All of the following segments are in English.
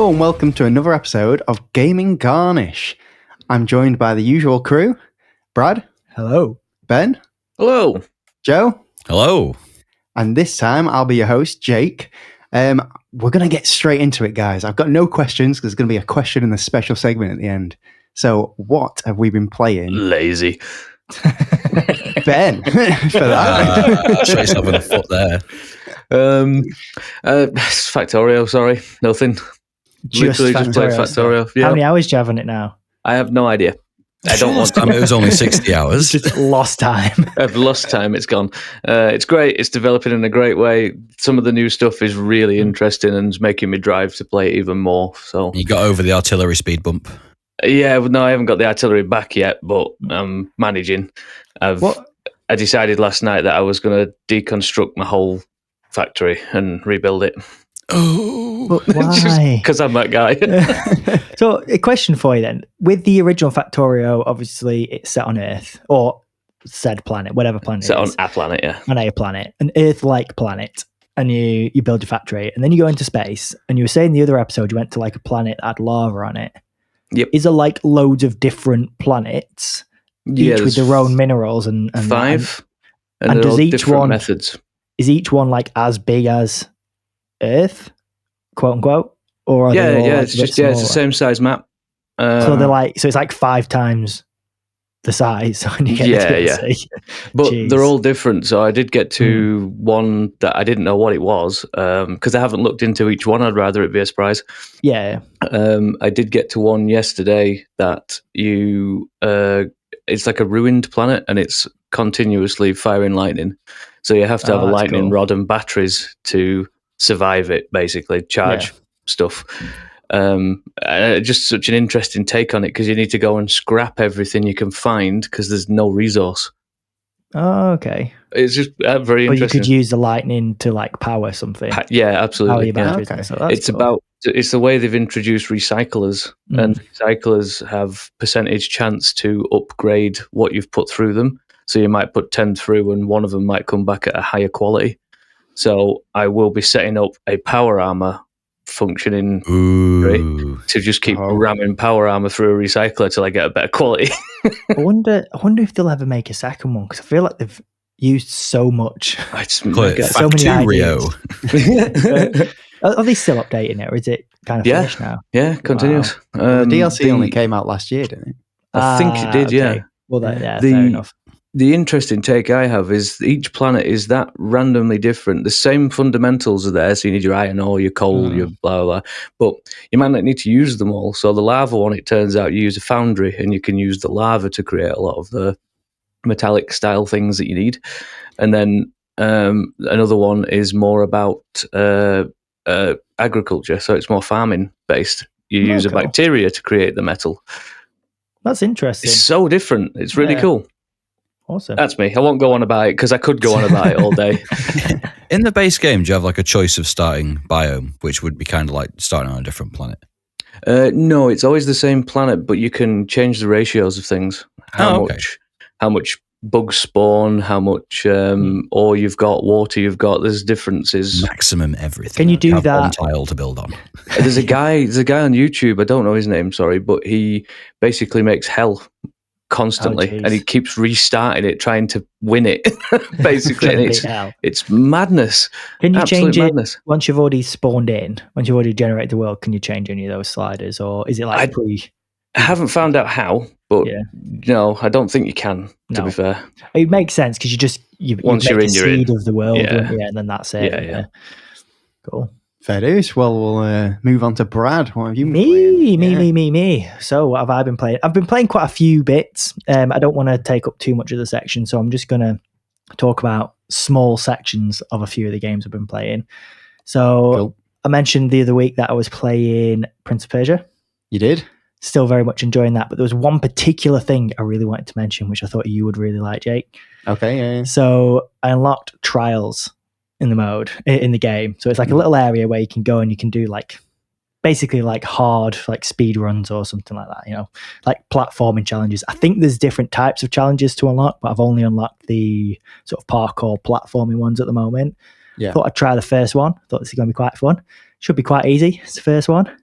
Hello and welcome to another episode of Gaming Garnish. I'm joined by the usual crew. Brad. Hello. Ben. Hello. Joe. Hello. And this time I'll be your host, Jake. We're going to get straight into it, guys. I've got no questions because there's going to be a question in the special segment at the end. So what have we been playing? Lazy. Ben, for that. Shot yourself in the foot there. Factorio, sorry. Nothing. Literally just played Factorio. Yeah. How many hours do you have on it now? I have no idea. I don't want to. It was only 60 hours. Just lost time. I've lost time. It's gone. It's great. It's developing in a great way. Some of the new stuff is really interesting and is making me drive to play it even more. So You got over the artillery speed bump. yeah, no, I haven't got the artillery back yet, but I'm managing. I decided last night that I was going to deconstruct my whole factory and rebuild it. Oh, But why? Because I'm that guy. So, a question for you then. With the original Factorio, obviously it's set on Earth, or said planet, whatever planet Set it on is. a planet, yeah. On a planet, an Earth-like planet, and you build your factory, and then you go into space, and you were saying in the other episode you went to like a planet that had lava on it. Yep. Is there like loads of different planets, each with their own minerals and 5, and and does all each different one- methods. is each one like as big as Earth, quote unquote, or are they all, like, It's a bit just it's the smaller? same size map. So they're like, so it's like 5 times the size when you get Yeah, to yeah. see. But Jeez. they're all different. So I did get to one that I didn't know what it was because I haven't looked into each one. I'd rather it be a surprise. Yeah, I did get to one yesterday that it's like a ruined planet and it's continuously firing lightning. So you have to have a that's lightning cool. rod and batteries to survive it, basically, charge stuff. Just such an interesting take on it because you need to go and scrap everything you can find because there's no resource. Oh, okay. It's just very Or you interesting. could use the lightning to like power something. Yeah, Power absolutely. your Yeah. batteries. Okay. So that's It's cool. it's the way they've introduced recyclers, and recyclers have percentage chance to upgrade what you've put through them. So you might put 10 through, and one of them might come back at a higher quality. So I will be setting up a power armor functioning Ooh. to just keep Oh. ramming power armor through a recycler till I get a better quality. I wonder if they'll ever make a second one because I feel like they've used so much. It's Call it mega. So many Factorio. Are they still updating it, or is it kind of Yeah. finished now? Yeah, continuous. The DLC only came out last year, didn't it? I think it did, yeah. Well, fair The- enough. The interesting take I have is each planet is that randomly different. The same fundamentals are there, so you need your iron ore, your coal, your blah, blah, blah. But you might not need to use them all. So the lava one, it turns out you use a foundry and you can use the lava to create a lot of the metallic style things that you need. And then another one is more about agriculture, so it's more farming based. You use a cool. bacteria to create the metal. That's interesting. It's so different. It's really Yeah. cool. Awesome. That's me. I won't go on about it because I could go on about it all day. In the base game, do you have like a choice of starting biome, which would be kind of like starting on a different planet? No, it's always the same planet, but you can change the ratios of things. How much bugs spawn, how much ore you've got, water you've got. There's differences. Maximum everything. Can you do have one that? tile to build on. There's a guy on YouTube. I don't know his name, sorry, but he basically makes hell constantly, jeez. and he keeps restarting it, trying to win it. Basically, and Beat hell. it's madness. Can you Absolute change it madness. once you've already spawned in? Once you've already generated the world, can you change any of those sliders, or is it like pre? I haven't found out how, but Yeah. no, I don't think you can. To No. be fair, It makes sense because you Once make you're the in, you're in. seed of the world, Yeah. wouldn't you? And then that's it. Yeah. Cool. Fair dues. Well, we'll move on to Brad. What have you been playing? Me. So what have I been playing? I've been playing quite a few bits. I don't want to take up too much of the section, so I'm just going to talk about small sections of a few of the games I've been playing. So Cool. I mentioned the other week that I was playing Prince of Persia. You did? Still very much enjoying that, but there was one particular thing I really wanted to mention, which I thought you would really like, Jake. Okay, yeah. So I unlocked trials in the game. So it's like a little area where you can go and you can do like basically like hard like speed runs or something like that, like platforming challenges. I think there's different types of challenges to unlock, but I've only unlocked the sort of parkour platforming ones at the moment. Yeah. Thought I'd try the first one. Thought this is going to be quite fun. Should be quite easy. It's the first one.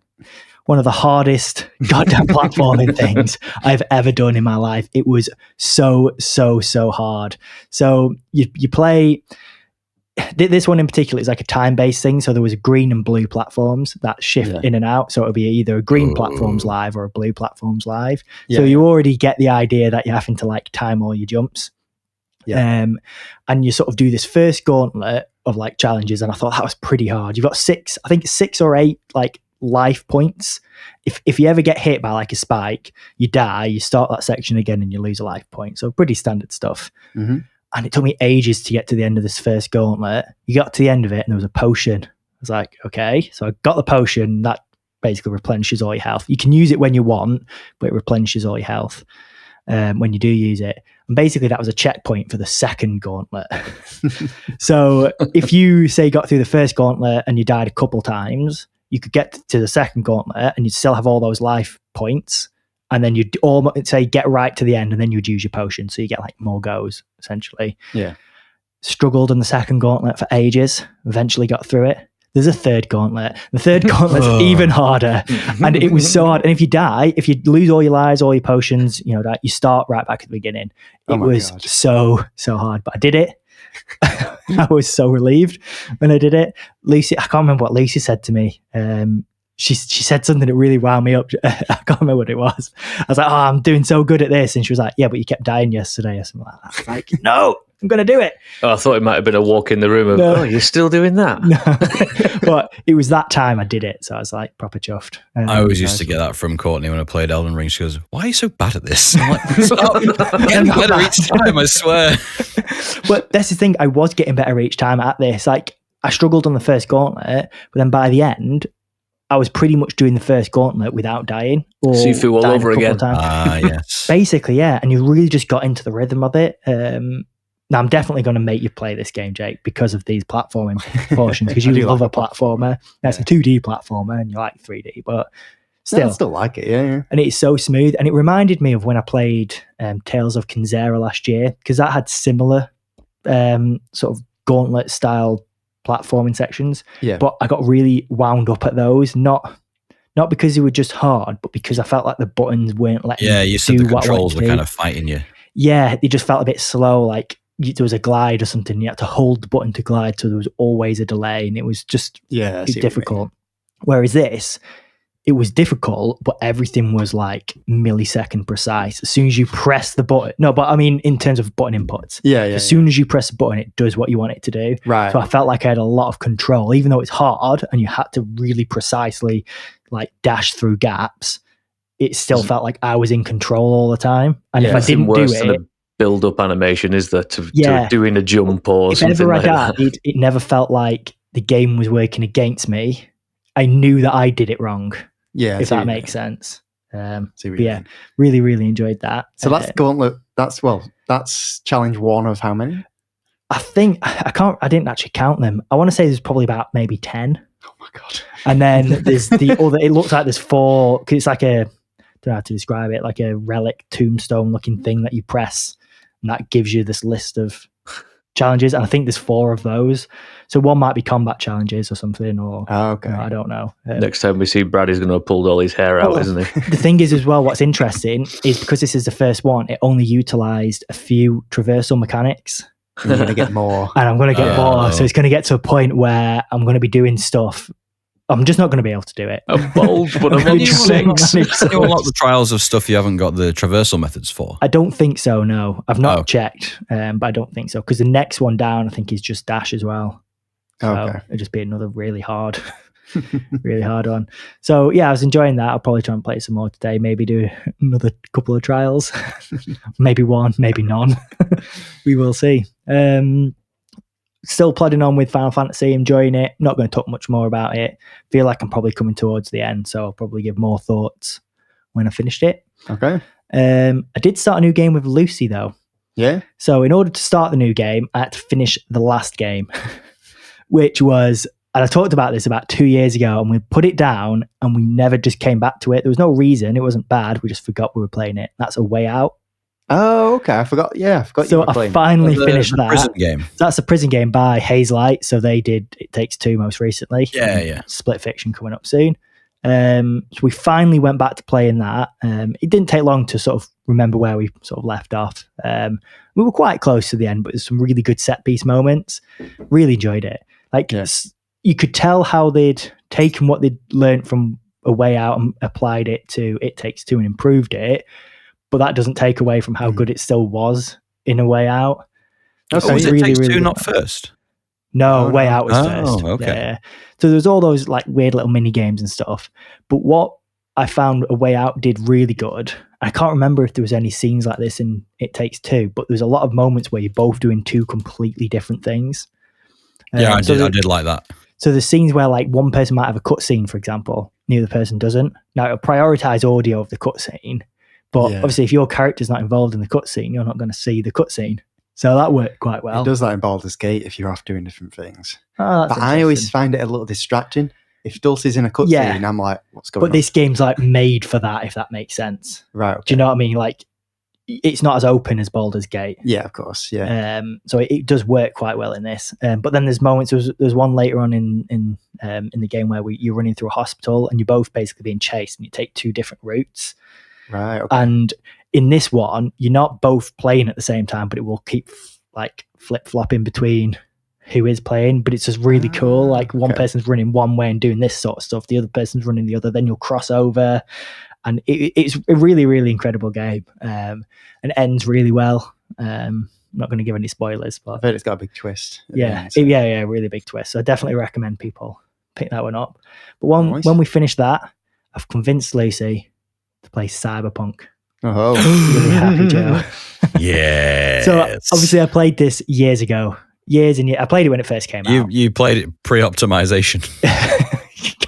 one of the hardest goddamn platforming things I've ever done in my life. It was so hard. So you play. This one in particular is like a time-based thing. So there was green and blue platforms that shift in and out. So it'll be either a green platforms live or a blue platforms live. So you already get the idea that you're having to like time all your jumps. And you sort of do this first gauntlet of like challenges. And I thought that was pretty hard. You've got 6 or 8 like life points. If you ever get hit by like a spike, you die, you start that section again and you lose a life point. So pretty standard stuff. Mm-hmm. And it took me ages to get to the end of this first gauntlet. You got to the end of it and there was a potion. I was like, okay. So I got the potion that basically replenishes all your health. You can use it when you want, but it replenishes all your health when you do use it. And basically that was a checkpoint for the second gauntlet. So if you say got through the first gauntlet and you died a couple times, you could get to the second gauntlet and you'd still have all those life points. And then you'd almost say get right to the end and then you'd use your potion. So you get like more goes, essentially. Yeah. Struggled in the second gauntlet for ages. Eventually got through it. There's a third gauntlet. The third gauntlet's even harder. And it was so hard. And if you die, if you lose all your lives, all your potions, you start right back at the beginning. It was so hard. But I did it. I was so relieved when I did it. Lucy, I can't remember what Lucy said to me. She said something that really wound me up. I can't remember what it was. I was like, oh, I'm doing so good at this. And she was like, yeah, but you kept dying yesterday or something like that. I was like, no, I'm going to do it. Oh, I thought it might have been a walk in the room of, oh, you're still doing that? No. But it was that time I did it. So I was like proper chuffed. I always used to get that from Courtney when I played Elden Ring. She goes, why are you so bad at this? I'm like, I'm getting better each time, I swear. But that's the thing. I was getting better each time at this. Like I struggled on the first gauntlet, but then by the end, I was pretty much doing the first gauntlet without dying. So you flew all over again. Yes. Basically, yeah. And you really just got into the rhythm of it. Now, I'm definitely going to make you play this game, Jake, because of these platforming portions, because you love a platformer. That's a 2D platformer and you like 3D, but still. I still like it, yeah. And it's so smooth. And it reminded me of when I played Tales of Cancellations last year, because that had similar sort of gauntlet-style platforming sections. Yeah. But I got really wound up at those, not because they were just hard, but because I felt like the buttons weren't letting me you said do the what I controls wanted to were do. kind of fighting you. Yeah, they just felt a bit slow, like there was a glide or something. You had to hold the button to glide, so there was always a delay, and it was just difficult. Whereas this, it was difficult, but everything was like millisecond precise. As soon as you press the button, no, but I mean in terms of button inputs. As soon as you press the button, it does what you want it to do. Right. So I felt like I had a lot of control, even though it's hard and you had to really precisely like dash through gaps. It still felt like I was in control all the time. And if I didn't do it, build-up animation is there to doing a jump or if something ever like that. It never felt like the game was working against me. I knew that I did it wrong. Yeah, if that makes sense. Really, really enjoyed that. So that's gauntlet. That's challenge 1 of how many? I think I didn't actually count them. I want to say there's probably about maybe 10. Oh my god! And then there's the other. It looks like there's 4 because it's like I don't know how to describe it, like a relic tombstone looking thing that you press, and that gives you this list of challenges. And I think there's 4 of those. So one might be combat challenges or something, or I don't know. Next time we see Brad, he's going to have pulled all his hair out, isn't he? The thing is as well, what's interesting is because this is the first one, it only utilised a few traversal mechanics. And you're going to get more. And I'm going to get more. So it's going to get to a point where I'm going to be doing stuff. I'm just not going to be able to do it. I'm bold, but I'm on You unlock the trials of stuff you haven't got the traversal methods for? I don't think so, no. I've not checked, but I don't think so. Because the next one down, I think, is just dash as well. So it'll just be another really hard one. So yeah, I was enjoying that. I'll probably try and play some more today. Maybe do another couple of trials. Maybe one, maybe none. We will see. Still plodding on with Final Fantasy, enjoying it. Not going to talk much more about it. Feel like I'm probably coming towards the end, so I'll probably give more thoughts when I finished it. Okay. I did start a new game with Lucy though. Yeah. So in order to start the new game, I had to finish the last game, which was, and I talked about this about 2 years ago, and we put it down and we never just came back to it. There was no reason. It wasn't bad. We just forgot we were playing it. That's A Way Out. Oh, okay. I forgot. Yeah, I forgot. So I finally finished that. Prison game. So that's a prison game by Hazelight. So they did It Takes Two most recently. Yeah. Split Fiction coming up soon. So we finally went back to playing that. It didn't take long to sort of remember where we sort of left off. We were quite close to the end, but there's some really good set piece moments. Really enjoyed it. Like you could tell how they'd taken what they'd learned from A Way Out and applied it to It Takes Two and improved it. But that doesn't take away from how good it still was in A Way Out. Okay. Was It Takes Two not first? No, Way Out was first. Okay. Yeah. So there's all those like weird little mini games and stuff. But what I found A Way Out did really good. I can't remember if there was any scenes like this in It Takes Two, but there's a lot of moments where you're both doing two completely different things. I did like that. So there's scenes where like one person might have a cutscene, for example, the other person doesn't. Now it'll prioritize audio of the cutscene, but obviously if your character's not involved in the cutscene, you're not going to see the cutscene. So that worked quite well. It does that in Baldur's Gate if you're off doing different things. Oh, but I always find it a little distracting. If Dulce's in a cutscene, I'm like, what's going on? But this game's like made for that, if that makes sense. Right. Okay. Do you know what I mean? Like, it's not as open as Baldur's Gate. Yeah, of course. Yeah. So it does work quite well in this. But then there's moments. There's one later on in the game where you're running through a hospital and you're both basically being chased, and you take two different routes. Right. Okay. And in this one, you're not both playing at the same time, but it will keep like flip flopping between who is playing. But it's just really cool. Like one person's running one way and doing this sort of stuff, the other person's running the other. Then you'll cross over. And it's a really, really incredible game, and it ends really well. I'm not going to give any spoilers, but I've heard it's got a big twist. Really big twist. So I definitely recommend people pick that one up. But when we finish that, I've convinced Lucy to play Cyberpunk. Oh, really happy, Joe. Yeah. So obviously, I played this years ago, years and years. I played it when it first came out. You played it pre-optimization.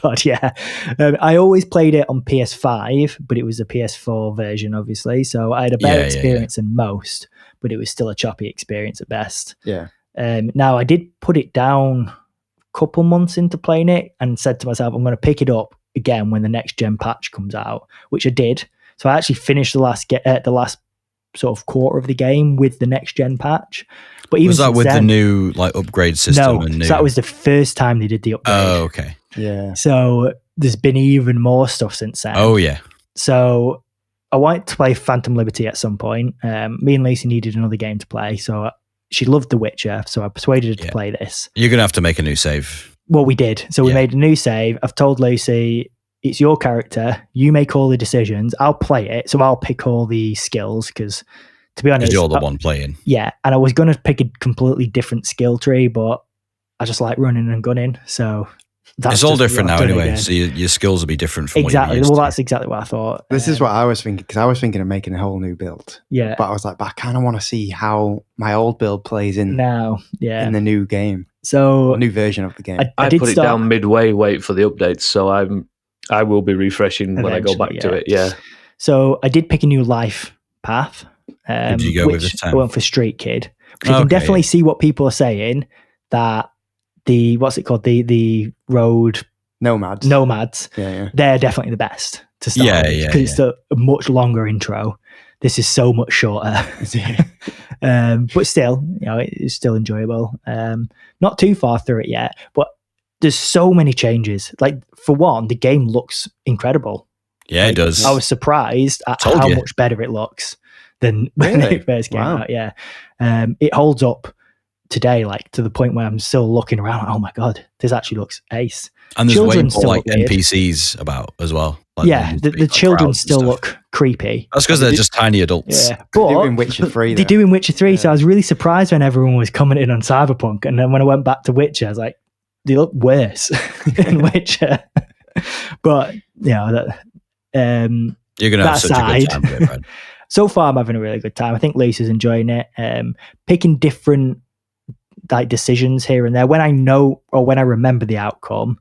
God, yeah. I always played it on PS5, but it was a PS4 version, obviously. So I had a better experience than most, but it was still a choppy experience at best. Yeah. Now, I did put it down a couple months into playing it and said to myself, I'm going to pick it up again when the next gen patch comes out, which I did. So I actually finished the last sort of quarter of the game with the next gen patch. But even was that with the new like upgrade system? No, so that was the first time they did the upgrade. Oh, okay. Yeah. So there's been even more stuff since then. Oh, yeah. So I wanted to play Phantom Liberty at some point. Me and Lucy needed another game to play. So she loved The Witcher. So I persuaded her to play this. You're going to have to make a new save. Well, we did. So we made a new save. I've told Lucy, it's your character. You make all the decisions. I'll play it. So I'll pick all the skills because, to be honest, you're the one playing. Yeah. And I was going to pick a completely different skill tree, but I just like running and gunning. So it's all different now anyway, so your skills will be different from exactly. What you're used to. That's exactly what I thought. This is what I was thinking, because I was thinking of making a whole new build. Yeah. But I was like, but I kind of want to see how my old build plays in now. Yeah. In the new game. So a new version of the game. I put it down midway, wait for the updates, so I will be refreshing when I go back to it. Yeah. So I did pick a new life path. Did you go with this time? I went for Street Kid. But you can definitely see what people are saying, that the road nomads. Yeah. They're definitely the best to start with, because it's a much longer intro. This is so much shorter. But still, it's still enjoyable. Not too far through it yet, but there's so many changes. Like, for one, the game looks incredible. Yeah, it does. I was surprised at how much better it looks than when it first came out. Yeah. It holds up today, like, to the point where I'm still looking around. Oh my God, this actually looks ace. And there's way more like NPCs about as well. Like, the children still look creepy. That's because they're just tiny adults. Yeah, but they're doing Witcher 3. They're doing Witcher 3, so I was really surprised when everyone was commenting on Cyberpunk. And then when I went back to Witcher, I was like, they look worse in Witcher. But, you're going to have such a good time with it, Brad. So far, I'm having a really good time. I think Lisa's enjoying it. Picking different like decisions here and there. When I know or when I remember the outcome,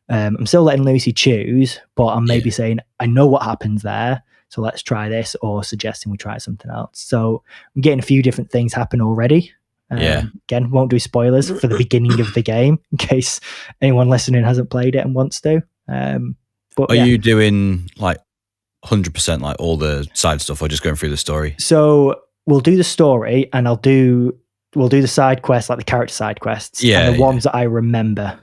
I'm still letting Lucy choose, but I'm maybe saying, I know what happens there, so let's try this, or suggesting we try something else. So I'm getting a few different things happen already. Again, won't do spoilers for the beginning of the game in case anyone listening hasn't played it and wants to. But are you doing like 100% like all the side stuff, or just going through the story? So we'll do the story, and we'll do the side quests, like the character side quests, and the ones that I remember.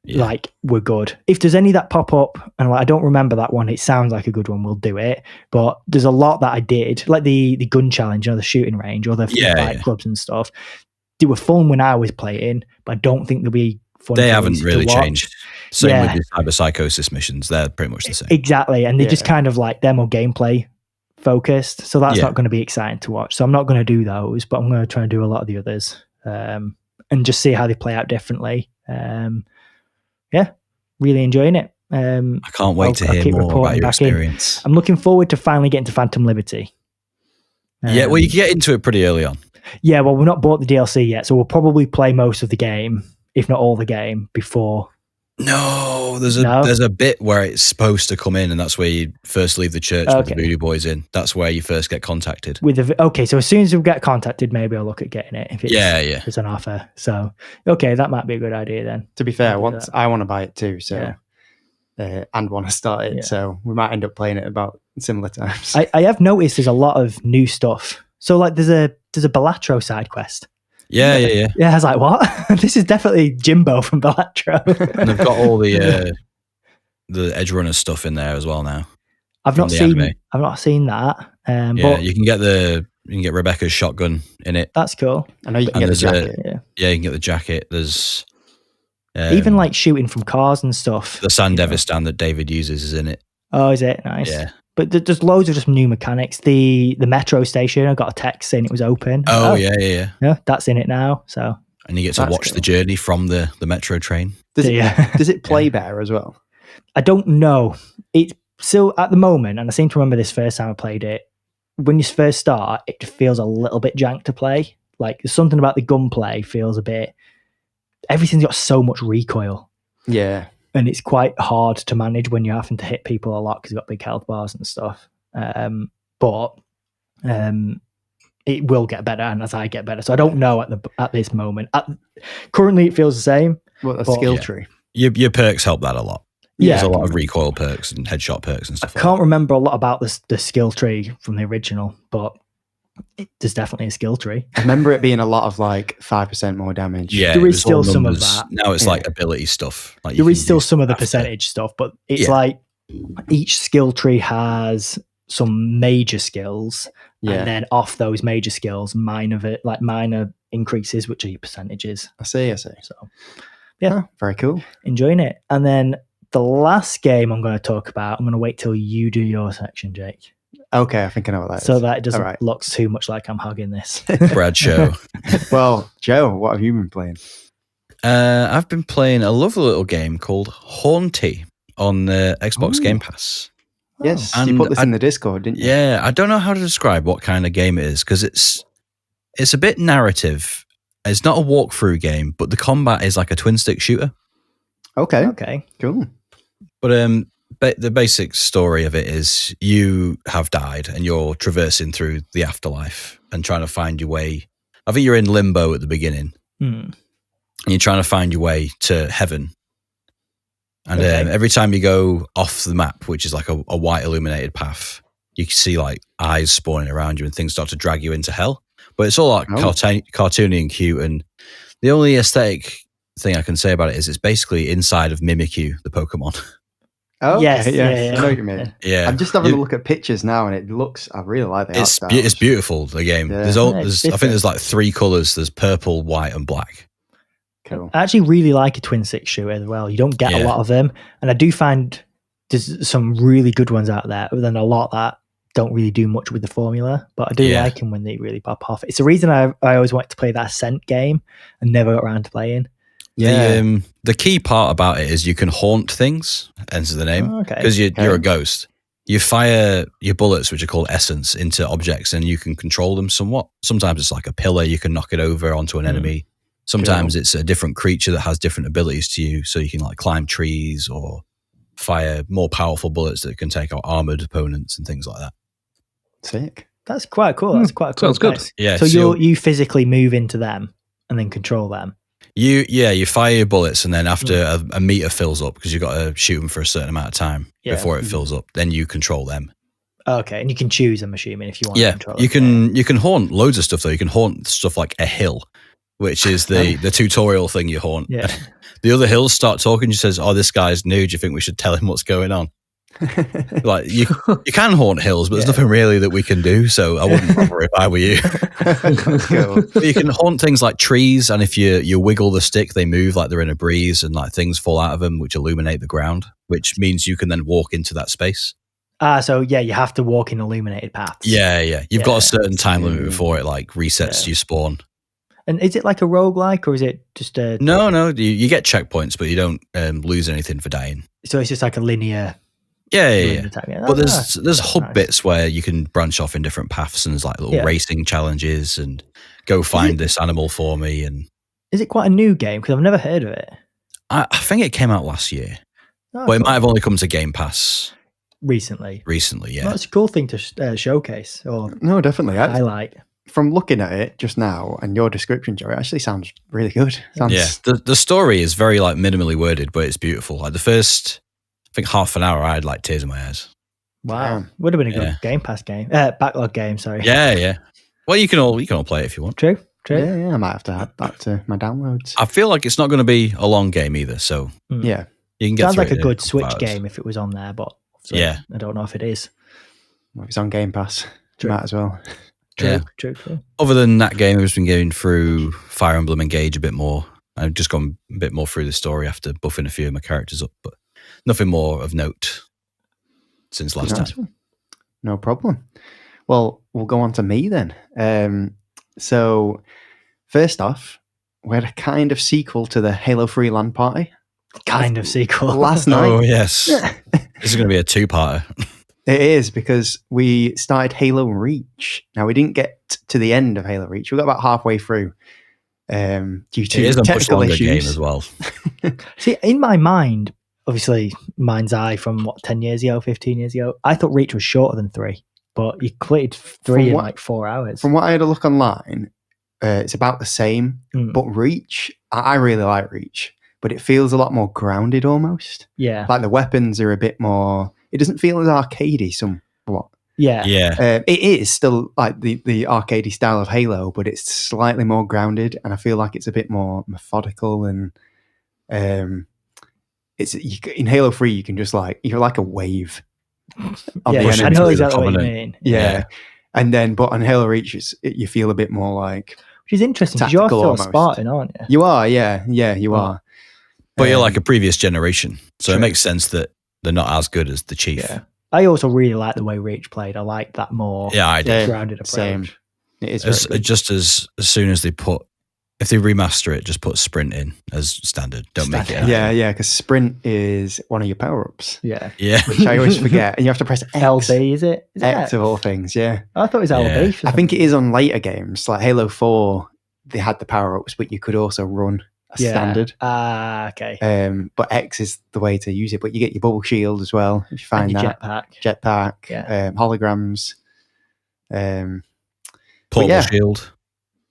like we're good. If there's any that pop up and like I don't remember that one, it sounds like a good one, we'll do it. But there's a lot that I did, like the gun challenge or the shooting range or the fight clubs and stuff. They were fun when I was playing, but I don't think they'll be fun. They haven't really changed. Same with the cyber psychosis missions. They're pretty much the same. Exactly. And they just kind of like demo gameplay focused. So that's not going to be exciting to watch. So I'm not going to do those, but I'm going to try and do a lot of the others and just see how they play out differently. Really enjoying it. I can't wait to hear more about your experience. I'm looking forward to finally getting to Phantom Liberty. Well, you can get into it pretty early on. Yeah, well, we've not bought the DLC yet, so we'll probably play most of the game, if not all the game, before. No, there's a bit where it's supposed to come in, and that's where you first leave the church with the Voodoo Boys in. That's where you first get contacted. So as soon as we get contacted, maybe I'll look at getting it if it's an offer. So that might be a good idea then. To be fair, I want to buy it too, so and want to start it, so we might end up playing it about similar times. I have noticed there's a lot of new stuff. So like there's a Balatro side quest. Yeah. I was like, what? This is definitely Jimbo from Balatro. And they've got all the Edge Runner stuff in there as well now. I've not seen that. But you can get Rebecca's shotgun in it. That's cool. I know you can get the jacket. You can get the jacket. There's even like shooting from cars and stuff. The Sandevistan that David uses is in it. Oh, is it? Nice. Yeah. But there's loads of just new mechanics. The metro station, I got a text saying it was open. Oh, yeah. Yeah, that's in it now. So and you get to watch the journey from the metro train. Does it play better as well? I don't know. It's still at the moment, and I seem to remember this first time I played it. When you first start, it feels a little bit jank to play. Like there's something about the gunplay feels a bit. Everything's got so much recoil. Yeah. And it's quite hard to manage when you're having to hit people a lot because you've got big health bars and stuff. But it will get better, and as I get better. So I don't know at this moment. Currently, it feels the same. What a skill tree. Your perks help that a lot. Yeah. There's a lot of recoil perks and headshot perks and stuff. I can't remember a lot about the skill tree from the original, but there's definitely a skill tree. I remember it being a lot of like 5% more damage. Yeah, there is still some of that. Now it's like ability stuff. Like there is still some of the percentage stuff, but it's like each skill tree has some major skills, and then off those major skills, minor increases, which are your percentages. I see. So very cool. Enjoying it. And then the last game I'm going to talk about, I'm going to wait till you do your section, Jake. Okay, I think I know what that is. So that it doesn't look too much like I'm hugging this. Brad show. Well, Joe, what have you been playing? I've been playing a lovely little game called Hauntii on the Xbox Game Pass. Yes, and you put this in the Discord, didn't you? Yeah, I don't know how to describe what kind of game it is because it's a bit narrative. It's not a walkthrough game, but the combat is like a twin stick shooter. Okay, cool. But the basic story of it is you have died and you're traversing through the afterlife and trying to find your way. I think you're in limbo at the beginning. And you're trying to find your way to heaven. And every time you go off the map, which is like a white illuminated path, you can see like eyes spawning around you and things start to drag you into hell. But it's all like cartoony and cute. And the only aesthetic thing I can say about it is it's basically inside of Mimikyu, the Pokemon. Oh, yes, I know what you mean. Yeah, I'm just having a look at pictures now, and it looks. I really like the art style. It's beautiful. The game. Yeah. I think there's like 3 colors. There's purple, white, and black. Cool. I actually really like a twin stick shooter as well. You don't get a lot of them, and I do find there's some really good ones out there, but then a lot that don't really do much with the formula. But I do like them when they really pop off. It's the reason I always wanted to play that Ascent game and never got around to playing. Yeah. The key part about it is you can haunt things, hence the name, because you're a ghost. You fire your bullets, which are called essence, into objects and you can control them somewhat. Sometimes it's like a pillar, you can knock it over onto an enemy. Sometimes it's a different creature that has different abilities to you, so you can like climb trees or fire more powerful bullets that can take out armored opponents and things like that. Sick. That's quite cool. That's quite cool. Sounds good. Yeah. So you physically move into them and then control them. You fire your bullets, and then after a meter fills up, because you've got to shoot them for a certain amount of time before it fills up, then you control them. Okay, and you can choose, I'm assuming, if you want to control you can haunt loads of stuff though. You can haunt stuff like a hill, which is the tutorial thing you haunt. Yeah. the other hills start talking. She says, "Oh, this guy's new. Do you think we should tell him what's going on?" Like you can haunt hills, but there's nothing really that we can do. So I wouldn't bother if I were you. Cool. But you can haunt things like trees, and if you wiggle the stick, they move like they're in a breeze, and like things fall out of them, which illuminate the ground, which means you can then walk into that space. So yeah, you have to walk in illuminated paths. Yeah. You've got a certain time limit before it like resets your spawn. And is it like a roguelike, or is it just a... No, you get checkpoints, but you don't lose anything for dying. So it's just like a linear... Yeah. But there's hub nice. bits where you can branch off in different paths, and there's like little racing challenges, and go find this animal for me. And is it quite a new game? Because I've never heard of it. I think it came out last year, but cool. it might have only come to Game Pass recently. Yeah. That's a cool thing to showcase or No, definitely. highlight. From looking at it just now and your description, Joe, it actually sounds really good. The story is very like minimally worded, but it's beautiful. Like the first, I think half an hour, I had like tears in my eyes. Wow, would have been a good Game Pass game, backlog game. Sorry. Yeah. Well, you can all play it if you want. True. Yeah, I might have to add that to my downloads. I feel like it's not going to be a long game either, so yeah, you can get. Sounds through like it a in good couple Switch hours. game if it was on there, but I don't know if it is. Well, if it's on Game Pass, True. might as well. True. Other than that game, I've just been going through Fire Emblem Engage a bit more. I've just gone a bit more through the story after buffing a few of my characters up, but nothing more of note since last time. No problem. Well, we'll go on to me then. So, first off, we had a kind of sequel to the Halo 3 LAN party. Kind of sequel. Last night. Oh, yes. This is going to be a two-parter. It is, because we started Halo Reach. Now, we didn't get to the end of Halo Reach. We got about halfway through due to it is a much technical longer issues. game as well. See, in my mind, obviously, mind's eye from 10 years ago, 15 years ago, I thought Reach was shorter than 3, but you completed 3 in like 4 hours. From what I had a look online, it's about the same. But Reach, I really like Reach, but it feels a lot more grounded almost. Yeah. Like the weapons are a bit more, it doesn't feel as arcadey somewhat. Yeah. It is still like the arcadey style of Halo, but it's slightly more grounded, and I feel like it's a bit more methodical. And it's in Halo 3, you can just you're like a wave. Of the I know exactly what you mean. Yeah. And then, but on Halo Reach, you feel a bit more like, which is interesting because you're still almost. a Spartan, aren't you? You are, yeah, you are. But you're like a previous generation, so True. it makes sense that they're not as good as the Chief. Yeah. I also really like the way Reach played. I like that more I do. grounded approach. Same. It is Just as soon as if they remaster it, just put sprint in as standard. Don't make it. Yeah, because sprint is one of your power-ups. Yeah. Which I always forget. And you have to press X. LB, is it? Is X of all things, yeah. I thought it was LB. I think it is on later games. Like Halo 4, they had the power-ups, but you could also run a standard. Okay. But X is the way to use it. But you get your bubble shield as well, if you find and your that. Jetpack. Holograms. Portable shield.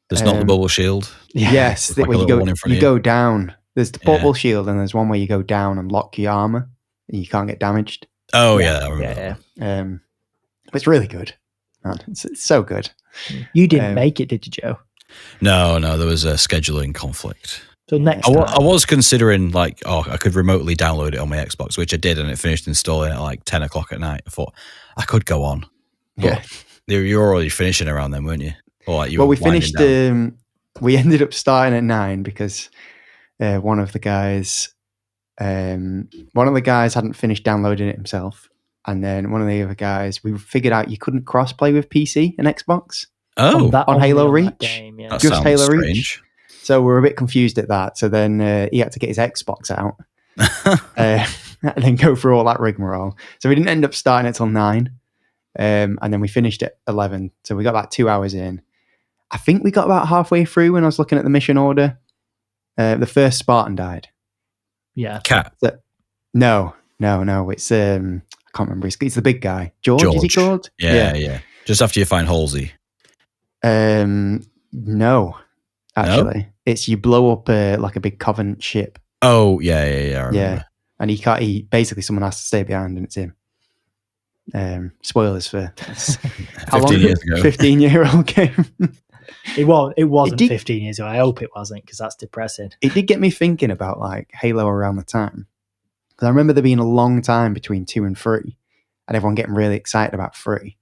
There's not the bubble shield. Yes, like where you go down. There's the portable shield, and there's one where you go down and lock your armor, and you can't get damaged. Oh yeah, I remember that. But it's really good. Man, it's so good. You didn't make it, did you, Joe? No, there was a scheduling conflict. So next I time. was considering I could remotely download it on my Xbox, which I did, and it finished installing at like 10 o'clock at night. I thought I could go on. But you were already finishing around then, weren't you? Or we finished. We ended up starting at 9 because one of the guys hadn't finished downloading it himself, and then one of the other guys, we figured out you couldn't cross-play with PC and Xbox. On Halo Reach, game, that just Halo strange. Reach. So we're a bit confused at that. So then he had to get his Xbox out and then go through all that rigmarole. So we didn't end up starting it till 9, and then we finished at 11. So we got about 2 hours in. I think we got about halfway through when I was looking at the mission order. The first Spartan died. Yeah. Cat. No. It's I can't remember. He's the big guy. George. Is he called? Yeah. Just after you find Halsey. No, actually, it's you blow up like a big Covenant ship. Oh yeah. I remember. And he basically someone has to stay behind, and it's him. Spoilers for 15 years ago. 15-year-old game. It wasn't did- 15 years ago. I hope it wasn't, because that's depressing. It did get me thinking about like Halo around the time. Because I remember there being a long time between 2 and 3, and everyone getting really excited about 3.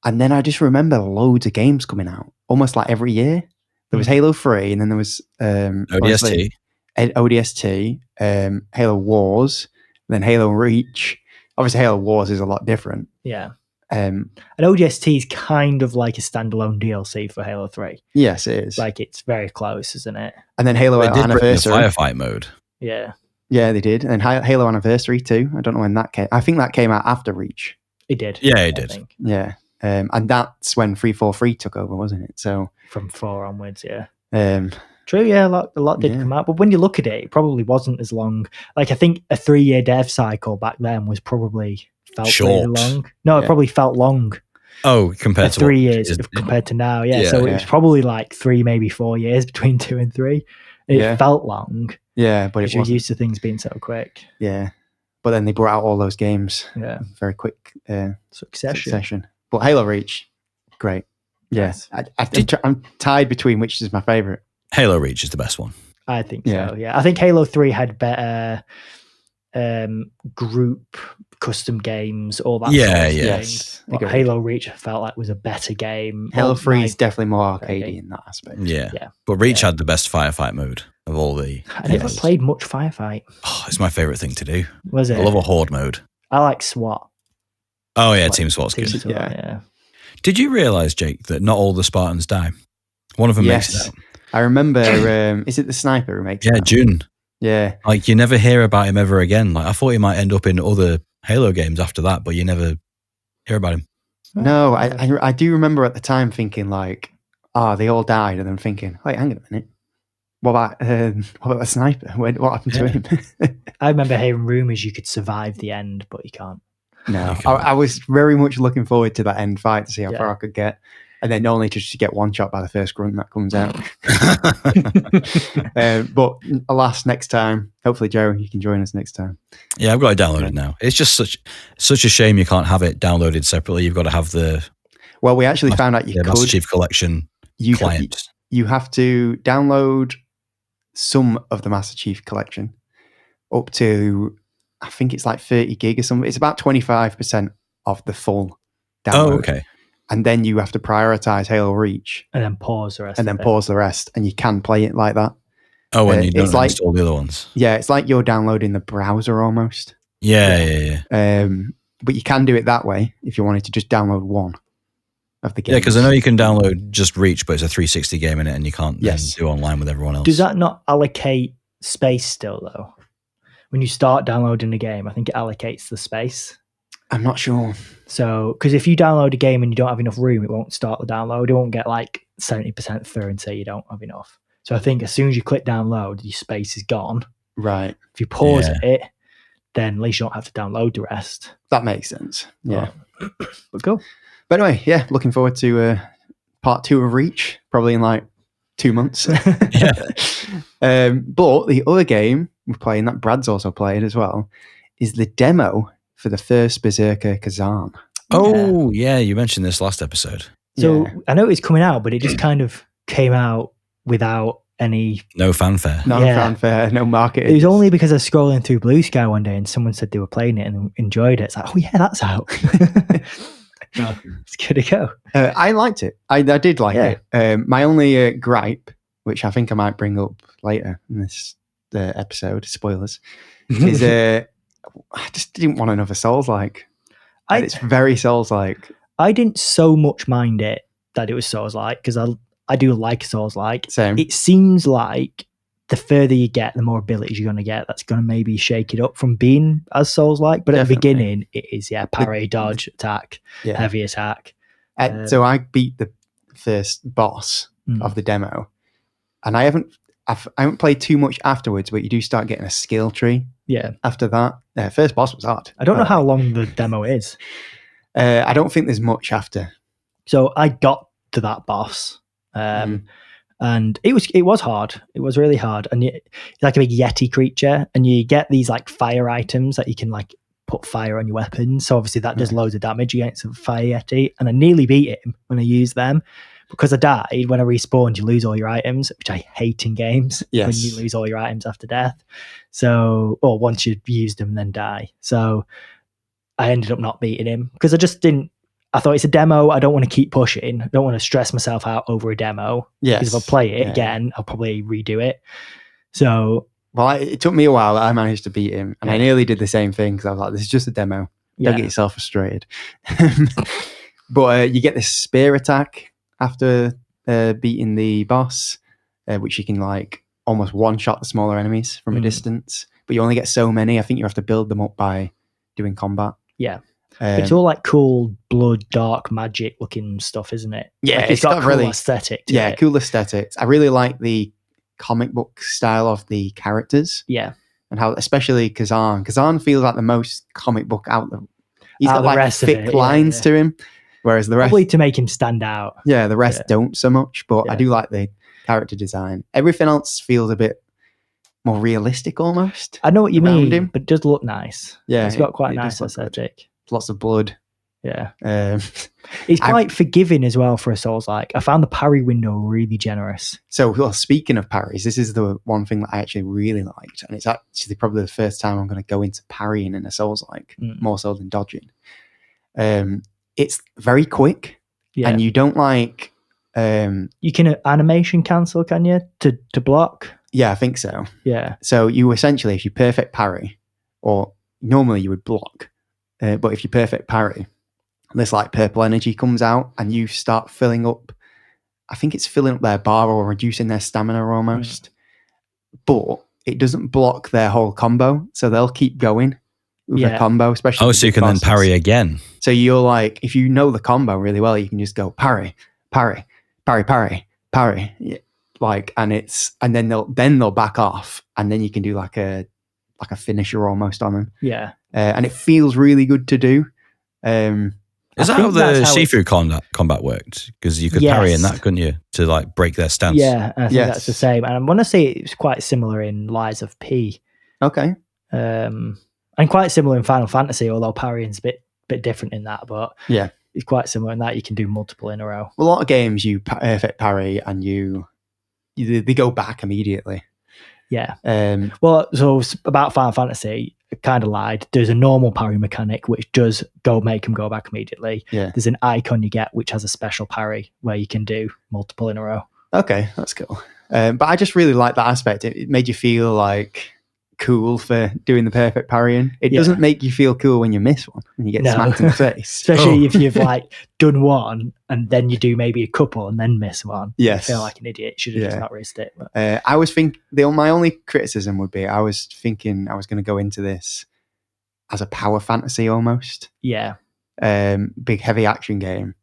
And then I just remember loads of games coming out, almost like every year. There was Halo 3, and then there was ODST. ODST, Halo Wars, then Halo Reach. Obviously, Halo Wars is a lot different. Yeah. Um, And ODST is kind of like a standalone DLC for Halo 3. yes, it is. Like, it's very close, isn't it? And then Halo They did bring the Anniversary. firefight mode. Yeah. Yeah, they did. And Halo Anniversary too. I don't know when that came. I think that came out after Reach. It did. Yeah, it I did. think. Yeah. And that's when 343 took over, wasn't it? So From 4 onwards, yeah. um, True, yeah, a lot did Yeah. come out. But when you look at it, it probably wasn't as long. Like, I think a 3-year dev cycle back then was probably felt really Short. long. No, it Yeah. probably felt long. Oh, compared to 3 what years is- compared to now, yeah. Yeah. So it Yeah. was probably like 3, maybe 4 years between 2 and 3. It Yeah. felt long yeah, but because it you're wasn't. used to things being so quick. Yeah. But then they brought out all those games Yeah, very quick Succession. succession. But Halo Reach, great. Yes. Yeah. I'm tied between which is my favorite. Halo Reach is the best one. I think Yeah. so. Yeah, I think Halo 3 had better group custom games, all that. Yeah, sort of yeah. thing. Yes. But Agreed. Halo Reach I felt like was a better game. Halo All 3 is my- definitely more Okay. arcadey in that aspect. Yeah. Yeah. But Reach Yeah. had the best firefight mode of all the. I never Halos. played much Firefight. Oh, it's my favorite thing to do. Was it? I love a horde mode. I like SWAT. Oh yeah, Like, Team SWAT's Team good. SWAT, Yeah. yeah. Did you realize, Jake, that not all the Spartans die? One of them makes it Yes. out. I remember, is it the sniper who makes it Yeah, out? June. Yeah. Like you never hear about him ever again. Like I thought he might end up in other Halo games after that, but you never hear about him. No, I do remember at the time thinking like, they all died, and then thinking, wait, hang on a minute. What about the sniper? What happened to him? I remember hearing rumours you could survive the end, but you can't. No, You can't. I was very much looking forward to that end fight to see how Yeah. far I could get, and then only just to get one shot by the first grunt that comes out. But alas, next time, hopefully, Joe, you can join us next time. Yeah, I've got it downloaded now. It's just such a shame you can't have it downloaded separately. You've got to have the Well, we actually found out you Master could. Chief Collection You client. you have to download some of the Master Chief Collection up to, I think it's like 30 gig or something. It's about 25% of the full download. Oh, okay. And then you have to prioritize Halo Reach And then pause the rest. and then of it. pause the rest, and you can play it like that. Oh, when you it's don't like- install the other ones. Yeah, it's like you're downloading the browser almost. Yeah. But you can do it that way if you wanted to just download one of the games. Yeah, because I know you can download just Reach, but it's a 360 game in it, and you can't then Yes. do online with everyone else. Does that not allocate space still, though? When you start downloading a game, I think it allocates the space. I'm not sure. So, because if you download a game and you don't have enough room, it won't start the download. It won't get like 70% through and say you don't have enough. So I think as soon as you click download, your space is gone. Right. If you pause Yeah. it, then at least you don't have to download the rest. That makes sense. Yeah. But cool. But anyway, yeah, looking forward to part 2 of Reach, probably in like 2 months. Yeah. But the other game we're playing, that Brad's also played as well, is the demo for the first Berserker Khazan. Oh, yeah, you mentioned this last episode. So Yeah. I know it's coming out, but it just kind of came out without any. No fanfare. No Yeah. fanfare, no marketing. It was only because I was scrolling through Blue Sky one day and someone said they were playing it and enjoyed it. It's like, oh yeah, that's out. So, it's good to go. I liked it. I did like Yeah. it. My only gripe, which I think I might bring up later in this episode, spoilers, is I just didn't want another Souls-like. And it's very Souls-like. I didn't so much mind it that it was Souls-like, because I do like Souls-like. Same. It seems like the further you get, the more abilities you're going to get. That's going to maybe shake it up from being as Souls-like. But at the Definitely. beginning, it is, parry, dodge, attack, Yeah. heavy attack. So I beat the first boss Mm. of the demo, and I haven't played too much afterwards. But you do start getting a skill tree Yeah. after that. First boss was hard. I don't know how long the demo is. I don't think there's much after. So I got to that boss, and it was hard. It was really hard, and it's like a big yeti creature, and you get these like fire items that you can like put fire on your weapons. So obviously that does loads of damage against a fire yeti, and I nearly beat him when I used them, because I died, when I respawned, you lose all your items, which I hate in games. Yes. When you lose all your items after death. So, or once you've used them and then die. So I ended up not beating him because I just didn't. I thought it's a demo. I don't want to keep pushing. I don't want to stress myself out over a demo. Yes. Because if I play it again, I'll probably redo it. So, well, it took me a while. I managed to beat him, and I nearly did the same thing because I was like, "This is just a demo. Don't get yourself frustrated." But you get this spear attack after beating the boss, which you can like almost one-shot the smaller enemies from a distance. But you only get so many. I think you have to build them up by doing combat. Yeah. It's all like cool blood, dark magic looking stuff, isn't it? Yeah, like it's got a cool really aesthetic to it. Cool aesthetics. I really like the comic book style of the characters. Yeah. And how, especially Khazan. Khazan feels like the most comic book out there. He's got like thick lines to him, whereas the rest... Probably to make him stand out. Yeah, the rest don't so much, but I do like the character design. Everything else feels a bit more realistic almost. I know what you mean, but it does look nice. Yeah. It's got quite a nice aesthetic. Lots of blood. Yeah. It's quite forgiving as well for a Souls-like. I found the parry window really generous. So, well, speaking of parries, this is the one thing that I actually really liked. And it's actually probably the first time I'm going to go into parrying in a Souls-like, more so than dodging. It's very quick. Yeah. And you don't like... you can animation cancel, can you? To block? Yeah, I think so. Yeah. So you essentially, if you perfect parry, or normally you would block, but if you perfect parry, this like purple energy comes out and you start filling up, I think it's filling up their bar or reducing their stamina almost. But it doesn't block their whole combo, so they'll keep going with their combo, especially. Oh, so you can then parry again. So you're like, if you know the combo really well, you can just go parry, parry, parry, parry, parry. Yeah. Like, and then they'll back off, and then you can do like a finisher almost on them. Yeah. And it feels really good to do. Is that how the Shifu combat worked? Because you could parry in that, couldn't you? To like break their stance. Yeah, I think that's the same. And I want to say it's quite similar in Lies of P. Okay. And quite similar in Final Fantasy, although parrying's a bit different in that. But yeah, it's quite similar in that you can do multiple in a row. Well, a lot of games you perfect parry and they go back immediately. Yeah. Well, so about Final Fantasy, I kind of lied. There's a normal parry mechanic which does make them go back immediately. Yeah. There's an icon you get which has a special parry where you can do multiple in a row. Okay, that's cool. But I just really like that aspect. It made you feel like cool for doing the perfect parrying. It doesn't make you feel cool when you miss one and you get smacked in the face. Especially if you've like done one and then you do maybe a couple and then miss one. Yes. You feel like an idiot. Should have just not risked it. I was thinking, my only criticism would be, I was thinking I was going to go into this as a power fantasy almost. Yeah. Big heavy action game,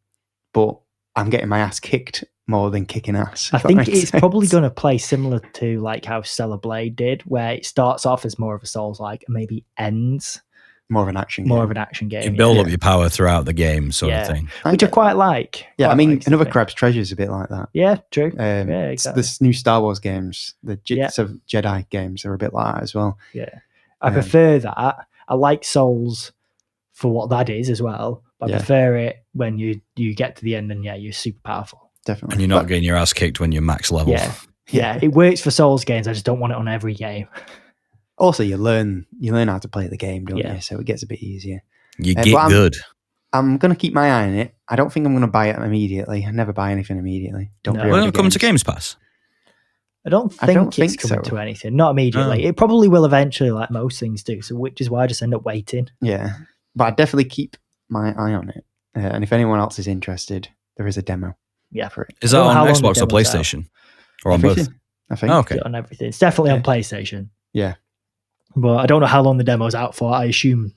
but I'm getting my ass kicked more than kicking ass. I think it's probably going to play similar to like how Stellar Blade did, where it starts off as more of a Souls-like and maybe ends more of an action game. You build up your power throughout the game, sort of thing. Which I quite like. Yeah, I mean, Another Crab's Treasure is a bit like that. Yeah, true. Exactly. This new Star Wars games, the Jedi games, are a bit like that as well. Yeah. I prefer that. I like Souls for what that is as well, but I prefer it when you get to the end and you're super powerful. Definitely. And you're not getting your ass kicked when you're max level. Yeah. It works for Souls games. I just don't want it on every game. Also, you learn how to play the game, don't you? So it gets a bit easier. You get good. I'm going to keep my eye on it. I don't think I'm going to buy it immediately. I never buy anything immediately. Will it come to Games Pass? I don't think it's coming to anything. Not immediately. It probably will eventually, like most things do. So, which is why I just end up waiting. Yeah, but I definitely keep my eye on it. And if anyone else is interested, there is a demo. Yeah, for it. Is that on Xbox or PlayStation? Or on both? I think. Oh, okay. It's on everything. It's definitely on PlayStation. Yeah. But I don't know how long the demo's out for. I assume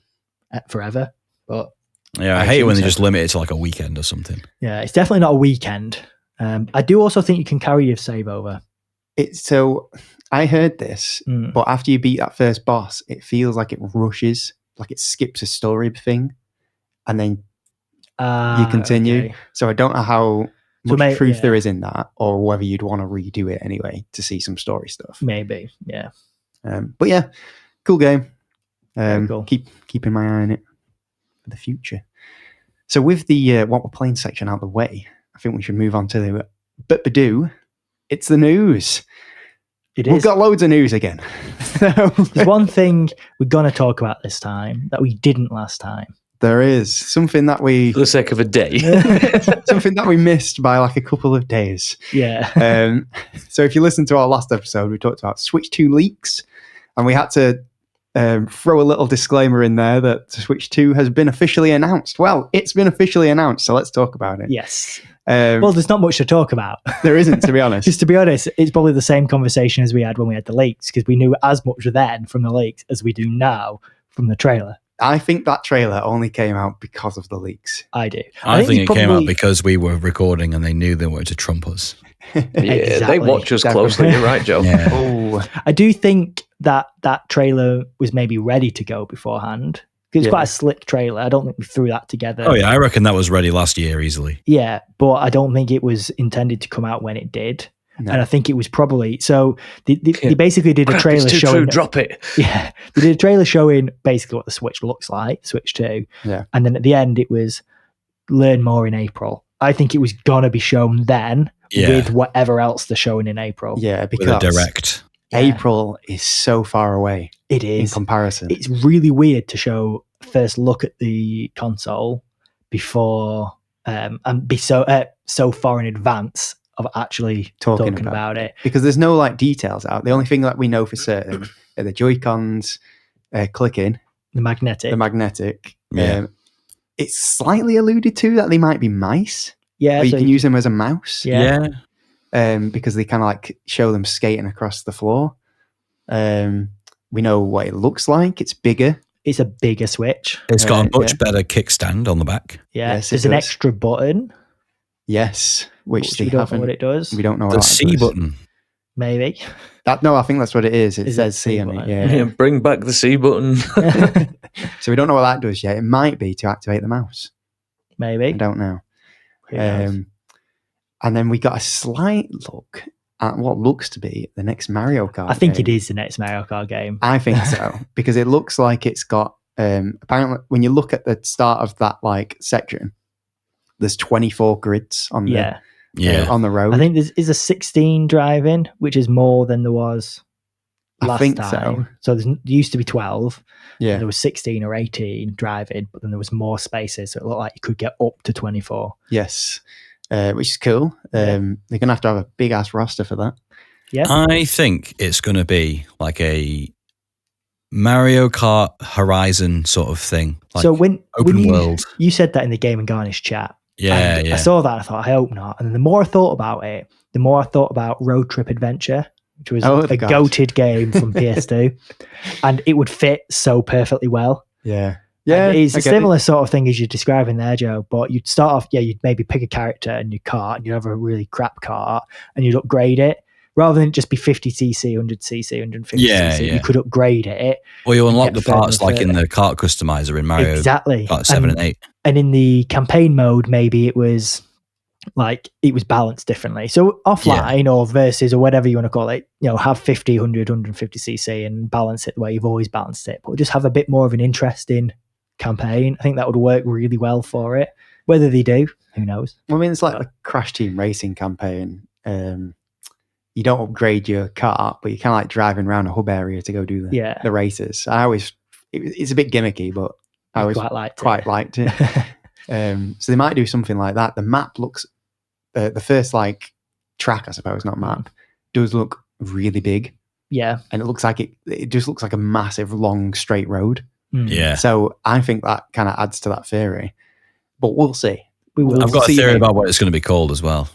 forever. But yeah, I hate it when they just limit it to like a weekend or something. Yeah, it's definitely not a weekend. I do also think you can carry your save over. So I heard this, but after you beat that first boss, it feels like it rushes, like it skips a story thing, and then you continue. Okay. So I don't know how much truth there is in that, or whether you'd want to redo it anyway to see some story stuff. Maybe, yeah. But yeah, cool game. Cool. Keeping my eye on it for the future. So with the what we're playing section out of the way, I think we should move on to the but-ba-do. It's the news. It We've is. got loads of news again. There's one thing we're going to talk about this time that we didn't last time. There is something that For the sake of a day. something that we missed by like a couple of days. Yeah. So if you listen to our last episode, we talked about Switch 2 leaks, and we had to throw a little disclaimer in there that Switch 2 has been officially announced. Well, it's been officially announced, so let's talk about it. Yes. Well, there's not much to talk about. There isn't, to be honest. Because to be honest, it's probably the same conversation as we had when we had the leaks, because we knew as much then from the leaks as we do now from the trailer. I think that trailer only came out because of the leaks. I do. I think it came out because we were recording and they knew they wanted to trump us. Yeah, Exactly. they watch us Definitely. closely. You're right, Joe. Yeah. Oh, I do think that trailer was maybe ready to go beforehand. Because it's quite a slick trailer. I don't think we threw that together. Oh yeah, I reckon that was ready last year easily. Yeah, but I don't think it was intended to come out when it did. no. And I think it was probably so. They basically did a Crap, trailer it's too showing. true. Drop it. Yeah, they did a trailer showing basically what the Switch looks like, Switch 2. Yeah. And then at the end, it was learn more in April. I think it was gonna be shown then with whatever else they're showing in April. Yeah, With a because direct. Yeah. April is so far away It in is. comparison. It's really weird to show first look at the console before and be so far in advance of actually talking about it. Because there's no like details out. The only thing that we know for certain are the Joy-Cons clicking, The magnetic. Yeah. It's slightly alluded to that they might be mice. Yeah, But you so can use them as a mouse. Yeah. Because they kind of like show them skating across the floor. We know what it looks like. It's bigger. it's a bigger Switch. It's got a much yeah. better kickstand on the back. Yeah, Yes, it there's an does. extra button, Yes, which they we don't know haven't. what it does. We don't know what The that C does. button. Maybe. No, I think that's what it is. It Is says it C C on it. button? Yeah. Yeah, bring back the C button. So we don't know what that does yet. It might be to activate the mouse. I Maybe. don't know. Who knows? And then we got a slight look at what looks to be the next Mario Kart. I think game. it is the next Mario Kart game. I think so because it looks like it's got. Apparently, when you look at the start of that like section, there's 24 grids on the on the road. I think there's a 16 driving, which is more than there was last I think time. So there used to be 12. Yeah. There was 16 or 18 driving, but then there was more spaces. So it looked like you could get up to 24. Yes. Which is cool. They're going to have a big ass roster for that. Yeah. I think it's going to be like a Mario Kart Horizon sort of thing. Like so when open world. you said that in the Game and Garnish chat. Yeah, and yeah. I saw that and I thought, I hope not. And the more I thought about it, the more I thought about Road Trip Adventure, which was a God. goated game from PS2. And it would fit so perfectly well. Yeah. Yeah. And it's I a get similar sort of thing as you're describing there, Joe. But you'd start off, you'd maybe pick a character in your cart and you'd have a really crap cart and you'd upgrade it. Rather than just be 50cc, 100cc, 150cc, you could upgrade it. Well, you unlock get the parts further like in the kart customizer in Mario Exactly. Kart 7 and 8. And in the campaign mode, maybe it was like it was balanced differently. So offline or versus or whatever you want to call it, have 50, 100, 150cc and balance it the way you've always balanced it. But just have a bit more of an interesting campaign. I think that would work really well for it. Whether they do, who knows? I mean, it's like the Crash Team Racing campaign. You don't upgrade your car, but you're kind of like driving around a hub area to go do the races. It's a bit gimmicky, but I always quite liked it. So they might do something like that. The map looks, the first like track, I suppose, not map, does look really big. Yeah. And it looks like it just looks like a massive, long, straight road. Yeah. So I think that kind of adds to that theory. But we'll see. I've got a theory about what it's going to be called as well.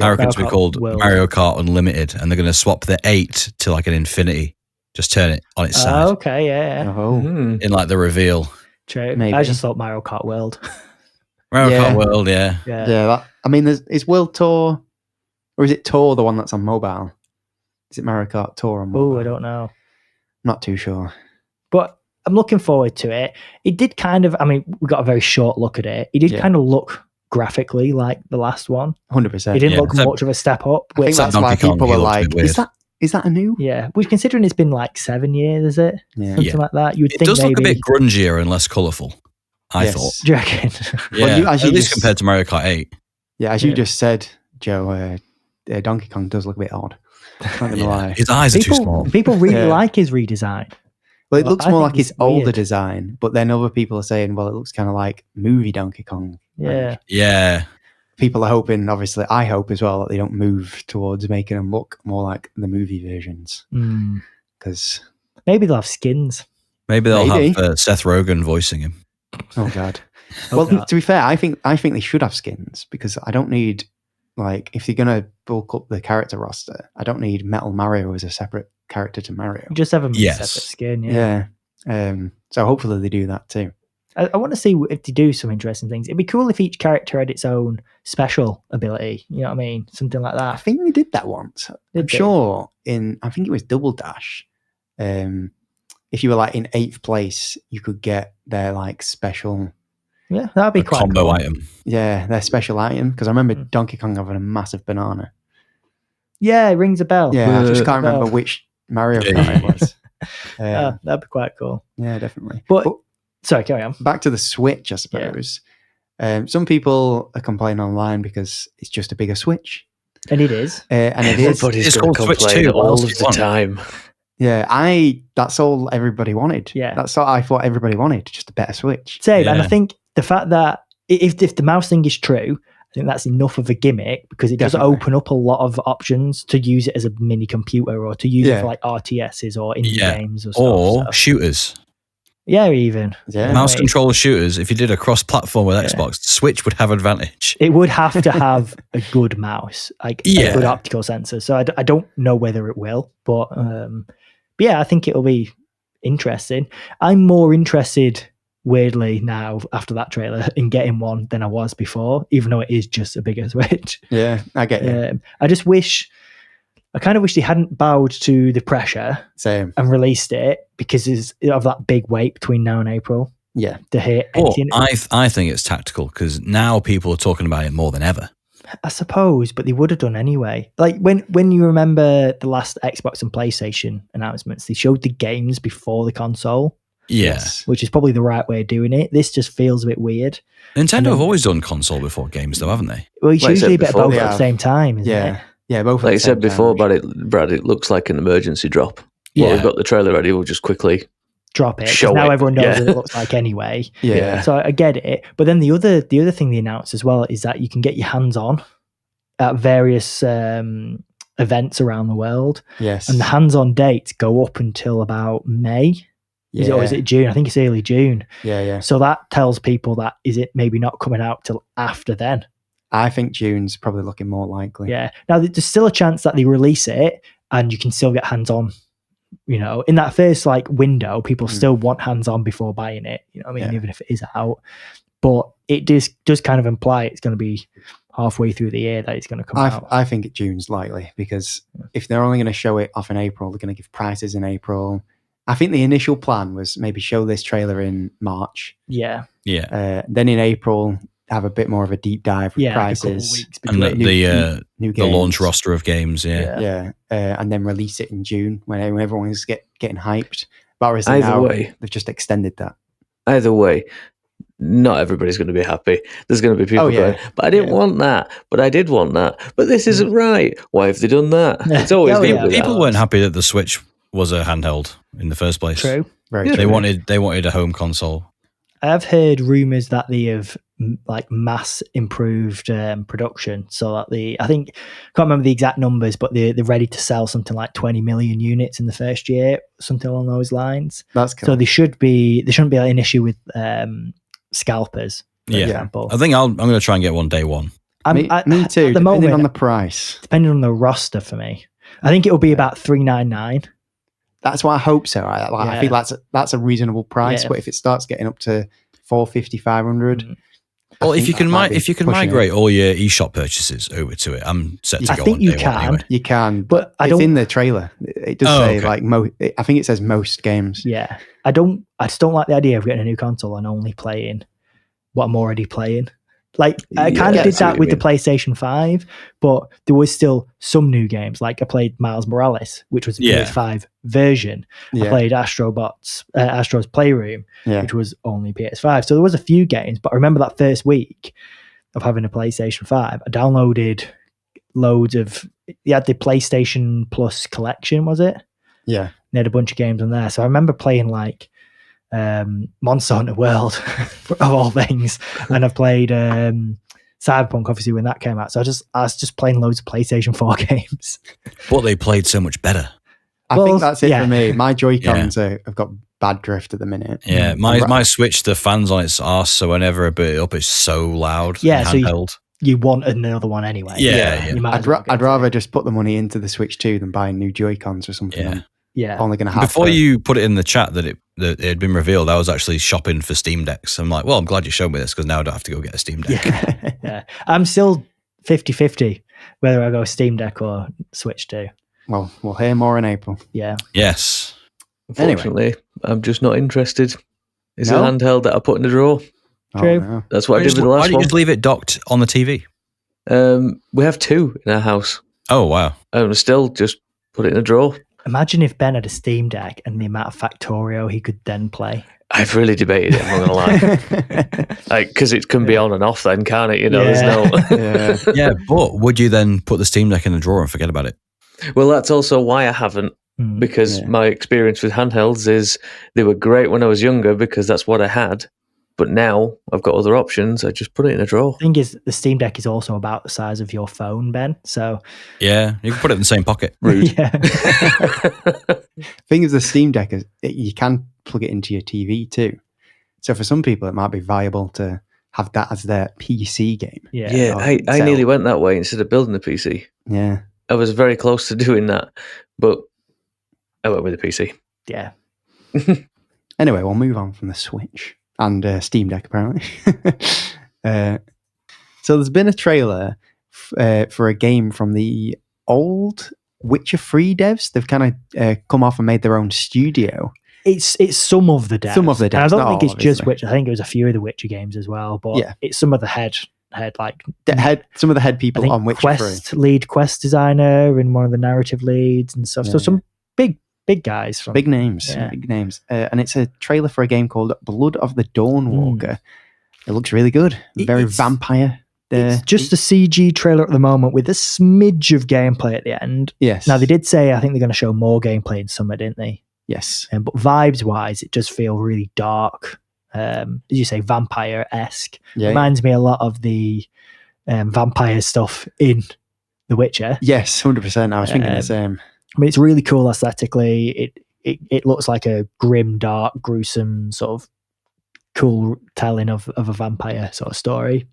I reckon it's going to be called Mario Kart Unlimited, and they're going to swap the 8 to like an infinity. Just turn it on its side. Okay, yeah. Oh. In like the reveal. True. Maybe. I just thought Mario Kart World. Mario Kart World, yeah. Yeah. Is World Tour, or is it Tour the one that's on mobile? Is it Mario Kart Tour on mobile? Oh, I don't know. Not too sure. But I'm looking forward to it. It did kind of, we got a very short look at it. It did kind of look graphically like the last one. 100%. It didn't look much of a step up. I think that's why people were like, is that a new? Yeah. Which considering it's been like 7 years, is it? Yeah. Something like that. You would think does maybe, look a bit grungier and less colourful, I thought. Do you reckon? Yeah, Well, at least compared to Mario Kart 8. Yeah, as you just said, Joe, Donkey Kong does look a bit odd. Not gonna lie. His eyes are too small. People really like his redesign. Well, it looks I more think like his it's older weird. design, but then other people are saying, well, it looks kind of like movie Donkey Kong. Yeah. Yeah. People are hoping, obviously, I hope as well, that they don't move towards making them look more like the movie versions. Because maybe they'll have skins. Maybe they'll have Seth Rogen voicing him. Oh God. To be fair, I think they should have skins, because I don't need, like, if you're gonna bulk up the character roster, I don't need Metal Mario as a separate character to Mario. Just have them in a separate skin. Yeah. So hopefully they do that too. I want to see if they do some interesting things. It'd be cool if each character had its own special ability. You know what I mean? Something like that. I think they did that once. I'm sure I think it was Double Dash. If you were like in 8th place, you could get their like special. Yeah, that'd be quite combo cool. item. Yeah, their special item. Because I remember Donkey Kong having a massive banana. Yeah, it rings a bell. Yeah, I just can't remember which Mario Kart it was. That'd be quite cool. Yeah, definitely. But sorry, carry on. Back to the Switch, I suppose. Yeah. Some people are complaining online because it's just a bigger Switch. And it is. And it is. Everybody's going to complain all of the time. Yeah, that's all everybody wanted. Yeah. That's all I thought everybody wanted, just a better Switch. Same, and I think the fact that if the mouse thing is true, I think that's enough of a gimmick, because it does open up a lot of options to use it as a mini computer, or to use it for like RTSs or indie games or stuff. Or shooters. Yeah, even. Yeah. Mouse controller shooters, if you did a cross-platform with Xbox, Switch would have advantage. It would have to have a good mouse, like a good optical sensor. So I don't know whether it will, but yeah, I think it'll be interesting. I'm more interested, weirdly, now after that trailer, in getting one than I was before, even though it is just a bigger Switch. Yeah, I get you. I kind of wish they hadn't bowed to the pressure and released it, because of that big wait between now and April. Yeah. To hit anything. I think it's tactical, because now people are talking about it more than ever. I suppose, but they would have done anyway. Like when you remember the last Xbox and PlayStation announcements, they showed the games before the console. Yes. Which is probably the right way of doing it. This just feels a bit weird. Nintendo have always done console before games, though, haven't they? Well, it's usually a bit of both at the same time, isn't it? Yeah, both. Like I said before, Brad, it looks like an emergency drop. Yeah. Well, we've got the trailer ready. We'll just quickly drop it. Because now everyone knows what it looks like anyway. Yeah. So I get it. But then the other thing they announced as well is that you can get your hands on at various events around the world. Yes. And the hands-on dates go up until about May. Yeah. Or is it June? I think it's early June. Yeah. So that tells people that is it maybe not coming out till after then. I think June's probably looking more likely. Yeah. Now there's still a chance that they release it and you can still get hands-on. You know, in that first like window, people still want hands-on before buying it. You know what I mean? Even if it is out. But it does kind of imply it's going to be halfway through the year that it's going to come out. I think June's likely, because if they're only going to show it off in April, they're going to give prices in April. I think the initial plan was maybe show this trailer in March. Yeah. Then in April, have a bit more of a deep dive with prices. And the launch roster of games. And then release it in June when everyone's getting hyped. But obviously they've just extended that. Either way, not everybody's going to be happy. There's going to be people going, but I didn't want that, but I did want that, but this isn't right. Why have they done that? It's always people weren't happy that the Switch was a handheld in the first place. True. Very true. They wanted a home console. I have heard rumors that they have like mass improved production, so that I think can't remember the exact numbers, but they're ready to sell something like 20 million units in the first year, something along those lines. That's cool. So there shouldn't be an issue with scalpers. For example. I think I'm going to try and get one day one. Me too. Depending on the price, depending on the roster for me, I think it will be about $399. That's what I hope so. I feel that's a reasonable price. But if it starts getting up to $450, $500, well, if you can migrate all your eShop purchases over to it, I'm set to go. I think you can. Anyway. You can, but it's in the trailer. It does say like I think it says most games. Yeah, I just don't like the idea of getting a new console and only playing what I'm already playing. Like I kind of did that with the PlayStation 5, but there was still some new games. Like I played Miles Morales, which was a PS5 version. I played Astro's Playroom, which was only PS5. So there was a few games, but I remember that first week, of having a PlayStation 5, I downloaded loads of. You had the PlayStation Plus collection, was it? Yeah. They had a bunch of games on there. So I remember playing like Monster Hunter World, of all things, and I've played Cyberpunk, obviously, when that came out. So I was just playing loads of PlayStation 4 games. But they played so much better. I think that's it for me. My Joy-Cons have got bad drift at the minute. Yeah, my Switch, the fan's on its arse, so whenever I boot it up, it's so loud. Yeah, so handheld. You want another one anyway. Yeah. You might as well I'd rather just put the money into the Switch 2 than buy new Joy-Cons or something. Yeah. Only going to have Before you put it in the chat that it had been revealed, I was actually shopping for Steam Decks. I'm like, well, I'm glad you showed me this because now I don't have to go get a Steam Deck. Yeah. I'm still 50-50 whether I go Steam Deck or Switch 2. Well, we'll hear more in April. Yeah. Yes. Unfortunately, I'm just not interested. It's No? a handheld that I put in the drawer. True. Oh, no. That's what I did with the Why last don't you one. just leave it docked on the TV? We have 2 in our house. Oh, wow. And still just put it in a drawer. Imagine if Ben had a Steam Deck and the amount of Factorio he could then play. I've really debated it, I'm not going to lie. Because it can be on and off then, can't it? There's no... Yeah, but would you then put the Steam Deck in the drawer and forget about it? Well, that's also why I haven't. Because my experience with handhelds is they were great when I was younger because that's what I had. But now I've got other options. I just put it in a drawer. The thing is, the Steam Deck is also about the size of your phone, Ben. So Yeah, you can put it in the same pocket. Rude. yeah. Thing is, the Steam Deck you can plug it into your TV too. So for some people, it might be viable to have that as their PC game. Yeah, I nearly went that way instead of building a PC. Yeah. I was very close to doing that, but I went with a PC. Yeah. Anyway, we'll move on from the Switch and Steam Deck, apparently. So there's been a trailer for a game from the old Witcher 3 devs. They've kind of come off and made their own studio. It's some of the devs. Some of the devs. And I don't not think all, it's just obviously. Witcher. I think it was a few of the Witcher games as well. But Yeah. it's some of the head like Some of the head I people think on Witcher 3. lead quest designer and one of the narrative leads and stuff. So Yeah. some big guys from Big names. Yeah. Big names. And it's a trailer for a game called Blood of the Dawnwalker. It looks really good. Very It's- vampire. It's just a CG trailer at the moment with a smidge of gameplay at the end. Yes. Now they did say I think they're going to show more gameplay in summer, didn't they? Yes. But vibes wise, it does feel really dark. As you say, vampire-esque. Yeah. Reminds me a lot of the vampire stuff in The Witcher. Yes, 100%. I was thinking the same. I mean, it's really cool aesthetically. It looks like a grim, dark, gruesome sort of cool telling of a vampire sort of story.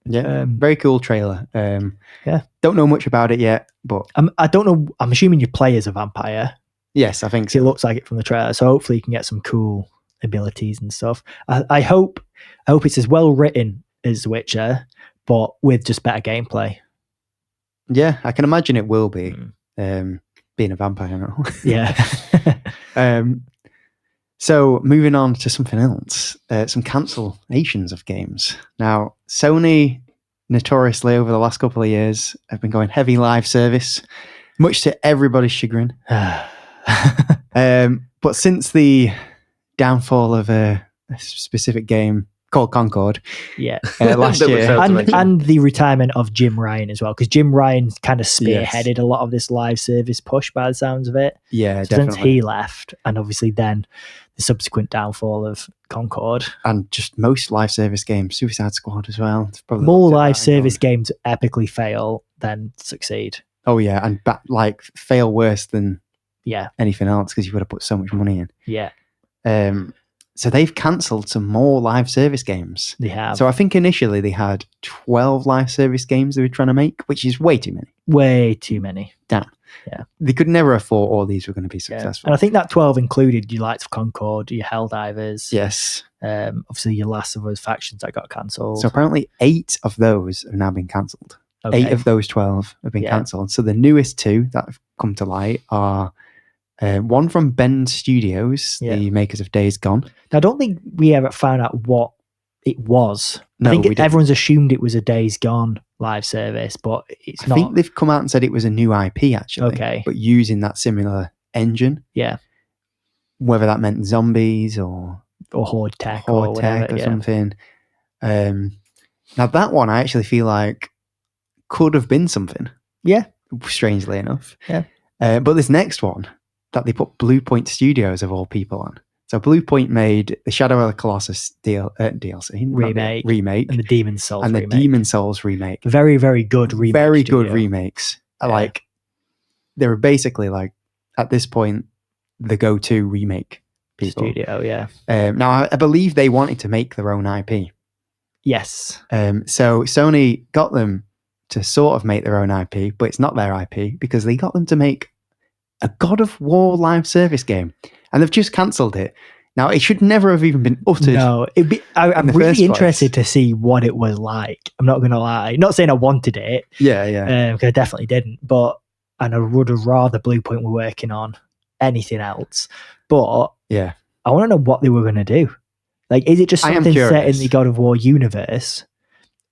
Yeah. Very cool trailer. Yeah. Don't know much about it yet, but I don't know. I'm assuming you play as a vampire. yes, I think 'Cause it so. looks like it from the trailer. So hopefully you can get some cool abilities and stuff. I hope it's as well written as Witcher, but with just better gameplay. Yeah, I can imagine it will be. Being a vampire now. Yeah. So moving on to something else, some cancellations of games. Now, Sony notoriously over the last couple of years have been going heavy live service, much to everybody's chagrin. But since the downfall of a specific game called Concord Yeah. last That we year, failed to mention. and the retirement of Jim Ryan as well, because Jim Ryan kind of spearheaded a lot of this live service push by the sounds of it. yeah, So since definitely, he left, and obviously then the subsequent downfall of Concord, and just most live service games, Suicide Squad as well. It's probably more looked at live that and service gone, games epically fail than succeed. Oh yeah, and fail worse than Yeah, anything else because you would have put so much money yeah, in. So they've cancelled some more live service games. they have. So I think initially they had 12 live service games they were trying to make, which is way too many. Way too many. Damn. Yeah. They could never have thought all these were going to be Yeah. successful. And I think that 12 included your Lights of Concord, your Helldivers, Yes. obviously your Last of Us factions that got cancelled. So apparently 8 of those have now been cancelled. Okay. 8 of those 12 have been Yeah. cancelled. So the newest 2 that have come to light are one from Bend Studios, the makers of Days Gone. Now, I don't think we ever found out what it was. No, I think we didn't. everyone's assumed it was a Days Gone live service, but it's I not. think they've come out and said it was a new IP actually. Okay. But using that similar engine. Yeah. Whether that meant zombies or Or Horde Tech Horde or whatever. Tech or yeah. something. Now that one, I actually feel like could have been something. Yeah. Strangely enough. Yeah. But this next one that they put Blue Point Studios of all people on. So Blue Point made the Shadow of the Colossus DLC remake and the Demon's Souls and remake. the Demon's Souls remake. Very, very good remake. Very studio. good remakes. Like they were basically like at this point the go-to remake people. Studio, yeah. Now I believe they wanted to make their own IP. Yes. So Sony got them to sort of make their own IP, but it's not their IP because they got them to make a God of War live service game, and they've just cancelled it. Now it should never have even been uttered. No, I'm really interested to see what it was like. I'm not going to lie. Not saying I wanted it. Yeah. Because I definitely didn't. And I would have rather Blue Point were working on anything else. But yeah, I want to know what they were going to do. Like, is it just something set in the God of War universe,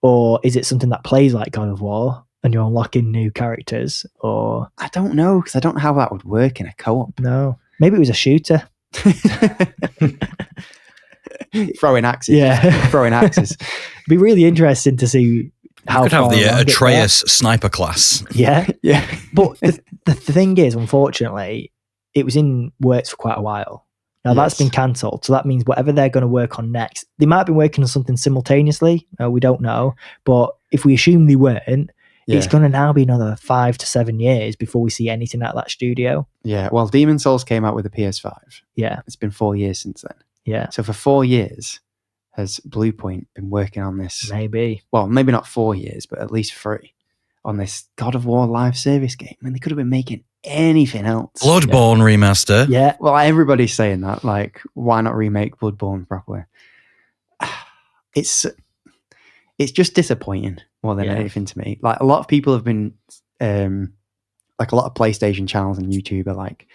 or is it something that plays like God of War? And you're unlocking new characters, or I don't know because I don't know how that would work in a co-op. No, maybe it was a shooter. Throwing axes. Yeah, throwing axes. It'd be really interesting to see how. You could have the Atreus sniper class. Yeah, yeah. But the thing is, unfortunately, it was in works for quite a while. Now that's been cancelled, so that means whatever they're going to work on next, they might have been working on something simultaneously. We don't know, but if we assume they weren't. Yeah. It's going to now be another 5 to 7 years before we see anything at that studio. Yeah, well, Demon's Souls came out with the PS5. Yeah. It's been 4 years since then. Yeah. So for 4 years, has Blue Point been working on this? Maybe. Well, maybe not 4 years, but at least 3 on this God of War live service game. I mean, they could have been making anything else. Bloodborne remaster. Yeah. Well, everybody's saying that. Like, why not remake Bloodborne properly? It's just disappointing more than anything to me. Like a lot of people have been, like a lot of PlayStation channels and YouTube are like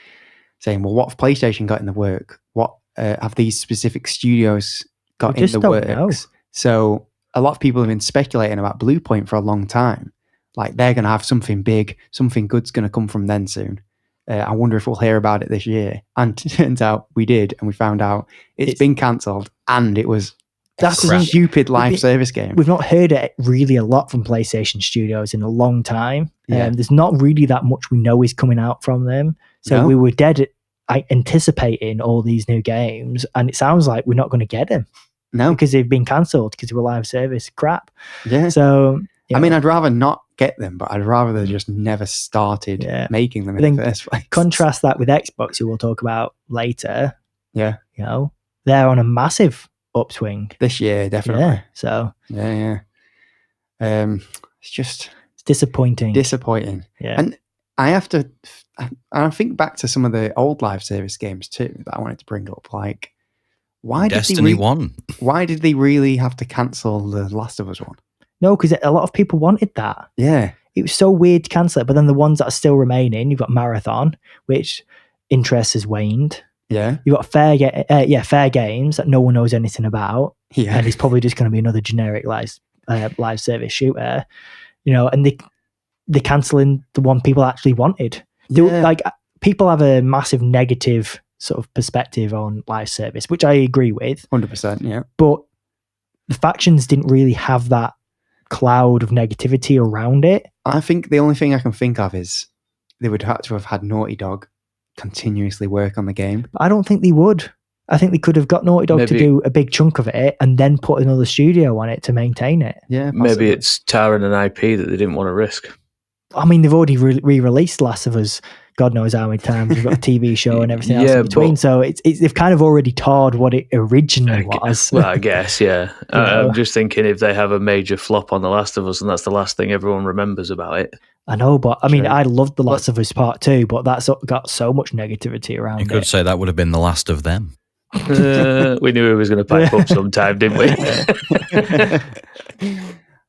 saying, "Well, what have PlayStation got in the work? What have these specific studios got in the works?" Know. So a lot of people have been speculating about Blue Point for a long time. Like they're going to have something big, something good's going to come from them soon. I wonder if we'll hear about it this year. And it turns out we did, and we found out it's been cancelled, and it was. That's a stupid live service game. We've not heard it really a lot from PlayStation Studios in a long time. There's not really that much we know is coming out from them. So we were dead anticipating all these new games, and it sounds like we're not going to get them. No. Because they've been cancelled because they were live service crap. Yeah. So, I mean, I'd rather not get them, but I'd rather they just never started making them in the first place. Contrast that with Xbox, who we'll talk about later. Yeah. You know, they're on a massive upswing this year, definitely. Yeah, so it's disappointing. Yeah, and I think back to some of the old live service games too that I wanted to bring up. Like, why Destiny 1? Why did they really have to cancel the Last of Us one? No, because a lot of people wanted that. Yeah, it was so weird to cancel it. But then the ones that are still remaining, you've got Marathon, which interest has waned. Yeah, you've got Fair Games that no one knows anything about. Yeah, and it's probably just going to be another generic live service shooter. You know, and they're cancelling the one people actually wanted. Like people have a massive negative sort of perspective on live service, which I agree with. 100%. Yeah, but the factions didn't really have that cloud of negativity around it. I think the only thing I can think of is they would have to have had Naughty Dog continuously work on the game. I don't think they would. I think they could have got Naughty Dog to do a big chunk of it and then put another studio on it to maintain it. Yeah, possibly. Maybe it's tarring an IP that they didn't want to risk. I mean, they've already re-released Last of Us. God knows how many times. We've got a TV show and everything else in between. So it's they've kind of already tarred what it originally was. Well, I guess, yeah. I'm just thinking if they have a major flop on The Last of Us and that's the last thing everyone remembers about it. I know, but I mean, I loved The Last of Us Part 2, but that's got so much negativity around it. You could say that would have been the last of them. We knew he was going to pipe up sometime, didn't we?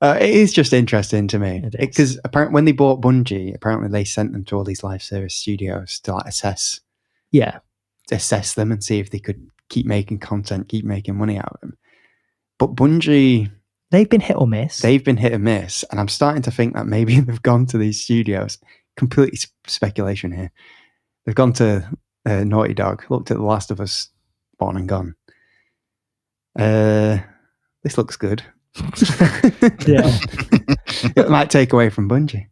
It is just interesting to me because apparently when they bought Bungie, apparently they sent them to all these live service studios to like assess them and see if they could keep making content, keep making money out of them. But Bungie, they've been hit or miss. And I'm starting to think that maybe they've gone to these studios. Completely speculation here. They've gone to Naughty Dog, looked at The Last of Us, Born and Gone. This looks good. Yeah. It might take away from Bungie.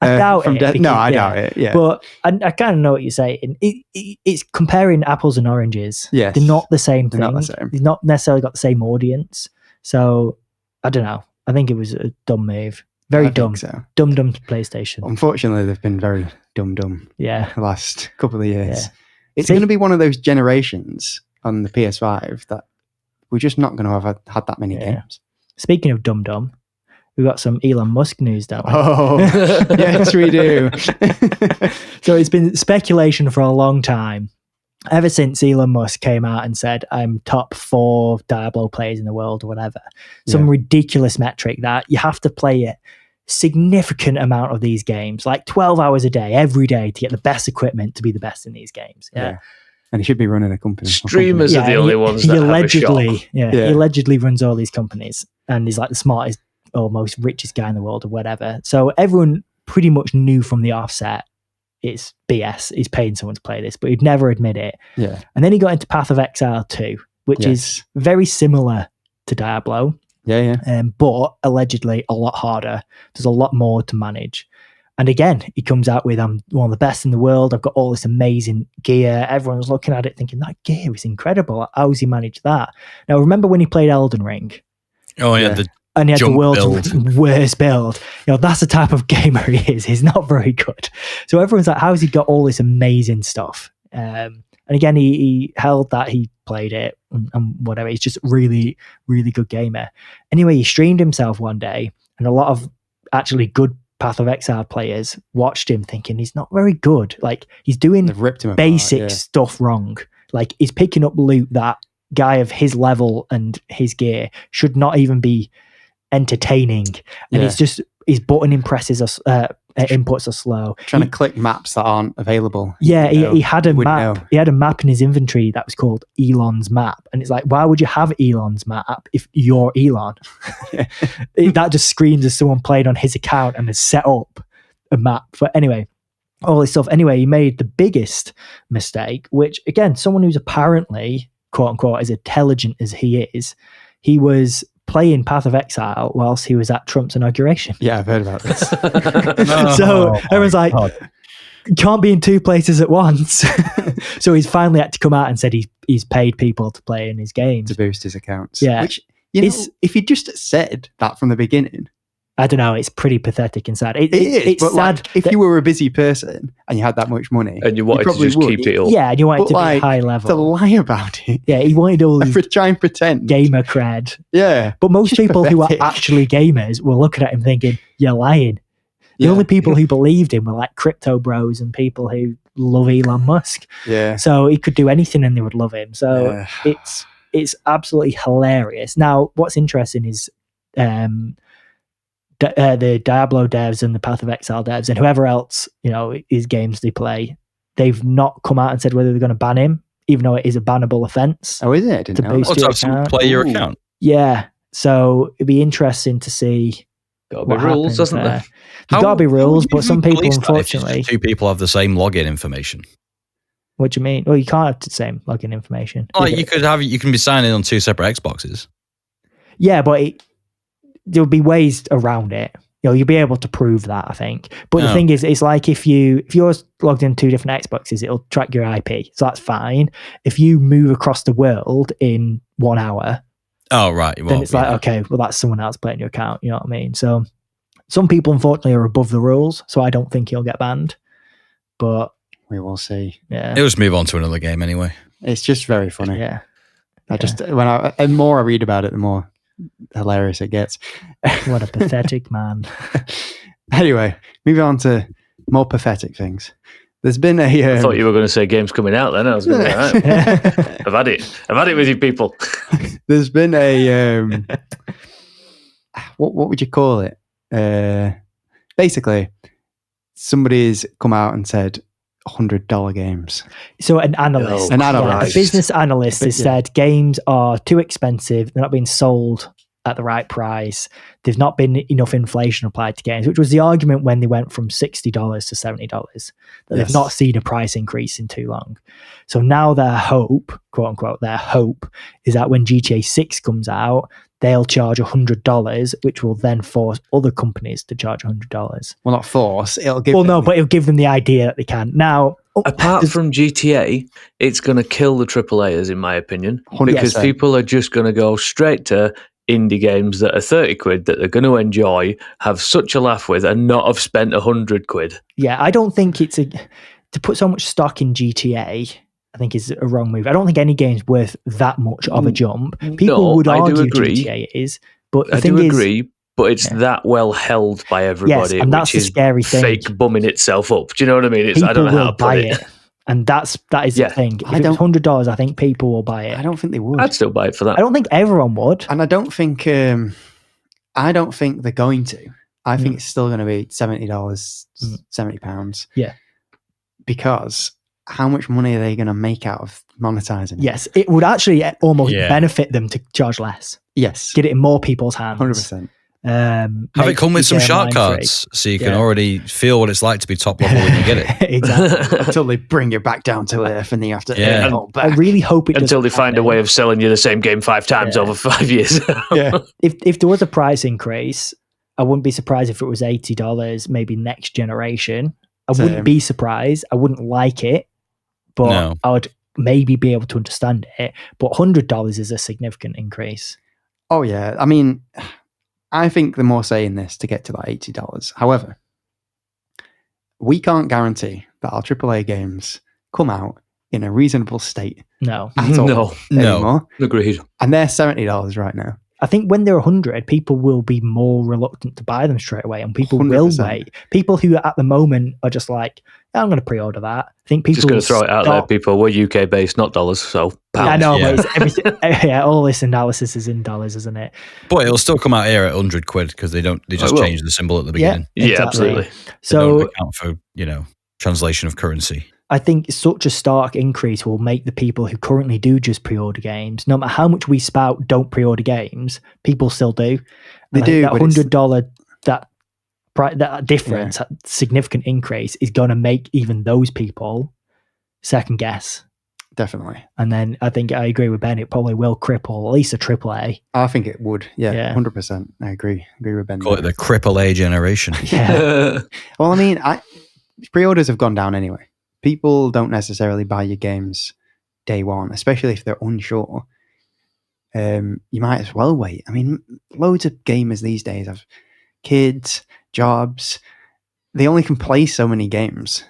I doubt it. No, I doubt it. Yeah, but I kind of know what you're saying. It's comparing apples and oranges. Yes. They're not the same thing. They're not the same. They've not necessarily got the same audience. So I don't know. I think it was a dumb move. Very dumb. So. Dumb to PlayStation. Unfortunately, they've been very dumb. Yeah. The last couple of years. Yeah. It's going to be one of those generations on the PS5 that we're just not going to have had that many games. Speaking of dumb, we've got some Elon Musk news, don't we? Oh, yes, we do. So it's been speculation for a long time. Ever since Elon Musk came out and said, I'm top 4 Diablo players in the world or whatever. Some ridiculous metric that you have to play a significant amount of these games, like 12 hours a day, every day, to get the best equipment to be the best in these games. Yeah. And he should be running a company. Streamers are the only ones that have a shop. He allegedly runs all these companies and he's like the smartest or most richest guy in the world or whatever. So everyone pretty much knew from the offset it's BS. He's paying someone to play this, but he'd never admit it. Yeah. And then he got into Path of Exile 2, which is very similar to Diablo. Yeah. But allegedly a lot harder. There's a lot more to manage. And again, he comes out with, I'm one of the best in the world. I've got all this amazing gear. Everyone's looking at it thinking, that gear is incredible. How's he managed that? Now, remember when he played Elden Ring? Oh, yeah. And he had the world's build. worst build. That's the type of gamer he is. He's not very good. So everyone's like, how's he got all this amazing stuff? And again, he held that he played it and whatever. He's just really, really good gamer. Anyway, he streamed himself one day, and a lot of actually good Path of Exile players watched him thinking he's not very good. Like, he's doing basic stuff wrong. Like, he's picking up loot that guy of his level and his gear should not even be entertaining. And his button inputs are slow. Trying to click maps that aren't available. Yeah, he had a map. He had a map in his inventory that was called Elon's map. And it's like, why would you have Elon's map if you're Elon? That just screams as someone played on his account and has set up a map. But anyway, all this stuff. Anyway, he made the biggest mistake, which again, someone who's apparently, quote unquote, as intelligent as he is, he was playing Path of Exile whilst he was at Trump's inauguration. Yeah, I've heard about this. So everyone's like, you can't be in 2 places at once. So he's finally had to come out and said he's paid people to play in his games. To boost his accounts. Yeah. Which, if he just said that from the beginning, I don't know, it's pretty pathetic and sad. It's sad. Like, if you were a busy person and you had that much money and you wanted to just keep it up. Yeah, and you wanted to be high level. To lie about it. Yeah, he wanted all these try and pretend. Gamer cred. Yeah. But most people who are actually gamers were looking at him thinking, you're lying. The only people who believed him were like crypto bros and people who love Elon Musk. Yeah. So he could do anything and they would love him. So it's absolutely hilarious. Now, what's interesting is the Diablo devs and the Path of Exile devs and whoever else, his games they play, they've not come out and said whether they're going to ban him, even though it is a bannable offense. Oh, is it? I didn't know. Boost your account. Play your account. Yeah. So it'd be interesting to see. Got to be rules, doesn't there? There's got to be rules, but some people, unfortunately, 2 people have the same login information. What do you mean? Well, you can't have the same login information. Like you can be signing on 2 separate Xboxes. Yeah, but there'll be ways around it. You'll be able to prove that, I think. But the thing is, it's like if you're logged in 2 different Xboxes, it'll track your IP, so that's fine. If you move across the world in 1 hour, then it's like, okay, well, that's someone else playing your account. You know what I mean? So some people, unfortunately, are above the rules, so I don't think he'll get banned. But we will see. Yeah, it'll just move on to another game anyway. It's just very funny. Yeah, the more I read about it, the more hilarious it gets. What a pathetic man. Anyway, moving on to more pathetic things. There's been a. I thought you were going to say games coming out. Then I was going to say, right. I've had it with you people. There's been a what would you call it? Basically, somebody's come out and said $100 games. So an analyst, a business analyst has said games are too expensive. They're not being sold at the right price. There's not been enough inflation applied to games, which was the argument when they went from $60 to $70. That they've not seen a price increase in too long. So now their hope, quote unquote, is that when GTA 6 comes out, they'll charge $100, which will then force other companies to charge $100. Well, not force. It'll give. But it'll give them the idea that they can. Now, apart from GTA, it's going to kill the AAAs, in my opinion, 100%. because people are just going to go straight to indie games that are 30 quid that they're going to enjoy, have such a laugh with, and not have spent 100 quid. Yeah, I don't think to put so much stock in GTA, I think is a wrong move. I don't think any game's worth that much of a jump. People would argue GTA is, but the thing is, agree, but it's that well held by everybody, yes, and that's which the is scary thing. Fake bumming itself up. Do you know what I mean? People I don't know how will to buy put it. And that is the thing. If it's $100, I think people will buy it. I don't think they would. I'd still buy it for that. I don't think everyone would. And I don't think they're going to. I think it's still going to be $70, £70. Yeah. Because how much money are they going to make out of monetizing it? Yes, it would actually almost benefit them to charge less. Yes. Get it in more people's hands. 100%. Have it come with some shark cards so you can already feel what it's like to be top level when you get it. Exactly. Until they bring you back down to earth and then you have to earn it all back. I really hope it until they find a way of selling you the same game 5 times over 5 years. Yeah. If there was a price increase, I wouldn't be surprised if it was $80 maybe next generation. I wouldn't be surprised. I wouldn't like it, but I would maybe be able to understand it. But $100 is a significant increase. Oh yeah. I mean, I think they're more saying this to get to that $80. However, we can't guarantee that our AAA games come out in a reasonable state. No. At all anymore. Agreed. And they're $70 right now. I think when they're 100, people will be more reluctant to buy them straight away, and people 100%. will wait. People who at the moment are just like, I'm going to pre-order that. I think people just going to throw it out there. People, we're UK based, not dollars, so pounds. I know, but it's everything. All this analysis is in dollars, isn't it? But it'll still come out here at 100 quid because they just change the symbol at the beginning. Yeah, exactly. Absolutely. So they don't account for translation of currency. I think such a stark increase will make the people who currently do just pre-order games, no matter how much we spout don't pre-order games, people still do. They do. That $100 that difference, that significant increase, is going to make even those people second guess. Definitely. And then I think I agree with Ben. It probably will cripple at least a AAA. I think it would. Yeah. 100%. I agree with Ben. Call it the AAA generation. Yeah. Well, I mean, pre-orders have gone down anyway. People don't necessarily buy your games day one, especially if they're unsure. You might as well wait. I mean, loads of gamers these days have kids, jobs. They only can play so many games,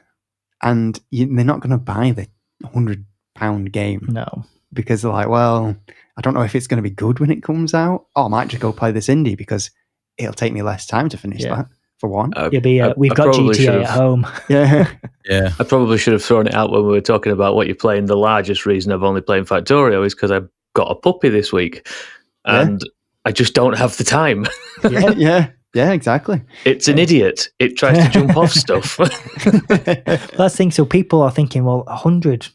and they're not going to buy the £100 game. No, because they're like, well, I don't know if it's going to be good when it comes out. Oh, I might just go play this indie because it'll take me less time to finish that. For one, we've got GTA at home. Yeah. I probably should have thrown it out when we were talking about what you're playing. The largest reason I've only playing Factorio is because I got a puppy this week, and I just don't have the time. Yeah, exactly. It's an idiot. It tries to jump off stuff. That's the thing. So people are thinking, well, $100.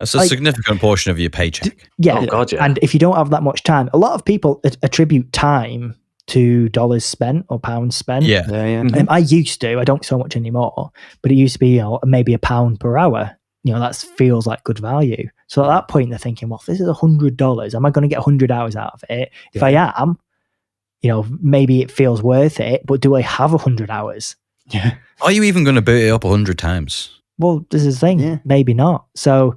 That's a significant portion of your paycheck. Yeah. Oh, God, yeah. And if you don't have that much time, a lot of people attribute time to dollars spent or pounds spent. Yeah. Mm-hmm. I used to. I don't so much anymore. But it used to be, maybe £1 per hour. That feels like good value. So at that point, they're thinking, well, if this is $100, am I going to get 100 hours out of it? If I am, maybe it feels worth it. But do I have 100 hours? Yeah. Are you even going to boot it up 100 times? Well, this is the thing. Yeah. Maybe not. So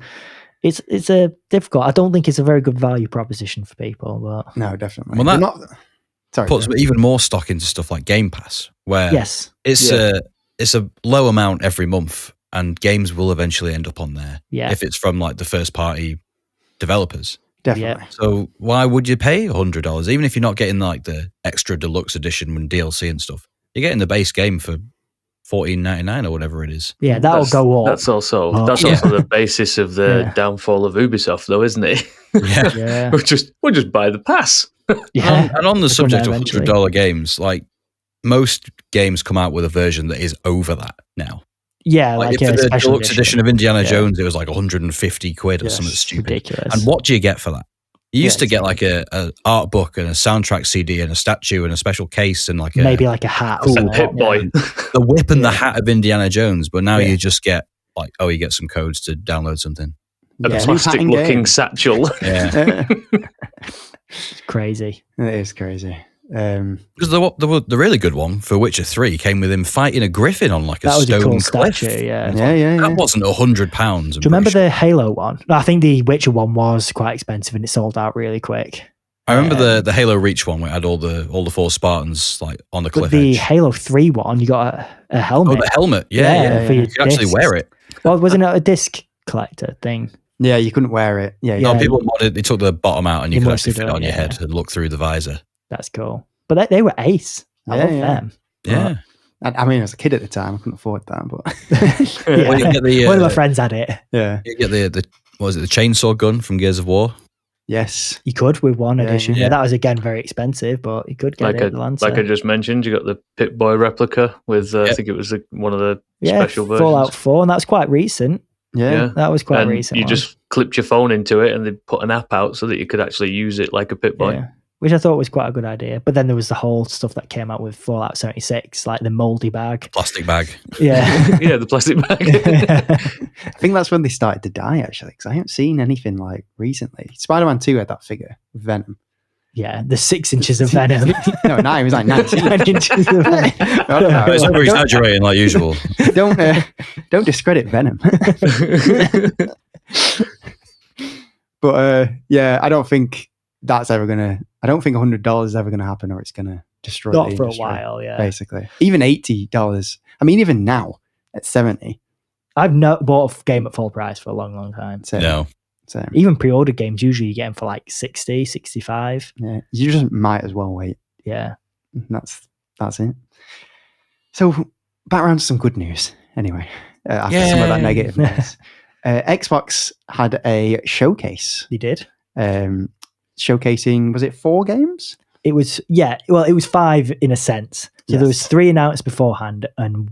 it's a difficult. I don't think it's a very good value proposition for people. But no, definitely. Well, that sorry, puts even more stock into stuff like Game Pass, where it's a low amount every month, and games will eventually end up on there. Yeah. If it's from like the first party developers. Definitely. Yeah. So why would you pay $100? Even if you're not getting like the extra deluxe edition and DLC and stuff, you're getting the base game for $14.99 or whatever it is. Yeah, that'll go up. That's also the basis of the downfall of Ubisoft, though, isn't it? Yeah. we'll just buy the pass. Yeah. And on the subject of $100 games, like most games come out with a version that is over that now. Yeah, like for the deluxe edition of Indiana Jones, it was like 150 quid or something stupid. Ridiculous. And what do you get for that? You used to get like a art book and a soundtrack CD and a statue and a special case and maybe like a hat. And Pip-Boy. The whip and the hat of Indiana Jones, but now you just get like, you get some codes to download something. A plastic-looking satchel. Yeah. It's crazy. It is crazy. Because the really good one for Witcher 3 came with him fighting a griffin on like a That was stone a cool cliff. statue, yeah. That wasn't £100. Do you remember the Halo one? No, I think the Witcher one was quite expensive and it sold out really quick. I remember the Halo Reach one where it had all the 4 Spartans like on the cliff the edge. Halo 3 one, you got a helmet. Oh, the helmet. Yeah. For your You could actually wear it. Well, wasn't it a disc collector thing? Yeah, you couldn't wear it. Yeah. No, people modded. They took the bottom out and you could actually fit it on your yeah. head and look through the visor. That's cool. But they were ace. I love them. Yeah. I mean, as a kid at the time, I couldn't afford that, but Well, you get the, one of my friends had it. yeah. You get the what was it, the chainsaw gun from Gears of War? Yes. You could with one edition. yeah. Yeah, that was again very expensive, but you could get it at the Lancer. Like I just mentioned, you got the Pip-Boy replica with, I think it was one of the special versions. Fallout 4, and that's quite recent. Yeah. That was quite and recent. You just clipped your phone into it and they put an app out so that you could actually use it like a Pip-Boy. Yeah. Which I thought was quite a good idea. But then there was the whole stuff that came out with Fallout 76, like the moldy bag. Plastic bag. Yeah. Yeah, the plastic bag. I think that's when they started to die, actually, because I haven't seen anything like recently. Spider-Man 2 had that figure, Venom. Yeah, the 6 inches of Venom. No, 9, it was like 9 inches of Venom. It's over exaggerating like usual. Don't discredit Venom. But yeah, I don't think that's ever gonna. I don't think $100 is ever gonna happen, or it's gonna destroy. Not the for a industry, while, yeah. Basically, even $80. I mean, even now at 70. I've not bought a game at full price for a long, long time. No. Even pre-order games, usually you get them for like 60, 65. Yeah, you just might as well wait. Yeah. That's it. So back around to some good news. Anyway, after some of that negative news, Xbox had a showcase. They did. Showcasing, was it 4 games? It was, it was 5 in a sense. So there was 3 announced beforehand and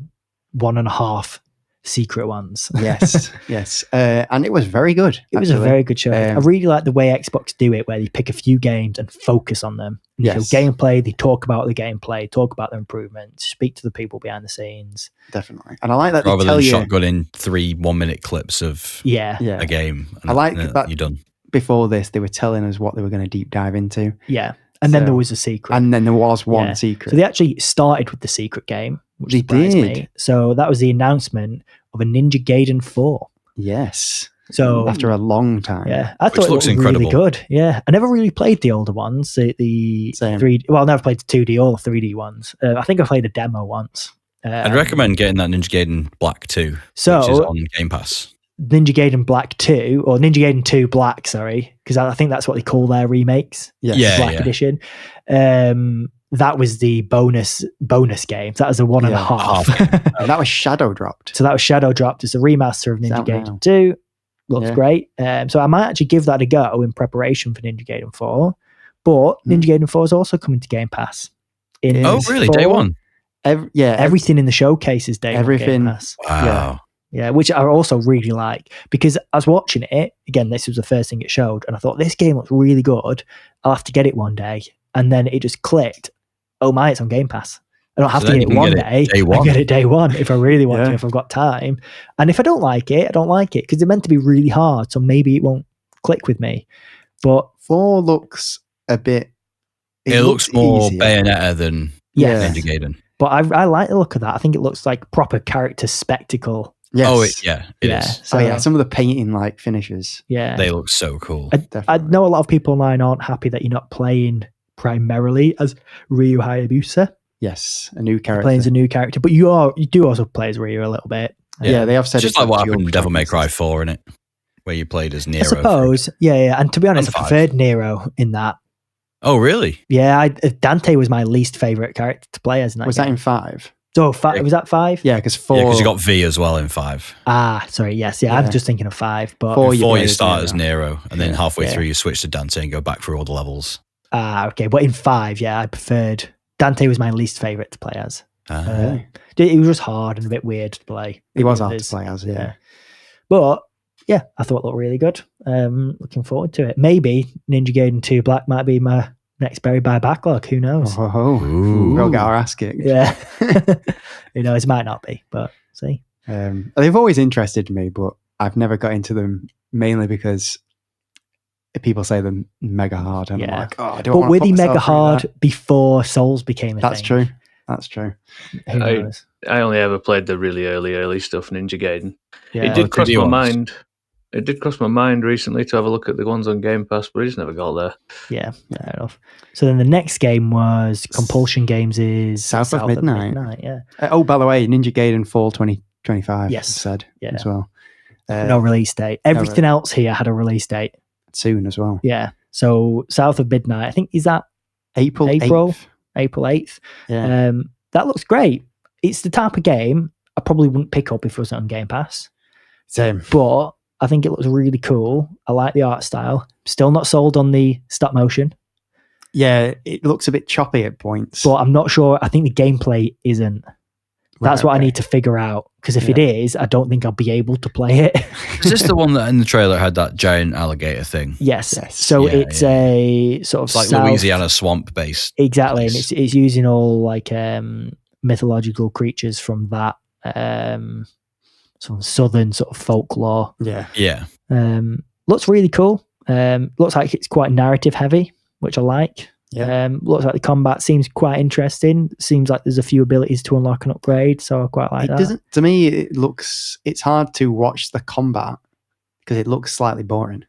1.5 secret ones. Yes, yes. And it was very good. It was a very good show. I really like the way Xbox do it, where they pick a few games and focus on them. And yes. So gameplay, they talk about the gameplay, talk about the improvements, speak to the people behind the scenes. Definitely. And I like that rather they tell than you shotgunning 3 1-minute clips of a game. And I like that you're done. Before this, they were telling us what they were going to deep dive into. Yeah. And then there was a secret. And then there was one secret. So they actually started with the secret game, which they surprised did. me. So that was the announcement of a Ninja Gaiden 4. Yes. So after a long time. Yeah. I thought it looks looked incredible. really good. Yeah. I never really played the older ones, the Same. 3D. Well, I never played the 2D or the 3D ones. I think I played a demo once. I'd recommend getting that Ninja Gaiden Black 2, which is on Game Pass. Ninja Gaiden Black 2, or Ninja Gaiden 2 Black, sorry, because I think that's what they call their remakes. Yes. Yeah, Black Edition. That was the bonus game. That was a 1.5. And that was shadow dropped. So that was shadow dropped. It's a remaster of Ninja Gaiden 2. Looks great. So I might actually give that a go in preparation for Ninja Gaiden 4. But Ninja Gaiden 4 is also coming to Game Pass. Oh, really? Day one? Everything in the showcase is day one Game Pass. Wow. Yeah, which I also really like, because I was watching it, again, this was the first thing it showed, and I thought, this game looks really good. I'll have to get it one day. And then it just clicked. Oh my, it's on Game Pass. I don't have to get it one day. I get it day one if I really want to, if I've got time. And if I don't like it, I don't like it, because it's meant to be really hard, so maybe it won't click with me. But 4 looks a bit... It looks more easier. Bayonetta than Ninja Gaiden. But I like the look of that. I think it looks like proper character spectacle. Yes. Oh, it is. So, some of the painting like finishes. Yeah. They look so cool. I know a lot of people online aren't happy that you're not playing primarily as Ryu Hayabusa. Yes, a new character. Playing as a new character, but you do also play as Ryu a little bit. Yeah, they have said it's just like what happened in Devil May Cry 4, innit? Where you played as Nero. I suppose. Yeah. And to be honest, And I preferred Nero in that. Oh, really? Yeah, Dante was my least favorite character to play as in that Was game. that in 5? So was that 5? Yeah, because 4... Yeah, because you got V as well in 5. Ah, sorry, yes. Yeah, I'm just thinking of 5. But 4 you start as Nero, and then halfway through you switch to Dante and go back through all the levels. Ah, okay. But in 5, I preferred... Dante was my least favorite to play as. Really? It was just hard and a bit weird to play. He was hard to play as, yeah. But, yeah, I thought it looked really good. Looking forward to it. Maybe Ninja Gaiden 2 Black might be my next buried by backlog. Who knows? We'll get our ass kicked. Yeah. Who knows? It might not be, but see. They've always interested me, but I've never got into them, mainly because people say they're mega hard, and I'm Yeah. like, oh, I don't But want were to they put mega myself through hard that. before Souls became a That's thing? true. That's true. Who knows? I only ever played the really early stuff, Ninja Gaiden. Yeah. It did cross 2D my ones. mind. It did cross my mind recently to have a look at the ones on Game Pass, but I just never got there. Yeah, fair enough. So then the next game was Compulsion Games is South of Midnight. Yeah. Oh, by the way, Ninja Gaiden Fall 2025. Yes. It said Yeah. as well. No release date. Everything else here had a release date. Soon as well. Yeah. So South of Midnight, I think, is that April 8th? 8th. Yeah. That looks great. It's the type of game I probably wouldn't pick up if it was on Game Pass. Same. But I think it looks really cool. I like the art style. Still not sold on the stop motion. Yeah, it looks a bit choppy at points. But I'm not sure. I think the gameplay isn't. That's what I need to figure out. Because if it is, I don't think I'll be able to play it. Is this the one that in the trailer had that giant alligator thing? Yes. So it's a sort of It's like Louisiana swamp based. Exactly. place. And it's using all like mythological creatures from that some southern sort of folklore. Yeah. Yeah. Looks really cool. Looks like it's quite narrative heavy, which I like. Yeah. Looks like the combat seems quite interesting. Seems like there's a few abilities to unlock and upgrade, so I quite like It that. doesn't, to me, it's hard to watch the combat because it looks slightly boring.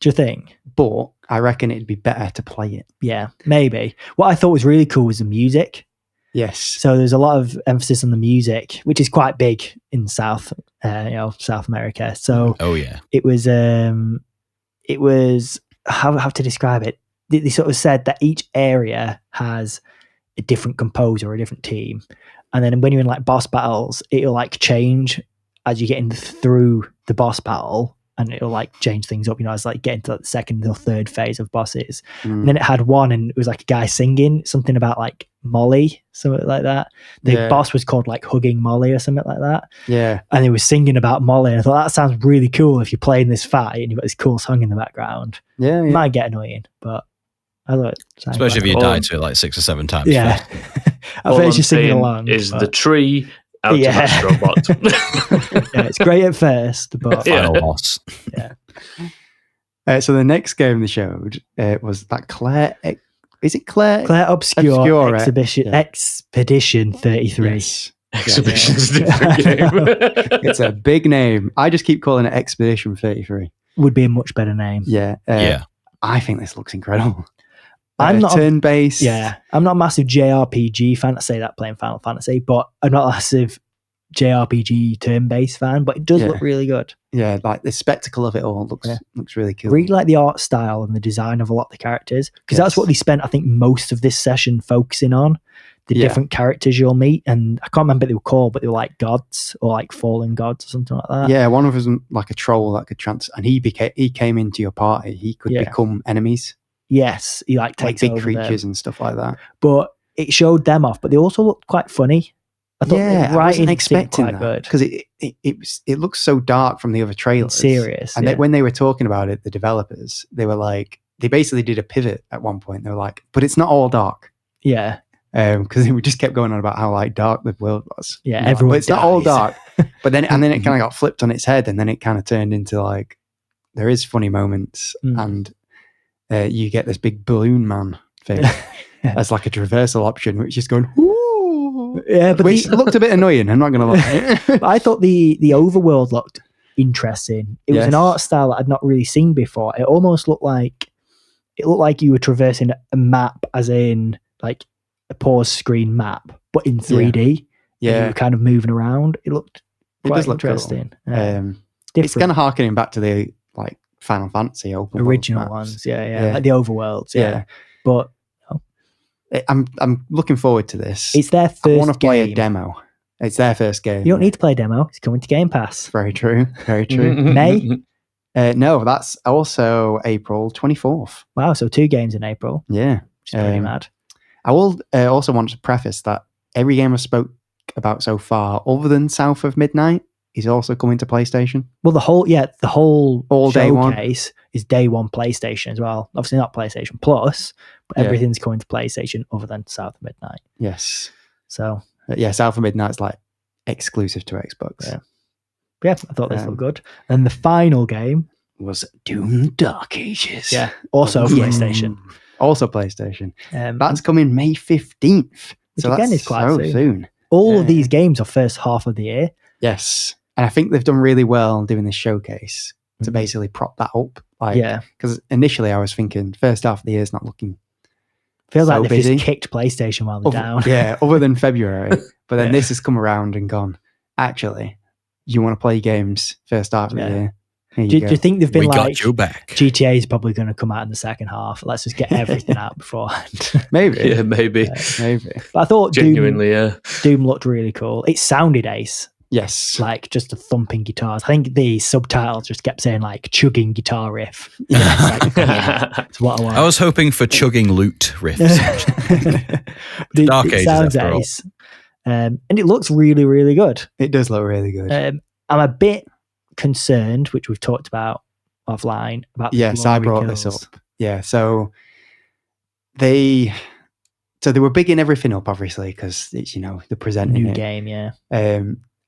Do you think? But I reckon it'd be better to play it. Yeah, maybe. What I thought was really cool was the music. Yes. So there's a lot of emphasis on the music, which is quite big in South America. So Oh yeah. it was how to describe it. They sort of said that each area has a different composer or a different team, and then when you're in like boss battles, it'll like change as you get in through the boss battle, and it'll like change things up. As like getting to like the second or third phase of bosses. And then it had one, and it was like a guy singing something about like Molly, something like that. The boss was called like Hugging Molly or something like that. Yeah. And he was singing about Molly, and I thought that sounds really cool if you're playing this fight and you've got this cool song in the background. Yeah. It might get annoying, but I thought it sounded Especially if you quite died to it like 6 or 7 times. Yeah. At All first you're I'm singing saying along. is but- the tree out to Astrobot. yeah, it's great at first, but Final boss. So the next game they showed was that Claire. Is it Claire? Claire Obscure, Obscure, Expedition 33. Yes. Exhibition's a different game. It's a big name. I just keep calling it Expedition 33. Would be a much better name. Yeah. Yeah. I think this looks incredible. I'm not turn-based. I'm not a massive JRPG fan. I say that playing Final Fantasy, but I'm not a massive JRPG turn-based fan, but it does look really good. Yeah, like the spectacle of it all looks really cool. Really like the art style and the design of a lot of the characters, because that's what they spent, I think, most of this session focusing on. The different characters you'll meet, and I can't remember what they were called, but they were like gods or like fallen gods or something like that. Yeah, one of them was like a troll that could and he came into your party. He could become enemies. Yes, he like takes big over creatures them. And stuff like that. But it showed them off, but they also looked quite funny. I thought I wasn't expecting quite that good because it looks so dark from the other trailers. Serious, and when they were talking about it, the developers, they were like, they basically did a pivot at one point. They were like, but it's not all dark. Yeah. Because we just kept going on about how like dark the world was. Yeah, everyone. It's not all dark, but then it kind of got flipped on its head, and then it kind of turned into like there is funny moments, and you get this big balloon man thing as like a traversal option, which is going. Ooh. Yeah, but which looked a bit annoying. I'm not going to lie. But I thought the overworld looked interesting. It was an art style that I'd not really seen before. It almost looked like you were traversing a map, as in like a pause screen map, but in 3D. Yeah, you were kind of moving around. It looked quite interesting. Cool. It's kind of harkening back to the like Final Fantasy open original ones. Yeah, like the overworlds. Yeah, but I'm looking forward to this. It's their first. I want to play game. a demo. It's their first game. You don't need to play a demo. It's coming to Game Pass. Very true. Very true. May? No, that's also April 24th. Wow, so 2 games in April. Yeah. Which is pretty mad. I will also want to preface that every game I spoke about so far, other than South of Midnight, is also coming to PlayStation. Well, the whole all day showcase is day one PlayStation as well. Obviously not PlayStation Plus, but everything's coming to PlayStation other than South of Midnight. Yes. So South of Midnight's like exclusive to Xbox. Yeah, I thought this looked good. And the final game was Doom Dark Ages. Yeah. Also PlayStation. Also PlayStation. That's That's coming May 15th. Which So again that's is quite so soon. all of these games are first half of the year. Yes. And I think they've done really well doing this showcase to basically prop that up. Because initially I was thinking first half of the year is not looking Feels so like they've busy. just kicked PlayStation while they're down. Yeah, other than February. But then this has come around and gone, actually, you want to play games first half of the year. Do you think they've been We like, got you back. GTA is probably going to come out in the second half. Let's just get everything out beforehand. Maybe. Yeah, maybe. Maybe. But I thought Genuinely, yeah. Doom looked really cool. It sounded ace. Yes. Like just a thumping guitars. I think the subtitles just kept saying like chugging guitar riff. That's what I want. I was hoping for chugging loot riffs. Dark it Ages sounds after all. ace. And it looks really, really good. It does look really good. I'm a bit concerned, which we've talked about offline, about the Yes, I brought kills. this up. Yeah, so they were bigging everything up, obviously, because it's, they're presenting New it. game, yeah.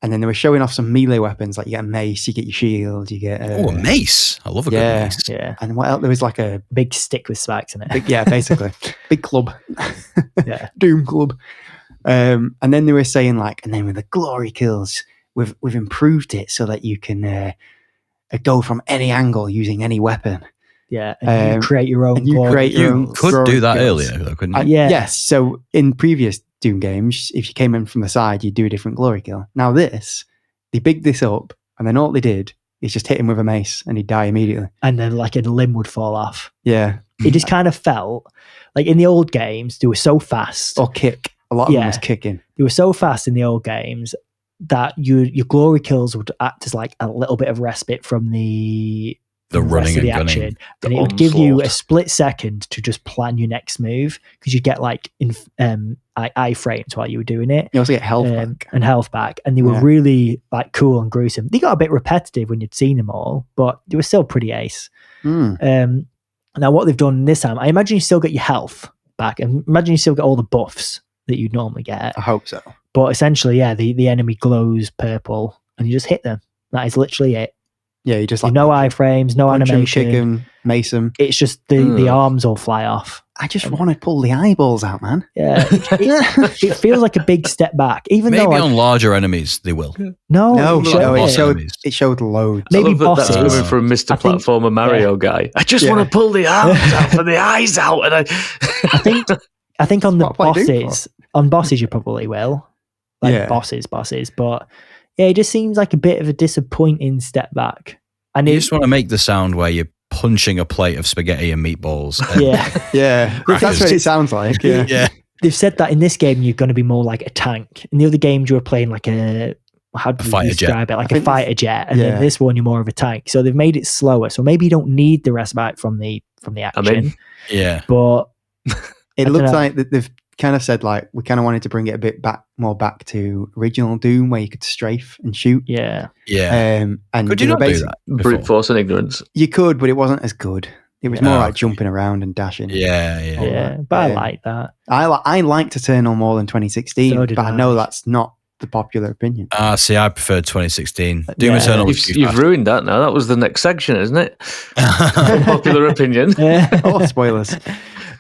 And then they were showing off some melee weapons, like you get a mace, you get your shield, you get a mace. I love a good mace. Yeah. And what else? There was like a Big stick with spikes in it. basically big club, Yeah. Doom club. And then they were saying and then with the glory kills, we've improved it so that you can go from any angle using any weapon. Yeah. And you create your own glory You kills. could do that kills. earlier, though, couldn't you? Yes. So in previous Doom games, if you came in from the side, you'd do a different glory kill. Now they bigged this up, and then all they did is just hit him with a mace, and he'd die immediately. And then like a limb would fall off. Yeah. It just kind of felt like in the old games, they were so fast. Or kick. A lot of them was kicking. They were so fast in the old games that your glory kills would act as like a little bit of respite from the running and action, gunning. and it would give you a split second to just plan your next move because you get like iframes while you were doing it. You also get health back. And health back, and they were really like cool and gruesome. They got a bit repetitive when you'd seen them all, but they were still pretty ace. Now what they've done this time, I imagine you still get your health back, and imagine you still get all the buffs that you'd normally get. I hope so. But essentially, the enemy glows purple, and you just hit them. That is literally it. Yeah, you just no iframes, no punch animation. Him, kick him, mace him. It's just the arms all fly off. I just want to pull the eyeballs out, man. Yeah, it feels like a big step back. Even Maybe though on larger enemies they will. It showed loads. Maybe That's bosses. coming from Mr. Platformer Mario guy. I just want to pull the arms out and the eyes out, and I think on the bosses you probably will, bosses. But yeah, it just seems like a bit of a disappointing step back. And You just want to make the sound where you're punching a plate of spaghetti and meatballs. And yeah, that's what it sounds like. Yeah, yeah. They've said that in this game you're going to be more like a tank. In the other games you were playing like a describe it? Like a fighter jet, and then this one you're more of a tank. So they've made it slower. So maybe you don't need the respite from the action. But it looks like that they've kind of said we kind of wanted to bring it a bit more back to original Doom, where you could strafe and shoot. Yeah. And could you not do that? Brute force and ignorance. You could, but it wasn't as good. It was more like jumping around and dashing. Yeah. But I like that. I liked Eternal more than 2016, So did but I know that's not the popular opinion. See, I preferred 2016. Doom Eternal was You've ruined that now. That was the next section, isn't it? Unpopular opinion. Oh, spoilers.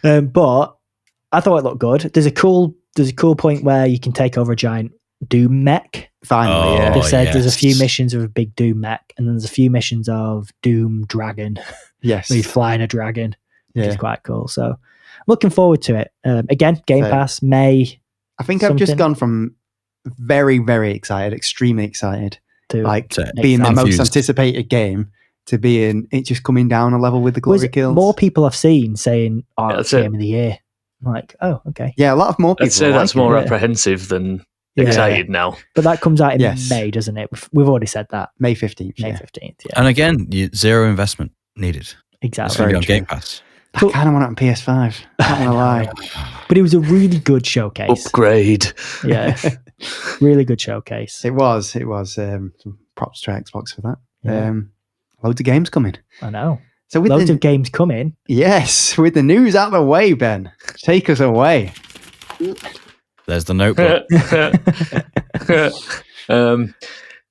But I thought it looked good. There's a cool point where you can take over a giant Doom mech. Finally, They've said there's a few missions of a big Doom mech, and then there's a few missions of Doom Dragon. Yes. Where you fly in a dragon, which is quite cool. So I'm looking forward to it. Again, Game Pass, May. I think I've just gone from very, very excited, extremely excited, to being the most anticipated game, to being it just coming down a level with the glory kills. More people I've seen saying, it's game of the year. I'm like, oh, okay. Yeah, a lot of more people. I'd say that's more apprehensive than excited now. But that comes out in May, doesn't it? We've already said that. May 15th. May 15th, yeah. And again, zero investment needed. Exactly. It's going to be on Game Pass. I kind of want it on PS5. Not gonna lie. But it was a really good showcase. Upgrade. Yeah. Really good showcase. It was. Some props to Xbox for that. Yeah. Loads of games coming. I know. So with loads of games coming. Yes. With the news out of the way, Ben. Take us away. There's the notebook.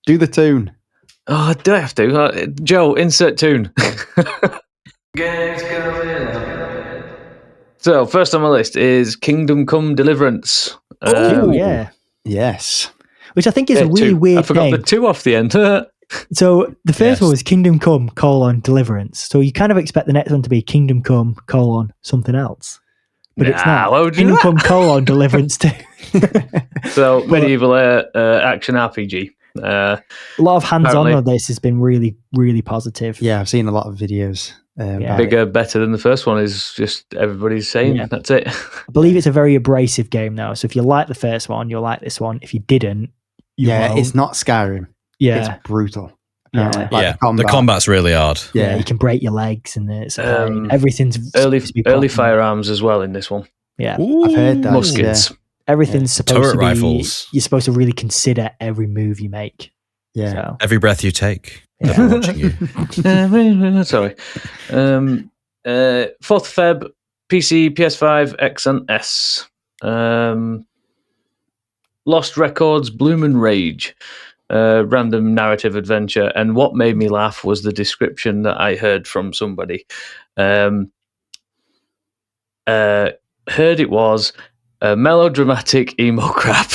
Do the tune. Oh, do I have to? Joe, insert tune. Games coming. So, first on my list is Kingdom Come Deliverance. Yeah. Yes. Which I think is a really two. weird I forgot name. the two off the end. So the first Yes. one was Kingdom Come, Deliverance. So you kind of expect the next one to be Kingdom Come, something else. But it's not. why would you Kingdom do Come, Deliverance 2. So, medieval action RPG. A lot of hands-on Apparently- on this has been really, really positive. Yeah, I've seen a lot of videos. About Bigger, better than the first one is just everybody's saying. Yeah. That's it. I believe it's a very abrasive game now. So if you like the first one, you'll like this one. If you didn't, you Yeah, won't. it's not Skyrim. Yeah. It's brutal. Yeah. apparently. Like yeah, the combat's really hard. Yeah, Yeah. you can break your legs and it's Um, everything's Early supposed to be early proper. firearms as well in this one. Yeah. I've heard that. Muskets. Everything's supposed Turret to be rifles. You're supposed to really consider every move you make. Yeah. So Every breath you take, Yeah. they're watching you. Sorry. 4th Feb, PC, PS5, X and S. Lost Records, Bloom and Rage. Random narrative adventure. And what made me laugh was the description that I heard from somebody. Heard it was a melodramatic emo crap.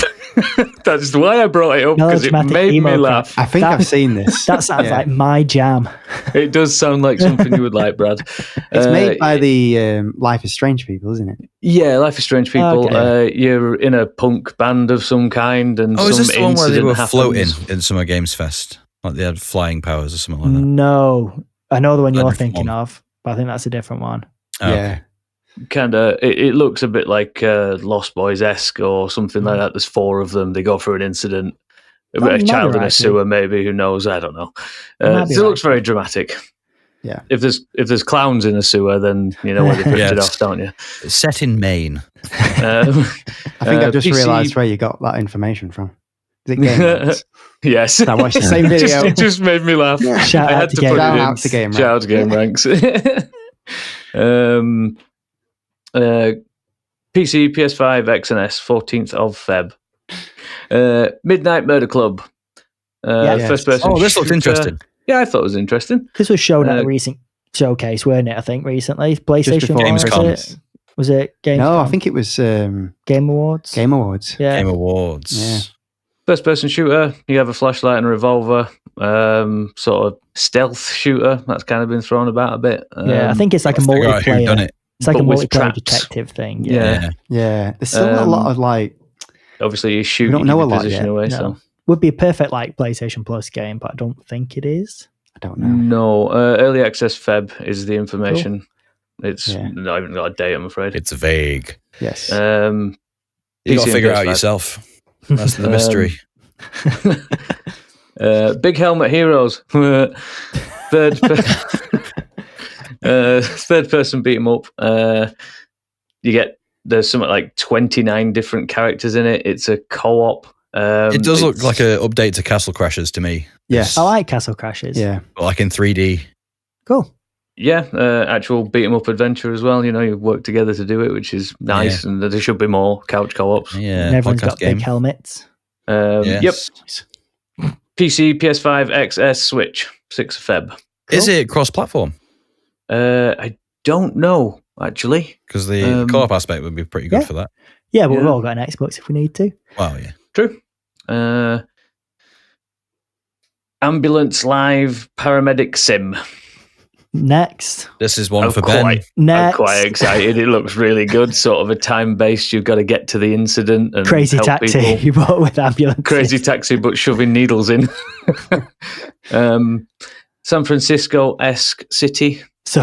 That's why I brought it up, because it Melodramatic made me emo laugh. I think That- I've seen this. that sounds Yeah. like my jam. It does sound like something you would like, Brad. It's made by the Life is Strange people, isn't it? Yeah, Life is Strange people. Okay. You're in a punk band of some kind, and Oh, is some this the one where they incident were happens. floating in Summer Games Fest? Like they had flying powers or something like that? No, I know the one A you're different thinking one. of, but I think that's a different one. Oh, Yeah. Kind of, it looks a bit like Lost Boys esque or something like that. There's 4 of them. They go through an incident. That A might be child in a right, sewer, maybe. Who knows? I don't know. might be It looks right. very dramatic. Yeah. If there's clowns in a sewer, then you know where they drifted Yes. off, don't you? It's set in Maine. I think I've just PC realised where you got that information from. Is it Game Ranks? Yes. I watched the same video. It just made me laugh. Shout I out had to to Game put Shout it in. out to Game Shout out to Game Ranks. PC, PS5, X and S, 14th of Feb. Midnight Murder Club. Yes. First person. Oh, this looks shooter. interesting. Yeah, I thought it was interesting. This was shown at a Uh, recent showcase, weren't it? I think recently, PlayStation. before was Gamescom. it? Was it Gamescom? No, I think it was Game Awards. Game Awards. Yeah. Game Awards. Yeah. First person shooter. You have a flashlight and a revolver. Sort of stealth shooter. That's kind of been thrown about a bit. Yeah, I think it's like a Figure out who done multiplayer. it. It's like a but with multiplayer traps. detective thing. Yeah. Yeah. There's still not a lot of like, Obviously, you shoot. We don't you know give a your lot position yet. away. No. So Would be a perfect like PlayStation Plus game, but I don't think it is. I don't know. no. Early access Feb is the information. It's Yeah. not even got a date, I'm afraid. It's vague. Yes. You got PC to figure it and out PS5. yourself. That's the mystery. Big Helmet Heroes. third person beat 'em up. There's something like 29 different characters in it. It's a co-op. It does look it's- like an update to Castle Crashers to me. Yes. I like Castle Crashes. Yeah. But like in 3D. Cool. Yeah, actual beat 'em up adventure as well. You know, you work together to do it, which is nice. And there should be more couch co-ops. Yeah. And everyone's podcast got game. big helmets. Yep. Yes. PC, PS5, XS, Switch, 6th of Feb. Is it cross-platform? I don't know, actually. Because the co-op aspect would be pretty good Yeah. for that. Yeah, but we've Yeah. all got an Xbox if we need to. Well, yeah. True. Ambulance Live Paramedic Sim. Next. This is one I'm for Ben. I'm Next. quite excited. It looks really good. Sort of a time-based. You've got to get to the incident and Crazy help Taxi. people. You bought with ambulance. Crazy Taxi, but shoving needles in. San Francisco-esque city. So,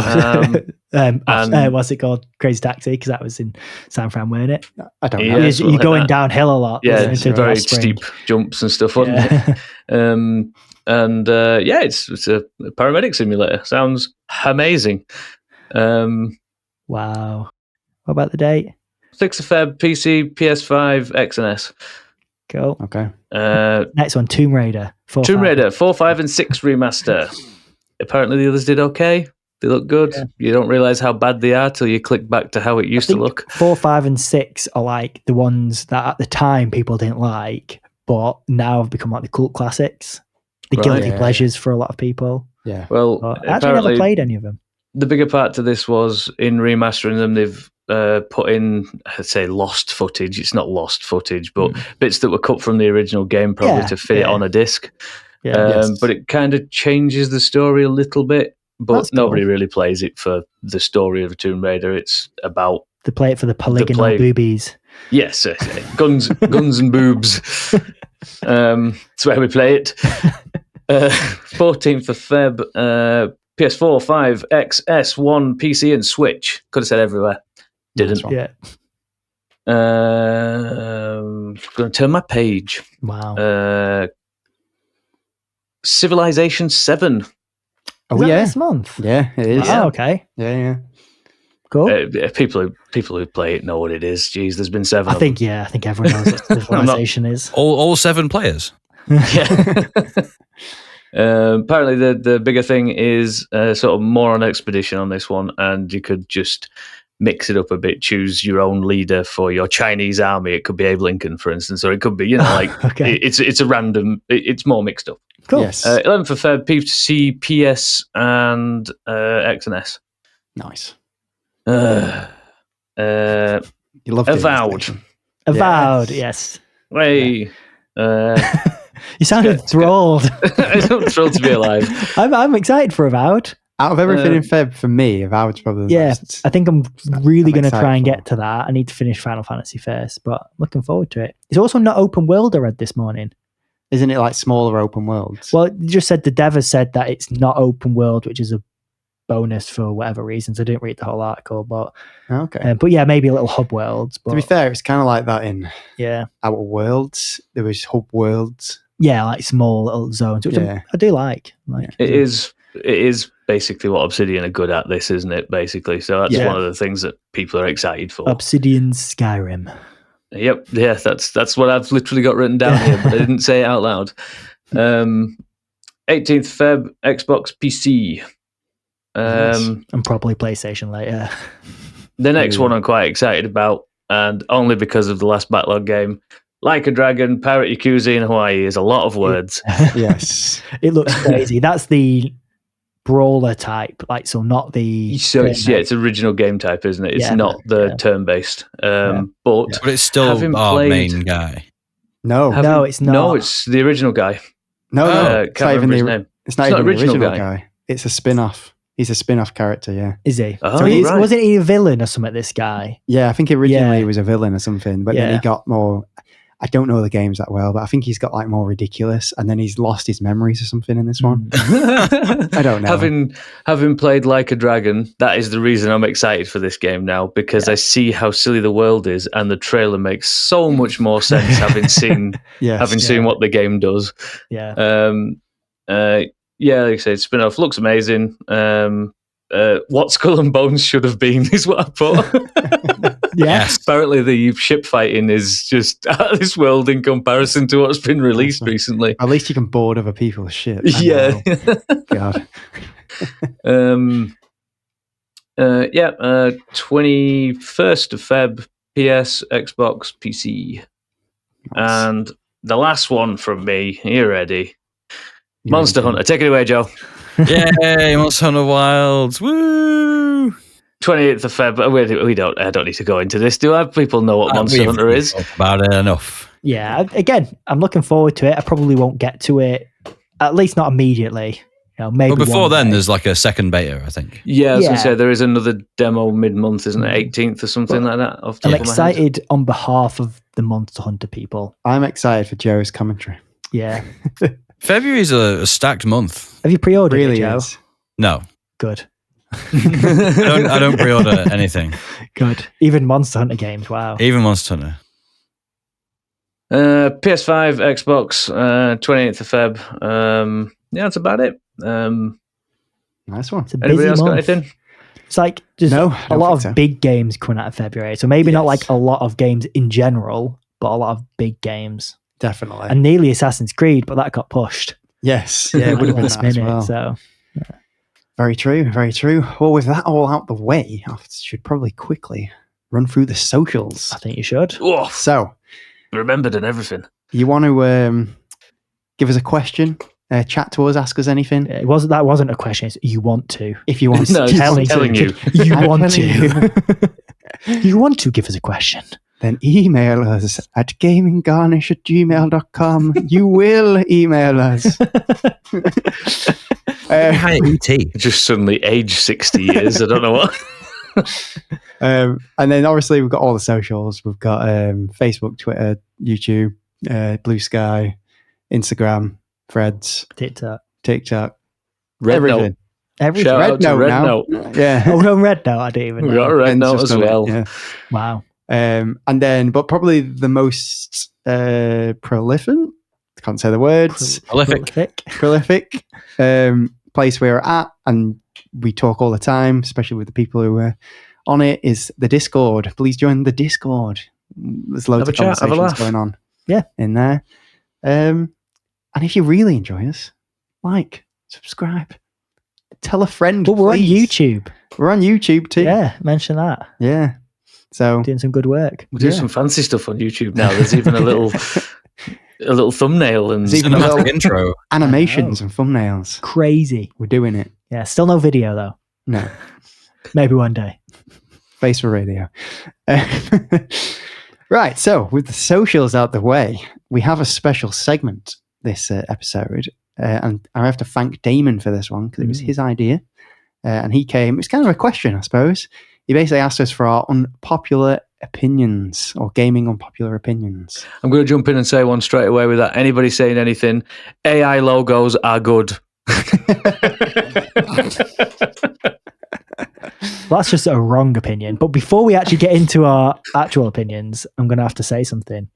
and- what's it called? Crazy Taxi, because that was in San Fran, weren't it? I don't Yeah, know. You're something like going that. downhill a lot. Yeah, wasn't it, it's into very that spring? steep jumps and stuff, wasn't Yeah. it? It's a paramedic simulator. Sounds amazing. Wow. What about the date? 6th of Feb, PC, PS5, X and S. Cool. Okay. Next one, Tomb Raider. 4, Tomb 5. Raider 4, 5, and 6 remaster. Apparently the others did okay. They look good. Yeah. You don't realize how bad they are till you click back to how it used to look. 4, 5, and 6 are like the ones that at the time people didn't like, but now have become like the cult classics. the guilty Yeah, pleasures for a lot of people. Yeah. Well, But I actually never played any of them. The bigger part to this was in remastering them, they've put in, I'd say, lost footage. It's not lost footage, but bits that were cut from the original game probably to fit it on a disc. Yeah. But it kind of changes the story a little bit, but That's nobody cool. really plays it for the story of Tomb Raider. It's about... They play it for the polygonal boobies. Yes, guns and boobs. That's where we play it. 14th of Feb, PS4, 5, X, S1, PC, and Switch. Could have said everywhere. Didn't. Yeah. Going to turn my page. Wow. Civilization 7. Oh, Is that yeah. this month? Yeah, it is. Oh, okay. Yeah. Cool. People who play it know what it is. Jeez, there's been 7 I think everyone knows what Civilization is. All 7 players. Yeah. Apparently, the bigger thing is sort of more on expedition on this one, and you could just mix it up a bit. Choose your own leader for your Chinese army. It could be Abe Lincoln, for instance, or it could be Okay. it's a random. It's more mixed up. Cool. Yes. 11th of Feb, PC, PS, and X and S. Nice. You love Avowed. Avowed, yes. Way. You sounded enthralled. I'm thrilled to be alive. I'm excited for Avowed. Out of everything in Feb, for me, Avowed's probably the most. I think I'm really going to excited try and for. get to that. I need to finish Final Fantasy first, but I'm looking forward to it. It's also not open world, I read this morning. Isn't it like smaller open worlds? Well, you just said the dev has said that it's not open world, which is a bonus for whatever reasons. I didn't read the whole article, but okay. but yeah, maybe a little hub worlds. But To be fair, it's kind of like that in yeah, Outer Worlds. There was hub worlds. yeah, like small little zones, which Yeah. I do like. It is basically what Obsidian are good at, this, isn't it? Basically, so that's Yeah. one of the things that people are excited for. Obsidian Skyrim. Yep, yeah, that's what I've literally got written down here, but I didn't say it out loud. 18th Feb, Xbox, PC. And probably PlayStation later. The next one I'm quite excited about, and only because of the last backlog game. Like a Dragon, Pirate Yakuza in Hawaii is a lot of words. Yes. It looks crazy. That's the brawler type, so not the. So it's original game type, isn't it? It's Yeah, not the turn-based. But it's still having our played- main guy. No. No, it's not. No, it's the original guy. No. Can't remember his name. It's not even the original guy. It's a spin-off. He's a spin-off character, yeah. Is he? Oh, So right. wasn't he a villain or something, this guy? Yeah, I think originally Yeah. he was a villain or something, but then Yeah. he got more... I don't know the games that well, but I think he's got more ridiculous, and then he's lost his memories or something in this one. I don't know. Having played Like a Dragon, that is the reason I'm excited for this game now, because I see how silly the world is, and the trailer makes so much more sense having seen seen what the game does. Yeah. Like I said, spin-off looks amazing. What Skull and Bones should have been is what I put. Yes. Apparently the ship fighting is just out of this world in comparison to what's been released recently. At least you can board other people's shit. Yeah. God. 21st of Feb, PS, Xbox, PC. Nice. And the last one from me, you ready? You Monster ready? Hunter. Take it away, Joe. Yay, Monster Hunter Wilds. Woo! 28th of Feb. We don't. I don't need to go into this, do I? People know what Monster Hunter is. Talked about it enough. Yeah. Again, I'm looking forward to it. I probably won't get to it, at least not immediately. Maybe. But before one then, day. there's like a second beta, I think. Yeah, I was going Yeah. to say, there is another demo mid-month, isn't it? 18th or something like that. Off the I'm top of my head. excited on behalf of the Monster Hunter people. I'm excited for Joe's commentary. Yeah. February is a stacked month. Have you pre-ordered Really it, Joe? is. No, Good. I don't pre-order anything, Good. Even Monster Hunter games. Wow. even Monster Hunter. PS5, Xbox, 28th of Feb. Yeah, that's about it. Nice one. It's a Anybody busy else month. got anything? It's like just No, I a don't lot think of so. big games coming out of February. So maybe not Yes. like a lot of games in general, but a lot of big games. Definitely. And nearly Assassin's Creed, but that got pushed. yes. Yeah, it would have been last that as minute. well. So Very true. Very true. Well, with that all out the way, I should probably quickly run through the socials. I think you should. Oh, So, remembered and everything. you want to give us a question chat to us, ask us anything. That wasn't a question. It's you want to. If you want No, to. it's telling you. You I'm want telling to. You want to give us a question. Then email us at gaminggarnish@gmail.com. You will email us. Hi, ET. Just suddenly age 60 years. I don't know what. And then obviously we've got all the socials. We've got Facebook, Twitter, YouTube, Blue Sky, Instagram, Threads, TikTok. Red everything. Note. Everything. Shout out to Red now. Note. Yeah. Oh, no, Red Note. I didn't even We know. got a Red Ben's Note just as done it, well. yeah. Wow. And then, but probably the most prolific, I can't say the words, prolific place we're at, and we talk all the time, especially with the people who are on it, is the Discord. Please join the Discord. There's loads of conversations going on in there. And if you really enjoy us, like, subscribe, tell a friend. But we're on please. YouTube. We're on YouTube too. Yeah, mention that. Yeah. So Doing some good work. We do some fancy stuff on YouTube now. There's even a little thumbnail and There's even a little intro. animations and thumbnails. Crazy. We're doing it. Yeah, still no video though. No. Maybe one day. Face for radio. Right. So with the socials out the way, we have a special segment this episode. And I have to thank Damon for this one because it was his idea. And he came, it's kind of a question, I suppose. He basically asked us for our unpopular opinions or gaming unpopular opinions. I'm going to jump in and say one straight away without anybody saying anything. AI logos are good. Well, that's just a wrong opinion. But before we actually get into our actual opinions, I'm going to have to say something.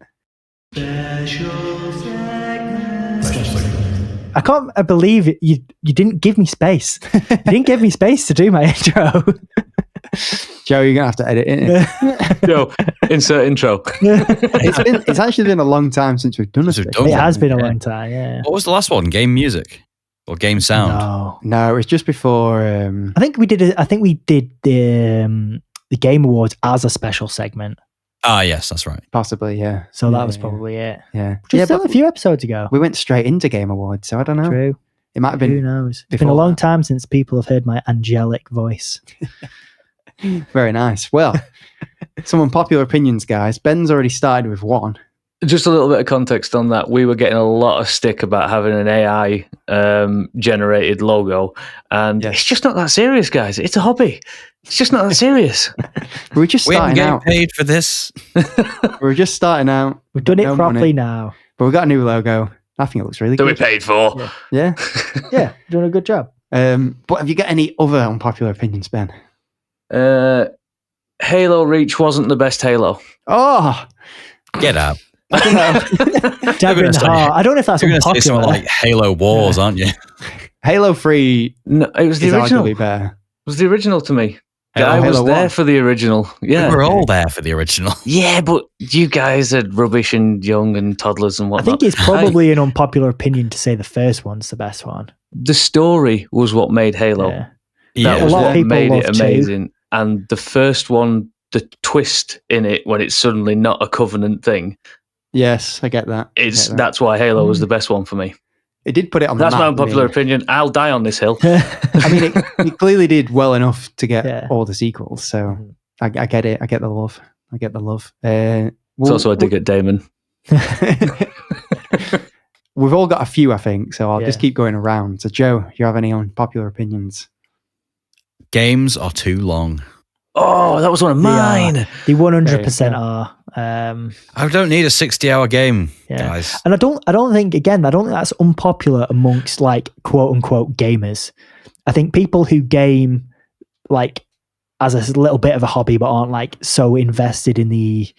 I can't believe it. You didn't give me space. You didn't give me space to do my intro. Joe, you're gonna have to edit it. Yo, insert intro. It's actually been a long time since we've done Since this. we've done It has been a long time. Yeah. What was the last one? Game music or game sound? No. No, it was just before. I think we did the Game Awards as a special segment. Ah, yes, that's right. Possibly, yeah. So Yeah, that was yeah, probably it. yeah. Just Yeah, still but a few episodes ago. we went straight into Game Awards, so I don't know. True. It might have Who been knows? It's been a before long that. time since people have heard my angelic voice. very nice. Well, some unpopular opinions, guys. Ben's already started with one. Just a little bit of context on that. We were getting a lot of stick about having an AI generated logo, and Yes. it's just not that serious, guys. It's a hobby. It's just not that serious. We're just We haven't starting getting out. paid for this. We're just starting out. We've done it No properly money. now. But we've got a new logo. I think it looks really That we good. paid for. Yeah. Yeah, doing a good job. But have you got any other unpopular opinions, Ben? Halo Reach wasn't the best Halo. Oh, Get out. I don't know. Dagger in the say- heart. I don't know if that's You're going to say something unpopular. like Halo Wars, aren't you? Halo 3 No, it was the is original. arguably It better. was the original to me. Halo I was 1. there for the original. Yeah. We were all there for the original. Yeah, but you guys are rubbish and young and toddlers and I whatnot. think it's probably an unpopular opinion to say the first one's the best one. The story was what made Halo. Yeah. That A was lot of what people made it love two. amazing. And the first one, the twist in it when it's suddenly not a Covenant thing, Yes, I get that. that's why Halo was the best one for me. It did put it on That's the my map. unpopular opinion. I'll die on this hill. I mean, it clearly did well enough to get Yeah. all the sequels. So I get it. I get the love. I get the love. It's also a dig at Damon. We've all got a few, I think. So I'll just Yeah. keep going around. So, Joe, you have any unpopular opinions? Games are too long. Oh, that was one of They are. mine. They 100% There you are. I don't need a 60-hour game, Yeah. guys. And I don't think that's unpopular amongst like quote unquote gamers. I think people who game like as a little bit of a hobby but aren't like so invested in the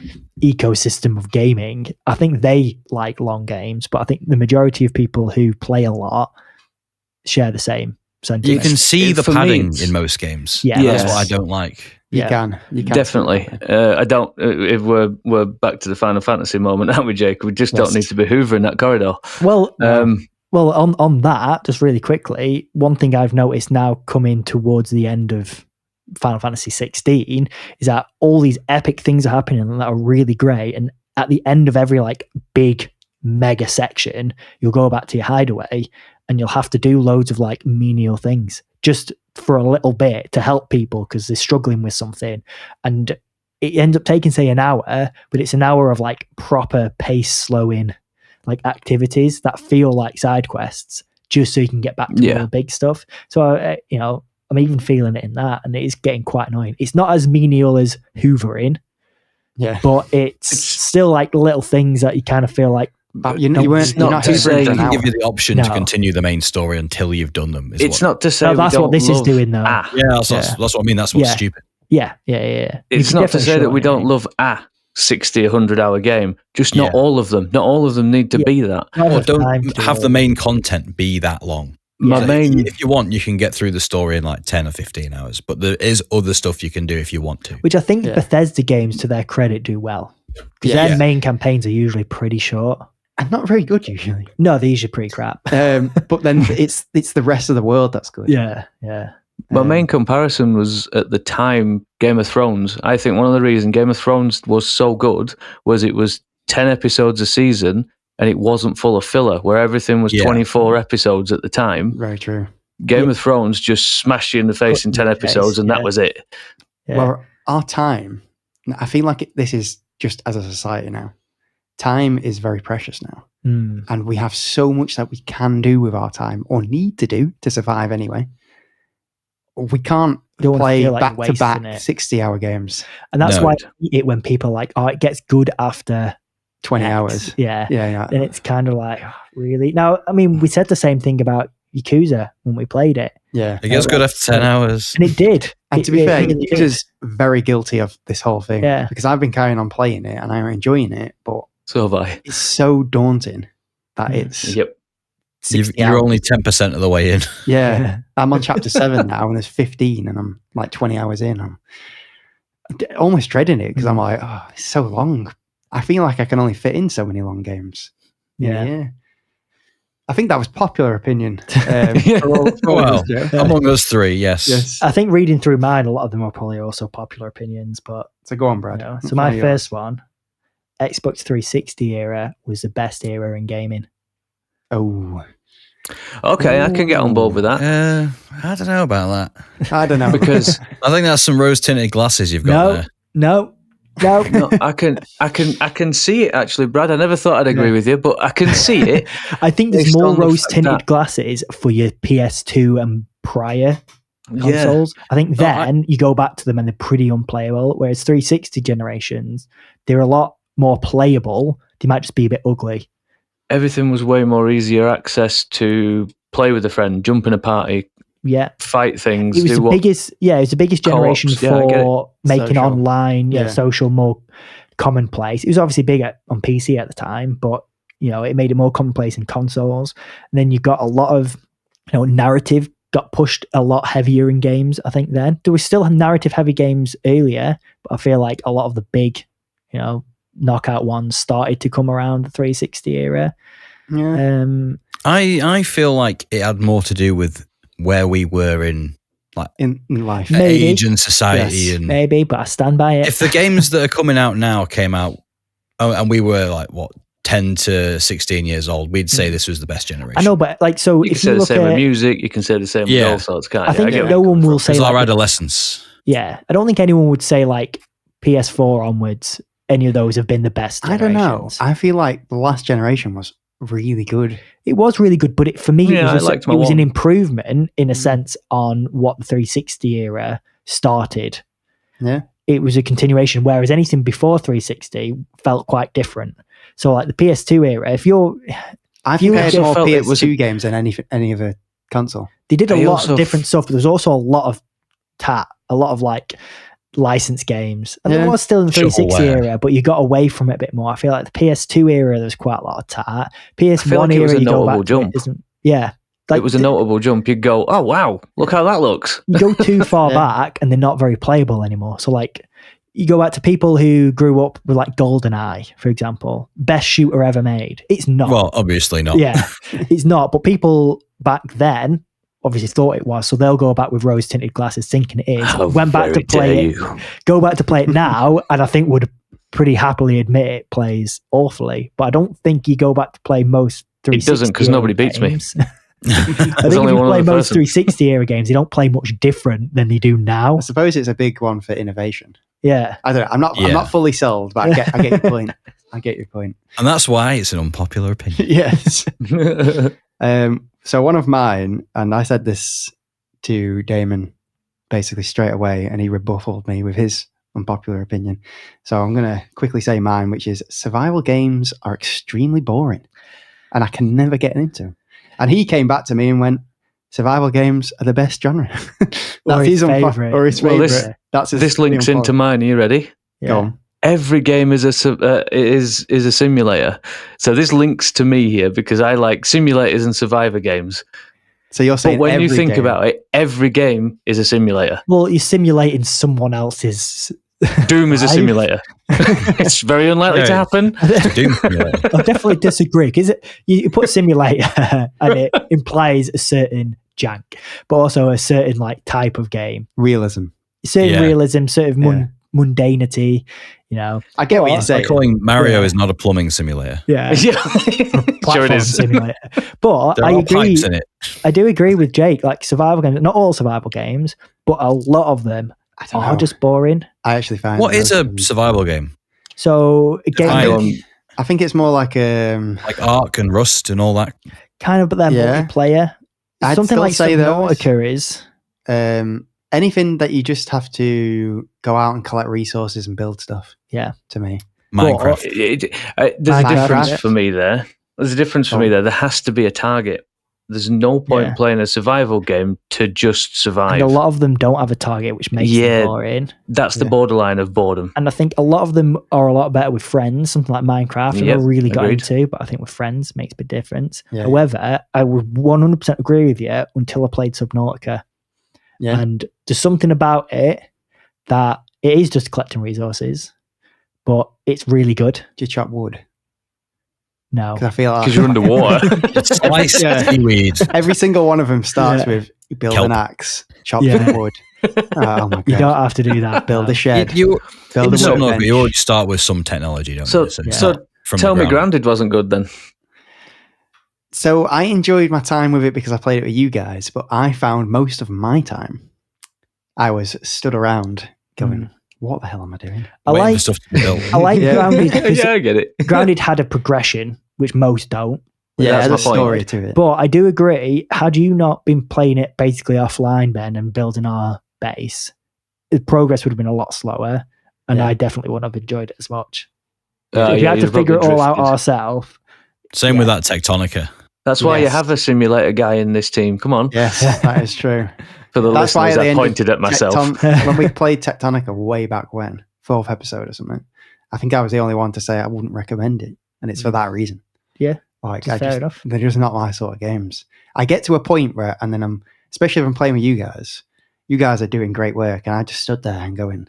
ecosystem of gaming, I think they like long games, but I think the majority of people who play a lot share the same sentiment. You can see the For me, padding it's- in most games. Yeah. That's Yes. what I don't like. You Yeah. can. Definitely. I don't. If we're back to the Final Fantasy moment, aren't we, Jake? We just don't Yes. need to be hoovering that corridor. Well, Um, Well, on that, just really quickly, one thing I've noticed now coming towards the end of Final Fantasy 16 is that all these epic things are happening that are really great. And at the end of every like big mega section, you'll go back to your hideaway and you'll have to do loads of like menial things just for a little bit to help people because they're struggling with something, and it ends up taking say an hour, but it's an hour of like proper pace slowing like activities that feel like side quests just so you can get back to all the big stuff. So I'm even feeling it in that, and it is getting quite annoying. It's not as menial as hoovering, but it's still like little things that you kind of feel like. But you're not to say you can give you the option to continue the main story until you've done them. It's not to say that's what this is doing though. That's what I mean. That's what's stupid. Yeah. It's not to say that we don't love 60, 100-hour game. Just not all of them. Not all of them need to be that. Or don't have the main content be that long. If you want, you can get through the story in like 10 or 15 hours, but there is other stuff you can do if you want to. Which I think Bethesda games, to their credit, do well. Because their main campaigns are usually pretty short. And not very good usually. No, they're usually pretty crap. But then it's the rest of the world that's good. Yeah. My main comparison was at the time Game of Thrones. I think one of the reasons Game of Thrones was so good was it was 10 episodes a season and it wasn't full of filler, where everything was 24 episodes at the time. Very true. Game of Thrones just smashed you in the face in 10 episodes and that was it. Yeah. Well, our time, I feel like this is just as a society now. Time is very precious now. And we have so much that we can do with our time or need to do to survive anyway. We can't play like back-to-back 60-hour games. And that's why I hate it when people are like, it gets good after 20 hours. Yeah. Then it's kind of like, really? Now, I mean, we said the same thing about Yakuza when we played it. Yeah. It gets good after 10 hours. And it did. And to be fair, Yakuza's very guilty of this whole thing. Yeah. Because I've been carrying on playing it and I'm enjoying it, but so have I. It's so daunting that it's... You're only 10% of the way in. Yeah. I'm on chapter 7 now, and there's 15, and I'm like 20 hours in. I'm almost dreading it because I'm like, it's so long. I feel like I can only fit in so many long games. Yeah. I think that was popular opinion. Among us three, yes. I think reading through mine, a lot of them are probably also popular opinions. But so go on, Brad. So my first one, Xbox 360 era was the best era in gaming. Oh. Okay, I can get on board with that. I don't know about that. I don't know. Because I think that's some rose-tinted glasses you've got there. No, I can see it actually, Brad. I never thought I'd agree with you, but I can see it. I think there's more rose-tinted glasses for your PS2 and prior consoles. I think then you go back to them and they're pretty unplayable, whereas 360 generations, they're a lot more playable. They might just be a bit ugly. Everything was way more easier access to play with a friend, jump in a party, fight things. It was the biggest generation for making social. Online, social more commonplace. It was obviously big on PC at the time, but it made it more commonplace in consoles. And then you got a lot of narrative got pushed a lot heavier in games. I think then there was still narrative heavy games earlier, but I feel like a lot of the big, knockout ones started to come around the 360 era. I feel like it had more to do with where we were in life, age and society, and maybe. But I stand by it. If the games that are coming out now came out, and we were like 10 to 16 years old, we'd say this was the best generation. I know, but you can say the same with music. You can say the same with all sorts. I think no one will say our adolescence. Yeah, I don't think anyone would say like PS4 onwards. Any of those have been the best generations. I don't know. I feel like the last generation was really good. It was really good, but for me, it was an improvement in a sense on what the 360 era started. Yeah. It was a continuation, whereas anything before 360 felt quite different. So like the PS2 era, I think I had more PS2 games than any other console. They did a lot of different stuff, but there was also a lot of a lot of like licensed games, and there was still in the 360 era, but you got away from it a bit more. I feel like the PS2 era there was quite a lot of tat. PS1 era, you go back to it, it was a notable jump. You'd go, oh wow, look how that looks. You go too far back and they're not very playable anymore. So like you go back to people who grew up with like GoldenEye, for example, best shooter ever made. It's not. Well, obviously not. Yeah, it's not. But people back then obviously thought it was, so they'll go back with rose tinted glasses thinking it is. Went back to play it, go back to play it now, and I think would pretty happily admit it plays awfully. But I don't think you go back to play most 360. It doesn't, because nobody beats me. I think if only you one play other most person. 360 era games, they don't play much different than they do now. I suppose it's a big one for innovation. Yeah. I don't know. I'm not fully sold, but I get your point. I get your point. And that's why it's an unpopular opinion. Yes. So one of mine, and I said this to Damon basically straight away, and he rebuffed me with his unpopular opinion. So I'm going to quickly say mine, which is survival games are extremely boring, and I can never get into them. And he came back to me and went, survival games are the best genre. That's his favourite. Or his Well, favourite. That's his this links into mine. Are you ready? Yeah. Go on. Every game is a simulator. So this links to me here because I like simulators and survivor games. So you're saying But when you every think game- about it, every game is a simulator. Well, you're simulating someone else's. Doom is a life. simulator. It's very unlikely to Yeah. happen. Doom simulator. I definitely disagree because you put simulator and it implies a certain jank, but also a certain like type of game, realism. certain Yeah. realism, sort of Yeah. mundanity. You know, I get what you're It's like saying. calling Mario Yeah. is not a plumbing simulator. yeah, Yeah. platform Sure it is. simulator. But There I are agree. pipes in it. I do agree with Jake. Like survival games, not all survival games, but a lot of them I don't are know. just boring. I actually find What is most a of them- survival game? So a Define game it. I think it's more like Like Ark and Rust and all that. kind of, but then Yeah. multiplayer. I'd Something still like say those. Subnautica is. Anything that you just have to go out and collect resources and build stuff. Yeah. To me, Minecraft. There's a Minecraft. difference for me there. There's a difference for me there. There has to be a target. There's no point Yeah. playing a survival game to just survive. And a lot of them don't have a target, which makes Yeah. them boring. That's the Yeah. borderline of boredom. And I think a lot of them are a lot better with friends, something like Minecraft. I've Yep, never really got agreed. into, but I think with friends makes a big difference. Yeah. However, I would 100% agree with you until I played Subnautica. yeah. And there's something about it that it is just collecting resources, but it's really good. Do you chop wood? No. Because I feel like Because you're underwater. Slice Yeah. seaweed. every single one of them starts Yeah. with build Kelp. an axe, chop Yeah. some wood. Oh my god! You don't have to do that. build no. a shed, You, build a in Subnautica, workbench. you already start with some technology, don't So, you? so from tell the me, ground. Grounded wasn't good then. So I enjoyed my time with it because I played it with you guys, but I found most of my time I was stood around going, "What the hell am I doing?" I Waiting for like stuff to be built. I like Yeah. Grounded because Yeah, I get it. Grounded had a progression, which most don't. Yeah, that's there's a my point. story to it. But I do agree, had you not been playing it basically offline, Ben, and building our base, the progress would have been a lot slower, and Yeah. I definitely wouldn't have enjoyed it as much. Oh, If you yeah, had to you'd probably figure it all out drifted. ourselves, Same with that Tectonica. That's why you Yes. have a simulator guy in this team. Come on. Yes, that is true. For the That's why listeners, at the I end of pointed at myself. when we played Tectonica way back when, 4th episode or something, I think I was the only one to say I wouldn't recommend it, and it's for that reason. Yeah, Like fair enough. they're just not my sort of games. I get to a point where, and then especially if I'm playing with you guys are doing great work, and I just stood there and going,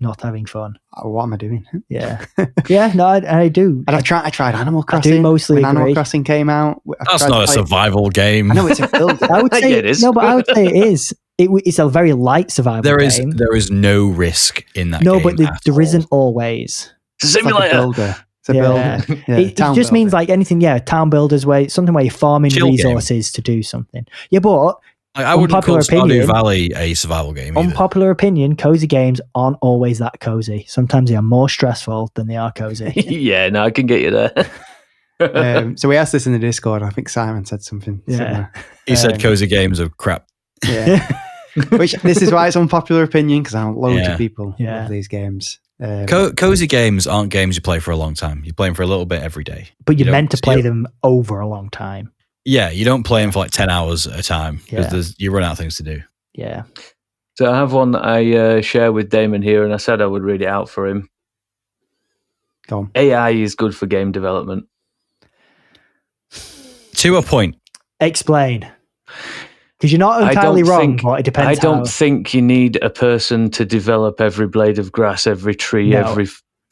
Not having fun. "Oh, what am I doing?" Yeah. Yeah, no, I do. And I tried Animal I do Crossing. mostly when Animal agree. Crossing came out. I That's tried not to a play it. survival game. I know it's a builder. I would say Yeah, it is. no, but I would say it is. It's a very light survival There is game. no risk in that No, game. but there at isn't all. always. It's a It's like a simulator. builder. It's a Yeah. builder. Yeah, It town just means builder. like anything, town builders where something where you're farming Chill game. resources to do something. Yeah, but I wouldn't call unpopular Stardew opinion- Valley a survival game either. unpopular opinion, cozy games aren't always that cozy. Sometimes they are more stressful than they are cozy. Yeah, no, I can get you there. So we asked this in the Discord. I think Simon said something Yeah. similar. He said Um, cozy games are crap. Yeah. Which this is why it's unpopular opinion because I know loads Yeah. of people Yeah. love these games. Cozy games aren't games you play for a long time. You play them for a little bit every day. But you're You meant to don't- play you- them over a long time. Yeah, you don't play them for like 10 hours at a time because Yeah. you run out of things to do. Yeah. So I have one that I share with Damon here, and I said I would read it out for him. Go on. AI is good for game development. To a point. Explain. Because you're not I entirely don't wrong, think- but it depends I don't how. think you need a person to develop every blade of grass, every tree, No. every.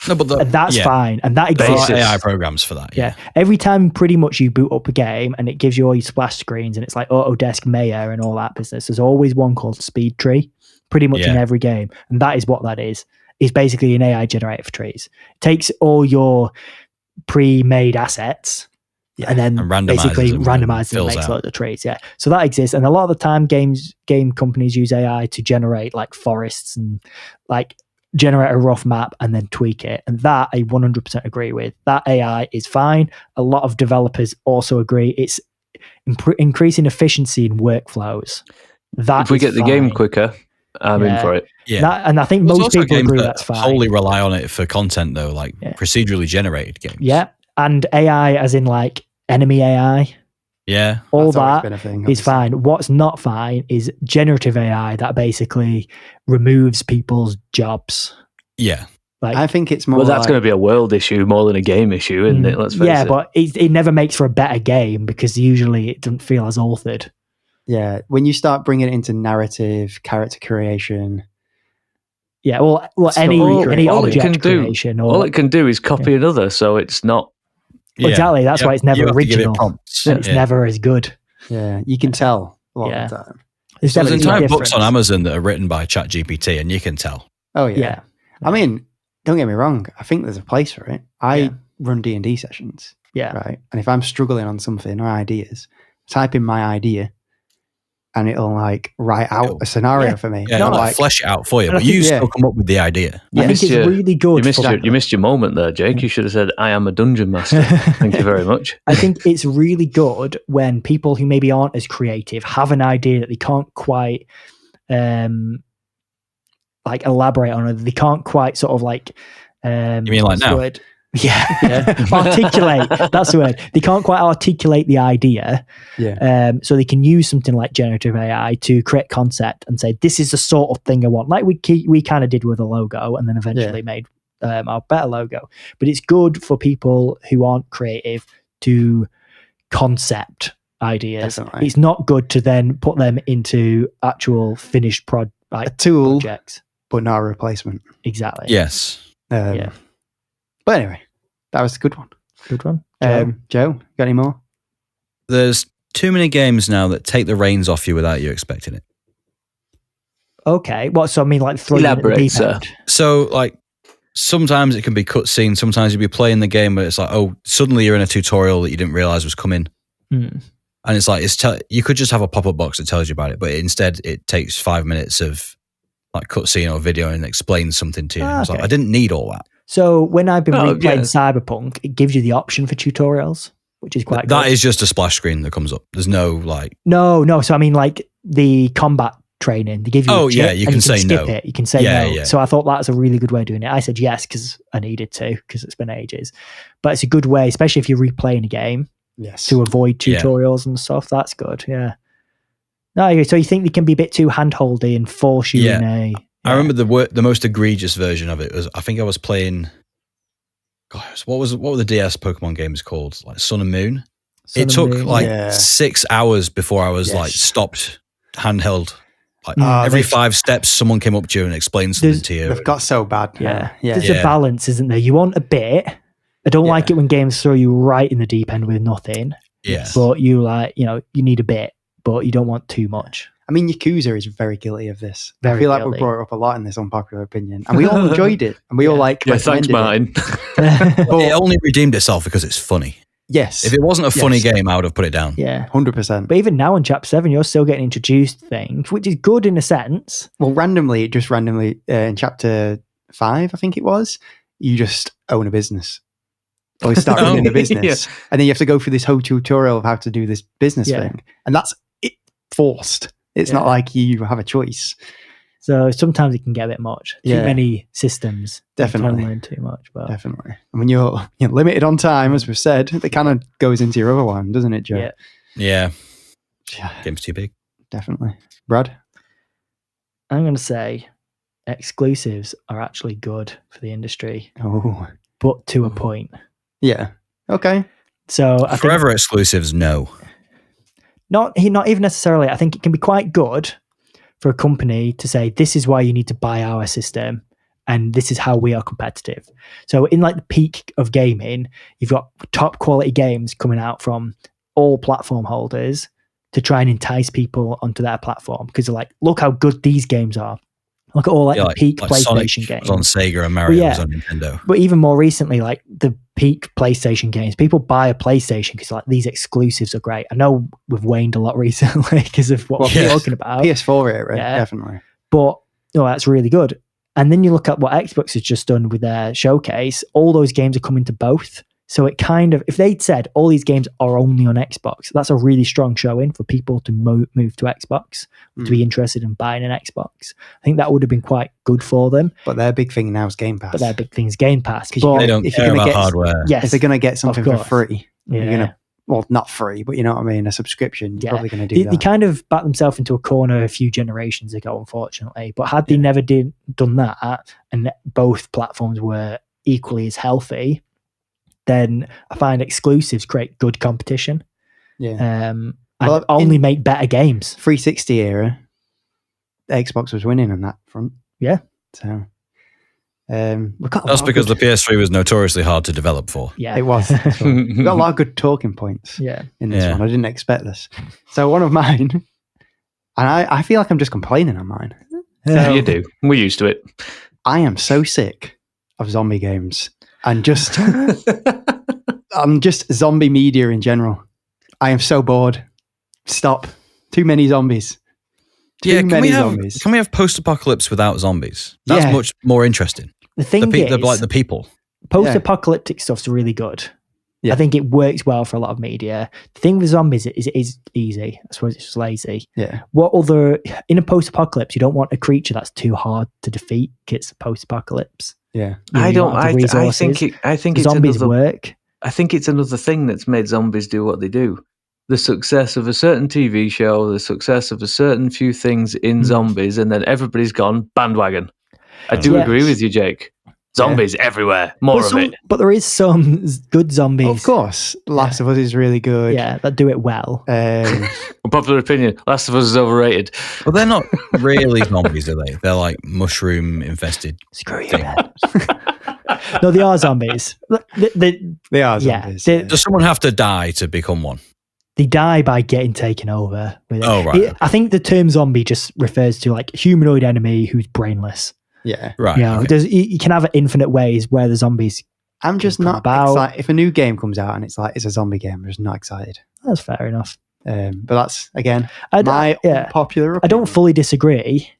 No, but And that's yeah, fine. And that there exists. are Basis. AI programs for that. Yeah. Every time pretty much you boot up a game and it gives you all your splash screens and it's like Autodesk Maya and all that business, there's always one called Speed Tree, pretty much in Yeah. every game. And that is what that is. It's basically an AI generator for trees. It takes all your pre-made assets Yeah. And then And randomizes basically them and randomizes and fills makes out. loads of trees. Yeah. So that exists. And a lot of the time game companies use AI to generate like forests and like generate a rough map and then tweak it. And that I 100% agree with. That AI is fine. A lot of developers also agree it's increasing efficiency in workflows. That If we is get the game fine. quicker, I'm in for it. Yeah. And I think There's most also people games agree that that's fine. wholly rely on it for content, though, like procedurally generated games. Yeah. And AI, as in like enemy AI, Yeah. all That's always that been a thing, is obviously. fine. What's not fine is generative AI that basically removes people's jobs. Yeah. Like, I think it's more Well, that's like, going to be a world issue more than a game issue, isn't it? Let's face it. but it never makes for a better game because usually it doesn't feel as authored. yeah, when you start bringing it into narrative, character creation, Yeah, well, Story any all it object can do- creation, All it can do is copy another, so it's not. Well, exactly. That's why it's never You have to give it original. prompts. and it's never as good. yeah, you can tell a lot of the time. There's So there's definitely entire a books on difference. Amazon that are written by ChatGPT, and you can tell. Oh yeah. Yeah. I mean, don't get me wrong. I think there's a place for it. I Yeah. run D&D sessions, Yeah. right? And if I'm struggling on something or ideas, type in my idea, and it'll like write out a scenario for me. Yeah, Not it'll like, flesh it out for you, And I but you think- still come up with the idea. I think missed it's your- really good. You missed your moment there, Jake. You should have said, "I am a dungeon master." Thank you very much. I think it's really good when people who maybe aren't as creative have an idea that they can't quite like elaborate on, or they can't quite sort of like You mean like what's the now? word? Yeah. Articulate. That's the word. They can't quite articulate the idea. yeah, So they can use something like generative AI to create concept and say, this is the sort of thing I want. Like we kind of did with a logo and then eventually made our better logo. But it's good for people who aren't creative to concept ideas. Definitely. It's not good to then put them into actual finished a tool, projects. but not a replacement. Exactly. Yes. Yeah. But anyway, that was a good one. Good one. Joe, got any more? There's too many games now that take the reins off you without you expecting it. Okay. What? So I mean, like throwing Elaborate, the deep sir. end. So, like, sometimes it can be cutscene. Sometimes you'll be playing the game, but it's like, oh, suddenly you're in a tutorial that you didn't realize was coming. Hmm. And it's like, you could just have a pop-up box that tells you about it, but instead it takes 5 minutes of like cutscene or video and explains something to you. It's like, Okay. I didn't need all that. So when I've been replaying yeah. Cyberpunk, it gives you the option for tutorials, which is quite good. That is just a splash screen that comes up. There's no like, No. So I mean, like the combat training, they give you. Oh, a yeah, chip you and can say skip no. it. You can say Yeah, no. yeah. So I thought that's a really good way of doing it. I said yes because I needed to because it's been ages. But it's a good way, especially if you're replaying a game, Yes. to avoid Yeah. tutorials and stuff. That's good. Yeah. No, so you think they can be a bit too handholdy and force you in a? I remember the most egregious version of it was, I think I was playing, gosh, what were the DS Pokemon games called? Like Sun and Moon. Sun It and took Moon, like Yeah. 6 hours before I was like Yes. stopped handheld. Like Mm. every they've- 5 steps, someone came up to you and explained something There's- to you. They've got so bad. Yeah. Yeah. There's Yeah. a balance, isn't there? You want a bit. I don't like Yeah. it when games throw you right in the deep end with nothing. Yeah. But you like, you need a bit, but you don't want too much. I mean, Yakuza is very guilty of this. I Very feel like guilty. we brought it up a lot in this unpopular opinion, and we all enjoyed it, and we all like. Yeah, thanks, recommended it. Martin. But- It only redeemed itself because it's funny. yes, If it wasn't a funny Yes. game, I would have put it down. Yeah. 100%. But even now in Chapter 7, you're still getting introduced to things, which is good in a sense. Well, just randomly in chapter 5, I think it was, you just own a business. Or you start running a business, and then you have to go through this whole tutorial of how to do this business Yeah. thing, and that's it forced. It's not Yeah. like you have a choice. So sometimes it can get a bit much. Too Yeah. many systems. You can Definitely. learn too much. But Definitely. And when you're limited on time, as we've said, it kind of goes into your other one, doesn't it, Joe? Yeah. Yeah. Yeah, Game's too big. definitely. Brad? I'm going to say exclusives are actually good for the industry, Oh, but to a point. yeah. Okay. So I think Forever exclusives, no. not even necessarily. I think it can be quite good for a company to say, this is why you need to buy our system and this is how we are competitive. So in like the peak of gaming, you've got top quality games coming out from all platform holders to try and entice people onto their platform because they're like, look how good these games are. Look at all like the peak like PlayStation Sonic games was on Sega and Mario was on Nintendo. But even more recently, like the peak PlayStation games, people buy a Playstation because like these exclusives are great. I know we've waned a lot recently because of what we're talking about. PS4 era, definitely. But that's really good. And then you look at what Xbox has just done with their showcase. All those games are coming to both. So it kind of, if they'd said all these games are only on Xbox, that's a really strong showing for people to move to Xbox, to be interested in buying an Xbox. I think that would have been quite good for them. But their big thing now is Game Pass. Game Pass. Because they don't care about hardware. Yes, if they're going to get something for free, you're going to, well, not free, but you know what I mean, a subscription, you're probably going to do that. They kind of backed themselves into a corner a few generations ago, unfortunately. But had they never done that, and both platforms were equally as healthy, then I find exclusives create good competition. Yeah. And only make better games. 360 era, Xbox was winning on that front. Yeah. So that's because the PS3 was notoriously hard to develop for. Yeah, it was. We got a lot of good talking points. In this one, I didn't expect this. So one of mine, and I feel like I'm just complaining on mine. So, you do. We're used to it. I am so sick of zombie games and just I'm just zombie media in general. I am so bored. Stop. Too many zombies. Can we have post-apocalypse without zombies? That's much more interesting. The thing is, like the people. Post-apocalyptic stuff's really good. I think it works well for a lot of media. The thing with zombies is it is easy. I suppose it's just lazy. Yeah. In a post-apocalypse, you don't want a creature that's too hard to defeat. It's post-apocalypse. Yeah. I think zombies work. I think it's another thing that's made zombies do what they do. The success of a certain TV show, the success of a certain few things in zombies, and then everybody's gone bandwagon. I do agree with you, Jake. Zombies everywhere. More of it. But there is some good zombies. Of course. Last of Us is really good. Yeah, that do it well. Popular opinion, Last of Us is overrated. Well, they're not really zombies, are they? They're like mushroom infested. Screw you, man. No, they are zombies. They are zombies. Does someone have to die to become one? They die by getting taken over. Right. I think the term zombie just refers to like humanoid enemy who's brainless. Yeah. Right. You can have infinite ways where the zombies. I'm just not excited. If a new game comes out and it's a zombie game, I'm just not excited. That's fair enough. But that's, again, my unpopular opinion. I don't fully disagree,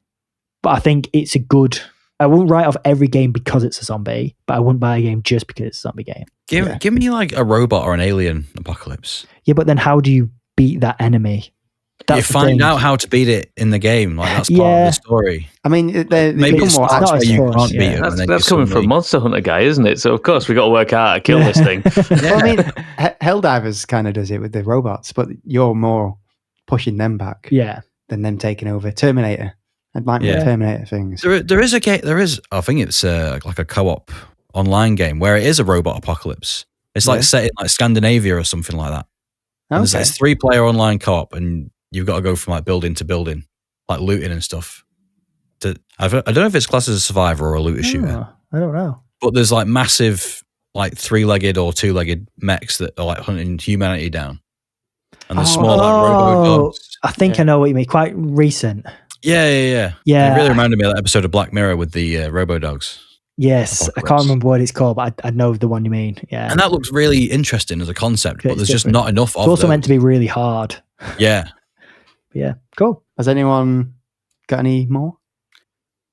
but I think it's a good... I won't write off every game because it's a zombie, but I wouldn't buy a game just because it's a zombie game. Give me like a robot or an alien apocalypse. Yeah, but then how do you beat that enemy? You find out how to beat it in the game. Like that's part of the story. I mean, maybe it's more where you can't beat it. That's coming from Monster Hunter guy, isn't it? So of course we got to work out how to kill this thing. Well, I mean, Helldivers kind of does it with the robots, but you're more pushing them back than them taking over. Terminator. It might be Terminator things. There is a game. I think it's like a co-op online game where it is a robot apocalypse. It's like set in like Scandinavia or something like that. Okay. It's 3-player online co-op, and you've got to go from like building to building, like looting and stuff. I don't know if it's classed as a survivor or a looter shooter. I don't know. But there's like massive, like 3-legged or 2-legged mechs that are like hunting humanity down, and there's small like robo dogs. I think I know what you mean. Quite recent. Yeah. It really reminded me of that episode of Black Mirror with the robo dogs. Yes, Apocalypse. I can't remember what it's called, but I know the one you mean. Yeah, and that looks really interesting as a concept, but there's just not enough of it. It's also meant to be really hard. Yeah. Yeah, cool. Has anyone got any more?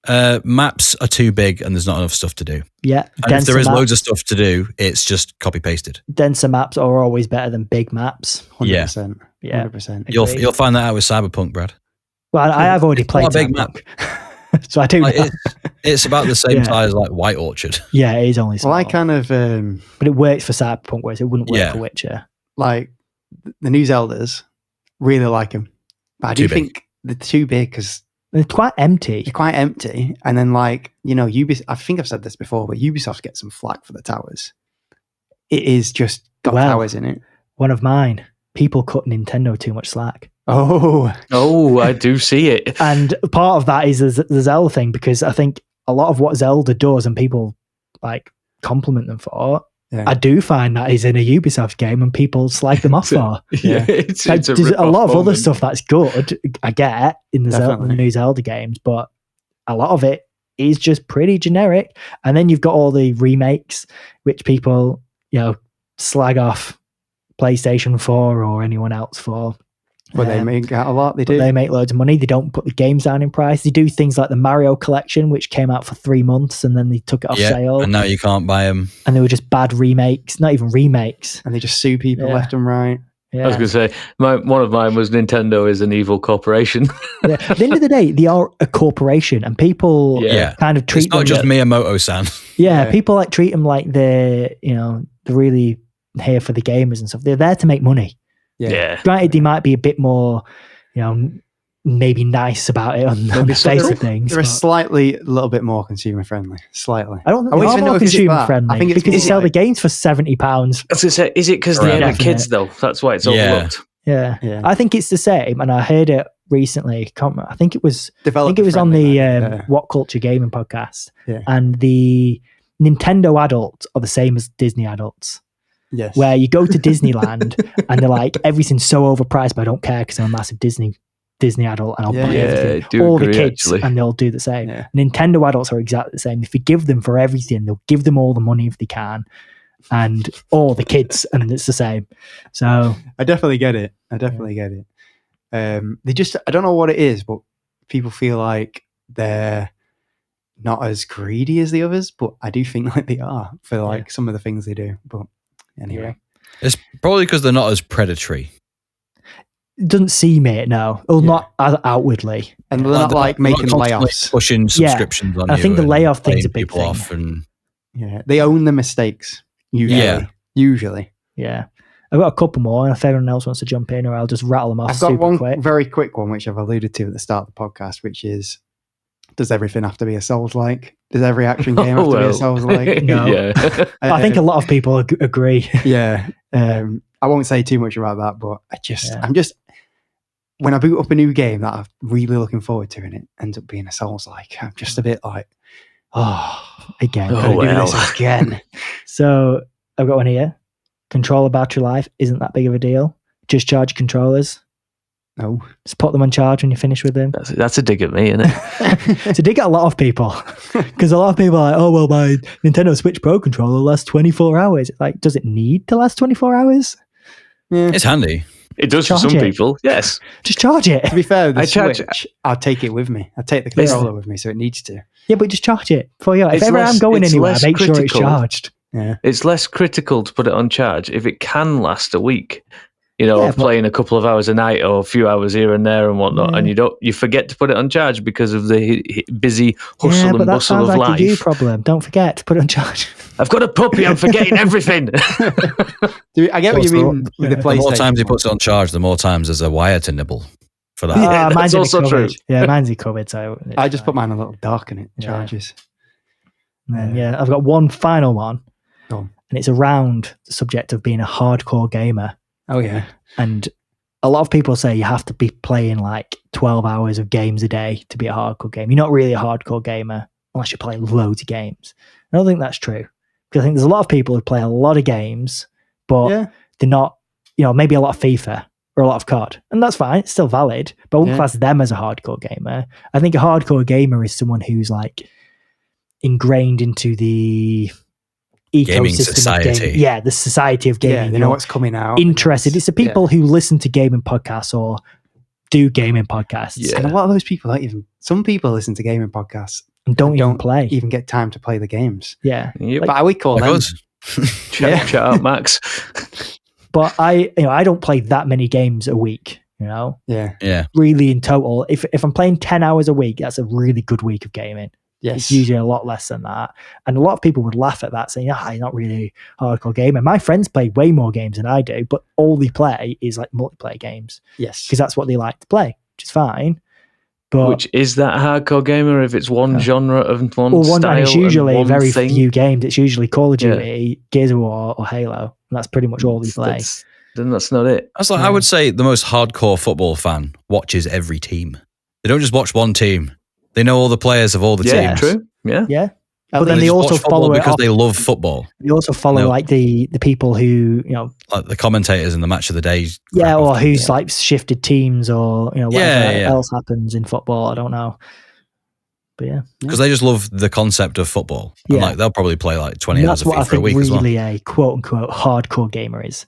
Maps are too big and there's not enough stuff to do. Yeah. And if there is loads of stuff to do, it's just copy pasted. Denser maps are always better than big maps. 100%. Yeah. 100%. You'll find that out with Cyberpunk, Brad. Well, I have already played a big map. So I do know. It's about the same size like White Orchard. Yeah, it is only small. Well, I kind of... but it works for Cyberpunk, whereas it wouldn't work for Witcher. Like, the new Zeldas, really like them. But I do think they're too big because... They're quite empty. They're quite empty. And then, like, Ubisoft... I think I've said this before, but Ubisoft gets some flack for the towers. It is just got towers in it. One of mine. People cut Nintendo too much slack. Oh, I do see it. And part of that is the Zelda thing, because I think a lot of what Zelda does and people like compliment them for, I do find that is in a Ubisoft game and people slag them off for. It's there's a lot of other stuff that's good, I get, in the new Zelda games, but a lot of it is just pretty generic. And then you've got all the remakes, which people, slag off PlayStation 4 or anyone else for. But they make out a lot. They do. They make loads of money. They don't put the games down in price. They do things like the Mario collection, which came out for 3 months and then they took it off sale. And now you can't buy them. And they were just bad remakes, not even remakes. And they just sue people left and right. Yeah. I was going to say, one of mine was Nintendo is an evil corporation. At the end of the day, they are a corporation, and people kind of treat them. It's not just Miyamoto-san. Yeah, people treat them like they're really here for the gamers and stuff. They're there to make money. Yeah. Granted, they might be a bit more, maybe nice about it on the face of things. They're a little bit more consumer friendly. Slightly. I don't think they're more consumer friendly. I think it's because they sell the games for £70. I was going to say, is it because they're the kids though? That's why it's overlooked. Yeah. I think it's the same, and I heard it recently. I think it was on the What Culture Gaming podcast. Yeah. And the Nintendo adults are the same as Disney adults. Yes. Where you go to Disneyland and they're like, everything's so overpriced, but I don't care because I'm a massive Disney adult and I'll buy everything. All the kids, and they'll do the same. Yeah. Nintendo adults are exactly the same. If you give them for everything, they'll give them all the money if they can, and all the kids, and it's the same. So I definitely get it. They just, I don't know what it is, but people feel like they're not as greedy as the others, but I do think like they are for some of the things they do. But anyway, it's probably because they're not as predatory. It doesn't seem it, no. Well, not as outwardly. And they're not making layoffs. Pushing subscriptions on you. I think the layoff thing's a big thing. Off and they own the mistakes, usually. Yeah. I've got a couple more, and if anyone else wants to jump in, or I'll just rattle them off. I've got one very quick one, which I've alluded to at the start of the podcast, which is, does everything have to be a Souls-like? Does every action game have to be a Souls-like? No. I think a lot of people agree. Yeah. I won't say too much about that, but I'm just, when I boot up a new game that I'm really looking forward to and it ends up being a Souls-like, I'm just a bit like, again. Do this again. So I've got one here. Controller battery life isn't that big of a deal. Just charge controllers. No. Just put them on charge when you finish with them. That's a dig at me, isn't it? It's a dig at a lot of people. Because a lot of people are like, oh, well, my Nintendo Switch Pro controller lasts 24 hours. Like, does it need to last 24 hours? Yeah. It's handy. It does for some people, yes. Just charge it. To be fair, the Switch, I'll take it with me. I'll take the controller with me, so it needs to. Yeah, but just charge it before you. If ever I'm going anywhere, make sure it's charged. Yeah. It's less critical to put it on charge if it can last a week. Of playing a couple of hours a night or a few hours here and there and whatnot, and you forget to put it on charge because of the busy hustle and bustle of life. Like a you problem. Don't forget to put it on charge. I've got a puppy. I'm forgetting everything. I get what you mean with the PlayStation. The more times he puts it on charge, the more times there's a wire to nibble for that. Yeah, that's also true. Yeah, mine's covered. So I just put mine a little dark and it charges. And then, I've got one final one, and it's around the subject of being a hardcore gamer. Oh yeah. And a lot of people say you have to be playing like 12 hours of games a day to be a hardcore gamer. You're not really a hardcore gamer unless you're playing loads of games. I don't think that's true. Because I think there's a lot of people who play a lot of games, but they're not, maybe a lot of FIFA or a lot of COD. And that's fine. It's still valid. But I wouldn't class them as a hardcore gamer. I think a hardcore gamer is someone who's like ingrained into the gaming society. Yeah, the society of gaming. Yeah, they know what's coming out. Interested. It's the people who listen to gaming podcasts or do gaming podcasts. Yeah. And a lot of those people some people listen to gaming podcasts and don't even get time to play the games. Yeah. Yep. But we call them. Shout out Max. But I don't play that many games a week, Yeah. Really in total, if I'm playing 10 hours a week, that's a really good week of gaming. Yes. It's usually a lot less than that. And a lot of people would laugh at that, saying, you're not really a hardcore gamer. My friends play way more games than I do, but all they play is like multiplayer games. Yes. Because that's what they like to play, which is fine. But which is that hardcore gamer if it's one genre of one style? And it's usually and very thing? few games. It's usually Call of Duty, Gears of War, or Halo. And that's pretty much all they play. Then that's not it. I would say the most hardcore football fan watches every team. They don't just watch one team. They know all the players of all the teams. True. Yeah. But then they also follow it because they love football. They also follow like the people who like the commentators in the match of the day. Or who's like shifted teams or whatever else happens in football. I don't know. But yeah. Because they just love the concept of football. And Yeah. like they'll probably play like 20 And hours that's of what I FIFA a think week as well. really a quote-unquote hardcore gamer is.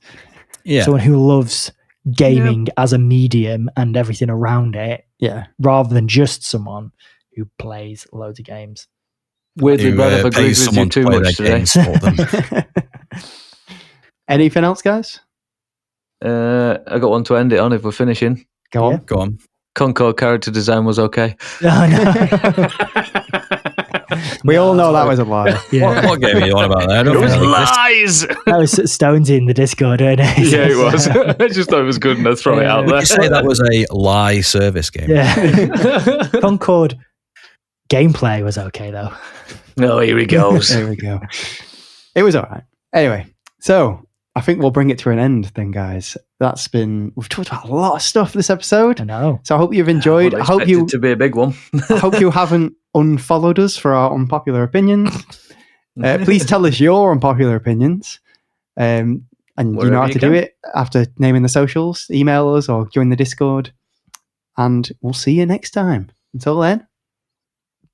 Yeah. Someone who loves gaming as a medium and everything around it, rather than just someone who plays loads of games. Weirdly, Who Brad, I've agreed pays with you someone too to play much their today. games for them. Anything else, guys? I got one to end it on if we're finishing. Go on. Go on. Concord character design was okay. We all know that was a lie. What game are you on about there? I don't It was think that lies! That was Stonesy in the Discord, wasn't it? Yeah, it was. I just thought it was good and I'd throw it out there. exists. You say that was a lie service game. Yeah. Concord gameplay was okay, though. No, here he goes. There we go. It was all right. Anyway, so I think we'll bring it to an end then, guys. We've talked about a lot of stuff this episode. I know. So I hope you've enjoyed. I hope you to be a big one. I hope you haven't unfollowed us for our unpopular opinions. Please tell us your unpopular opinions. And Wherever you know how you to can. do it after naming the socials. Email us or join the Discord. And we'll see you next time. Until then.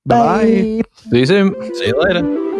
Bye-bye. Bye. See you soon. See you later.